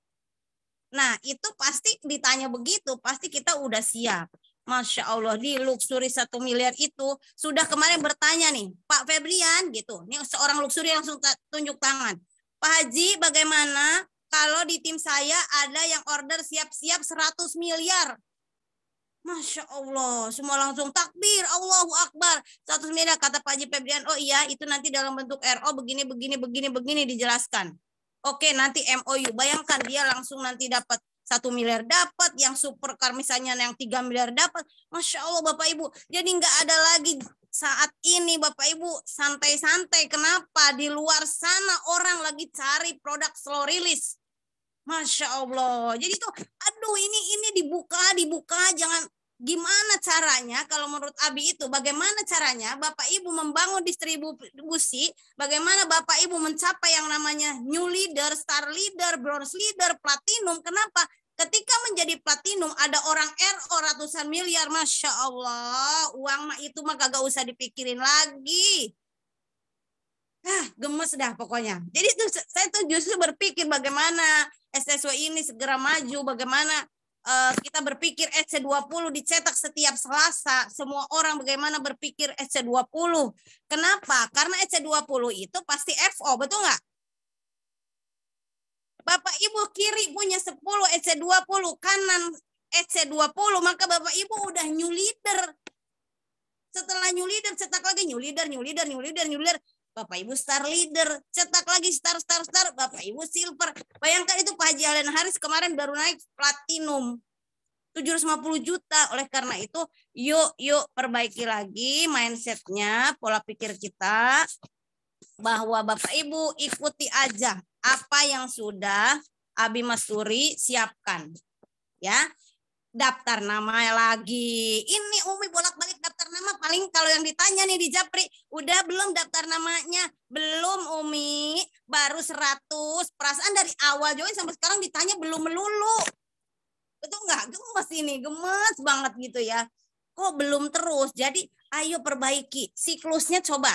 Nah, itu pasti ditanya begitu. Pasti kita udah siap. Masya Allah, di luxury 1 miliar itu sudah kemarin bertanya nih, Pak Febrian gitu. Ini seorang luxury langsung tunjuk tangan. Pak Haji, bagaimana kalau di tim saya ada yang order siap-siap 100 miliar? Masya Allah, semua langsung takbir, Allahu Akbar. 100 miliar, kata Pak Haji Febrian, oh iya itu nanti dalam bentuk RO begini dijelaskan. Oke, nanti MOU, bayangkan dia langsung nanti dapat 1 miliar dapat, yang supercar misalnya yang 3 miliar dapat. Masya Allah Bapak Ibu. Jadi nggak ada lagi saat ini Bapak Ibu santai-santai. Kenapa? Di luar sana orang lagi cari produk slow release. Masya Allah. Jadi tuh, aduh ini dibuka, jangan. Gimana caranya kalau menurut Abi itu? Bagaimana caranya Bapak Ibu membangun distribusi? Bagaimana Bapak Ibu mencapai yang namanya new leader, star leader, bronze leader, platinum? Kenapa? Ketika menjadi platinum ada orang RO ratusan miliar, Masya Allah, uang mah itu mah kagak usah dipikirin lagi. Gemes dah pokoknya. Jadi tuh saya tuh justru berpikir bagaimana SSW ini segera maju, bagaimana kita berpikir SC20 dicetak setiap Selasa. Semua orang bagaimana berpikir SC20. Kenapa? Karena SC20 itu pasti FO, betul nggak? Bapak Ibu kiri punya 10 SC20, kanan SC20, maka Bapak Ibu udah new leader. Setelah new leader, cetak lagi new leader. Bapak Ibu star leader, cetak lagi star, Bapak Ibu silver. Bayangkan itu Pak Haji Allen Haris kemarin baru naik platinum 750 juta. Oleh karena itu, yuk perbaiki lagi mindsetnya, pola pikir kita, bahwa Bapak Ibu ikuti aja apa yang sudah Abi Masturi siapkan. Ya. Daftar nama lagi. Ini Umi bolak-balik daftar nama. Paling kalau yang ditanya nih di Japri, udah belum daftar namanya? Belum Umi, baru 100. Perasaan dari awal join sampai sekarang ditanya belum melulu. Betul nggak? Gemes ini, gemes banget gitu ya. Kok belum terus? Jadi ayo perbaiki. Siklusnya coba.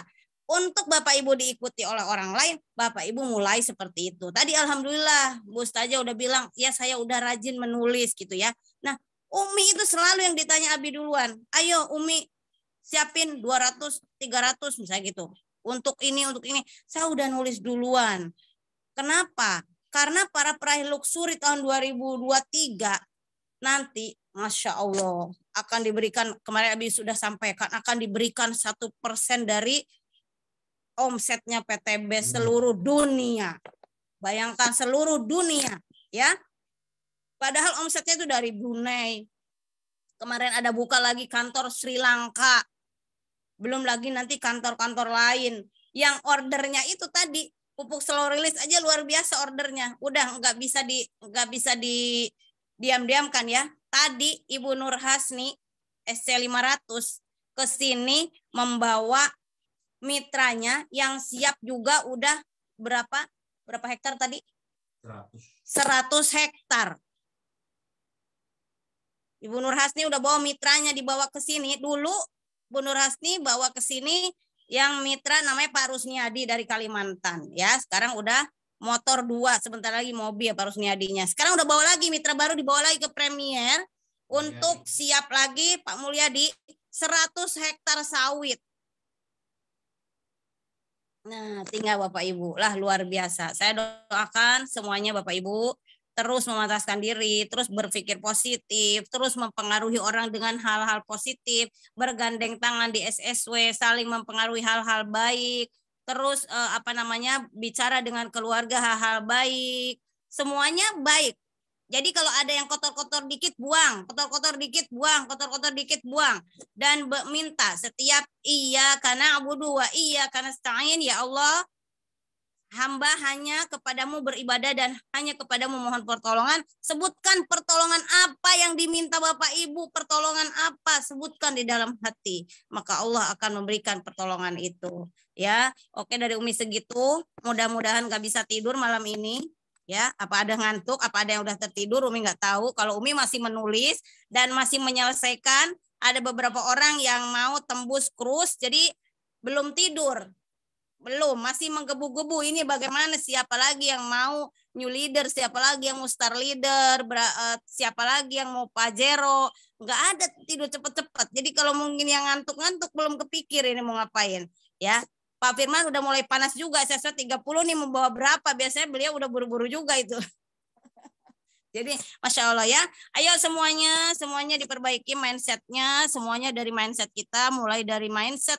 Untuk Bapak Ibu diikuti oleh orang lain, Bapak Ibu mulai seperti itu. Tadi Alhamdulillah, Bu Ustazah udah bilang, ya saya udah rajin menulis gitu ya. Nah, Umi itu selalu yang ditanya Abi duluan. Ayo Umi siapin 200, 300 misalnya gitu. Untuk ini. Saya udah nulis duluan. Kenapa? Karena para peraih luxury tahun 2023 nanti, Masya Allah, akan diberikan, kemarin Abi sudah sampaikan, akan diberikan 1% dari omsetnya PTB seluruh dunia. Bayangkan seluruh dunia, ya. Padahal omsetnya itu dari Brunei. Kemarin ada buka lagi kantor Sri Lanka. Belum lagi nanti kantor-kantor lain. Yang ordernya itu tadi, pupuk slow release aja luar biasa ordernya. Udah nggak bisa diam-diamkan ya. Tadi Ibu Nur Hasni SC 500 ke sini membawa mitranya yang siap juga udah berapa hektar tadi? 100 hektar. Ibu Nur Hasni udah bawa mitranya dibawa ke sini. Dulu Bu Nur Hasni bawa ke sini yang mitra namanya Pak Rusniadi dari Kalimantan. Ya, sekarang udah motor 2, sebentar lagi mobil Pak Rusniadinya. Sekarang udah bawa lagi mitra baru, dibawa lagi ke Premier untuk siap lagi Pak Mulyadi 100 hektar sawit. Nah, tinggal Bapak Ibu lah, luar biasa. Saya doakan semuanya Bapak Ibu terus memantaskan diri, terus berpikir positif, terus mempengaruhi orang dengan hal-hal positif, bergandeng tangan di SSW, saling mempengaruhi hal-hal baik, terus bicara dengan keluarga hal-hal baik, semuanya baik. Jadi kalau ada yang kotor-kotor dikit buang, kotor-kotor dikit buang, kotor-kotor dikit buang, dan minta setiap iya karena abudu wa iya karena stain, ya Allah, hamba hanya kepadamu beribadah dan hanya kepadamu mohon pertolongan. Sebutkan pertolongan apa yang diminta Bapak Ibu, pertolongan apa, sebutkan di dalam hati. Maka Allah akan memberikan pertolongan itu. Ya, oke, dari Umi segitu. Mudah-mudahan gak bisa tidur malam ini. Ya, apa ada ngantuk, apa ada yang udah tertidur, Umi nggak tahu. Kalau Umi masih menulis dan masih menyelesaikan, ada beberapa orang yang mau tembus krus, jadi belum tidur. Belum, masih menggebu-gebu. Ini bagaimana, siapa lagi yang mau new leader, siapa lagi yang mau star leader, siapa lagi yang mau pajero. Nggak ada tidur cepet-cepet. Jadi kalau mungkin yang ngantuk-ngantuk belum kepikir ini mau ngapain. Ya, Pak Firman udah mulai panas juga. Saya 30 nih membawa berapa. Biasanya beliau udah buru-buru juga itu. Jadi Masya Allah ya. Ayo semuanya diperbaiki mindsetnya. Semuanya dari mindset kita. Mulai dari mindset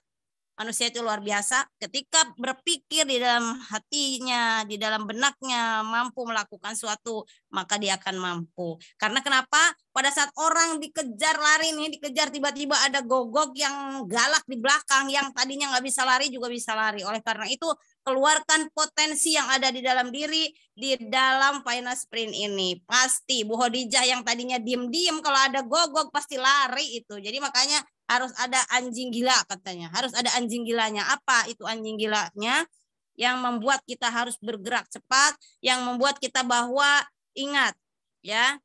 manusia itu luar biasa. Ketika berpikir di dalam hatinya, di dalam benaknya, mampu melakukan suatu, maka dia akan mampu. Karena kenapa? Pada saat orang dikejar lari nih, dikejar tiba-tiba ada gogok yang galak di belakang, yang tadinya nggak bisa lari juga bisa lari. Oleh karena itu, keluarkan potensi yang ada di dalam diri, di dalam final sprint ini. Pasti Bu Khadijah yang tadinya diem-diem, kalau ada gogok pasti lari itu. Jadi makanya harus ada anjing gila katanya. Harus ada anjing gilanya. Apa itu anjing gilanya? Yang membuat kita harus bergerak cepat, yang membuat kita bahwa ingat ya,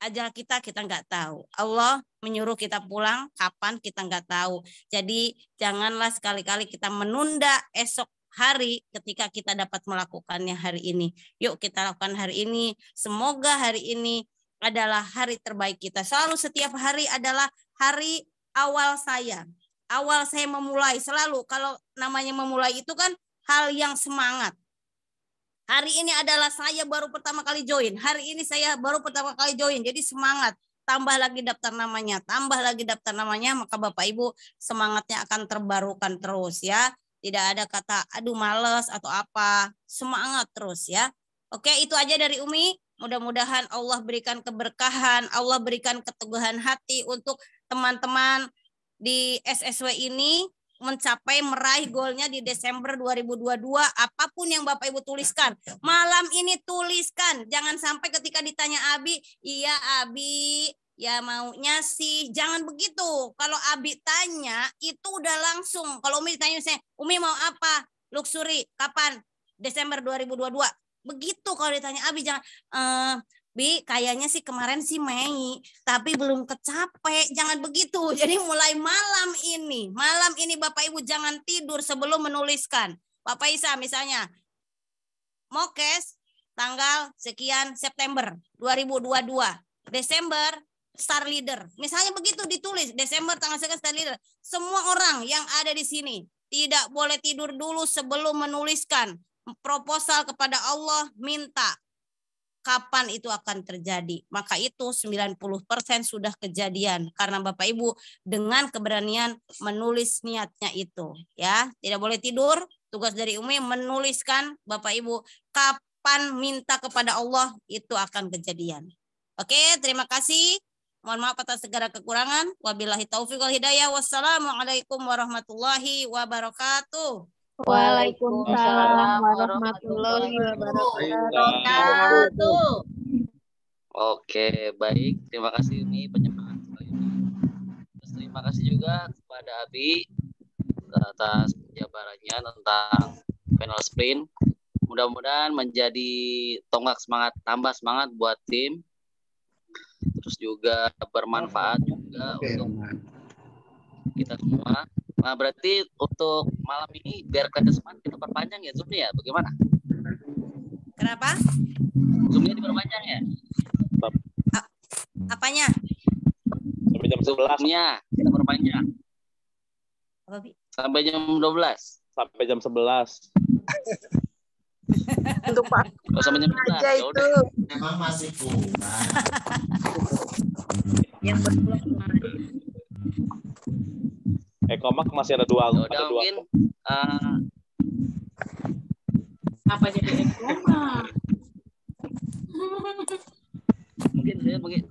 ajal kita nggak tahu. Allah menyuruh kita pulang kapan kita nggak tahu. Jadi janganlah sekali-kali kita menunda esok hari ketika kita dapat melakukannya hari ini. Yuk kita lakukan hari ini. Semoga hari ini adalah hari terbaik kita. Selalu setiap hari adalah hari awal saya memulai. Selalu kalau namanya memulai itu kan hal yang semangat. Hari ini adalah saya baru pertama kali join. Hari ini saya baru pertama kali join. Jadi semangat. Tambah lagi daftar namanya. Maka Bapak Ibu semangatnya akan terbarukan terus ya. Tidak ada kata aduh males atau apa. Semangat terus ya. Oke, itu aja dari Umi. Mudah-mudahan Allah berikan keberkahan. Allah berikan keteguhan hati untuk teman-teman di SSW ini mencapai meraih goalnya di Desember 2022. Apapun yang Bapak Ibu tuliskan, malam ini tuliskan. Jangan sampai ketika ditanya Abi, iya Abi, ya maunya sih. Jangan begitu. Kalau Abi tanya, itu udah langsung. Kalau Umi ditanya, saya, Umi mau apa? Luxury, kapan? Desember 2022. Begitu kalau ditanya Abi, jangan... Bi, kayaknya sih kemarin sih Mei, tapi belum kecapek. Jangan begitu. Jadi mulai malam ini Bapak Ibu jangan tidur sebelum menuliskan. Bapak Isa misalnya, Mokes tanggal sekian September 2022. Desember Star Leader. Misalnya begitu ditulis, Desember tanggal sekian Star Leader. Semua orang yang ada di sini tidak boleh tidur dulu sebelum menuliskan proposal kepada Allah, minta kapan itu akan terjadi. Maka itu 90% sudah kejadian karena Bapak Ibu dengan keberanian menulis niatnya itu ya. Tidak boleh tidur. Tugas dari Umi menuliskan Bapak Ibu kapan minta kepada Allah itu akan kejadian. Oke, terima kasih. Mohon maaf atas segala kekurangan. Wabillahi taufiq wal hidayah. Wassalamualaikum warahmatullahi wabarakatuh. Waalaikumsalam warahmatullahi wabarakatuh. Oke, baik. Terima kasih Umi penyemangat kali ini. Terima kasih juga kepada Abi atas penjabarannya tentang panel sprint. Mudah-mudahan menjadi tonggak semangat, tambah semangat buat tim. Terus juga bermanfaat juga untuk kita semua. Nah, berarti untuk malam ini biar kelihatan semangat kita perpanjang ya Zoom-nya ya. Bagaimana? Kenapa? Zoom-nya diperpanjang ya? Apanya? Sampai jam 11. Zoom-nya kita perpanjang. Apa, Bi? Sampai jam 12. Sampai jam 11. Untuk Pak sampai jam 11. aja itu. Memang masih kurang. Yang berpulang Ekomak masih ada dua. Udah ada dua. mungkin Apa jadi ekomak? mungkin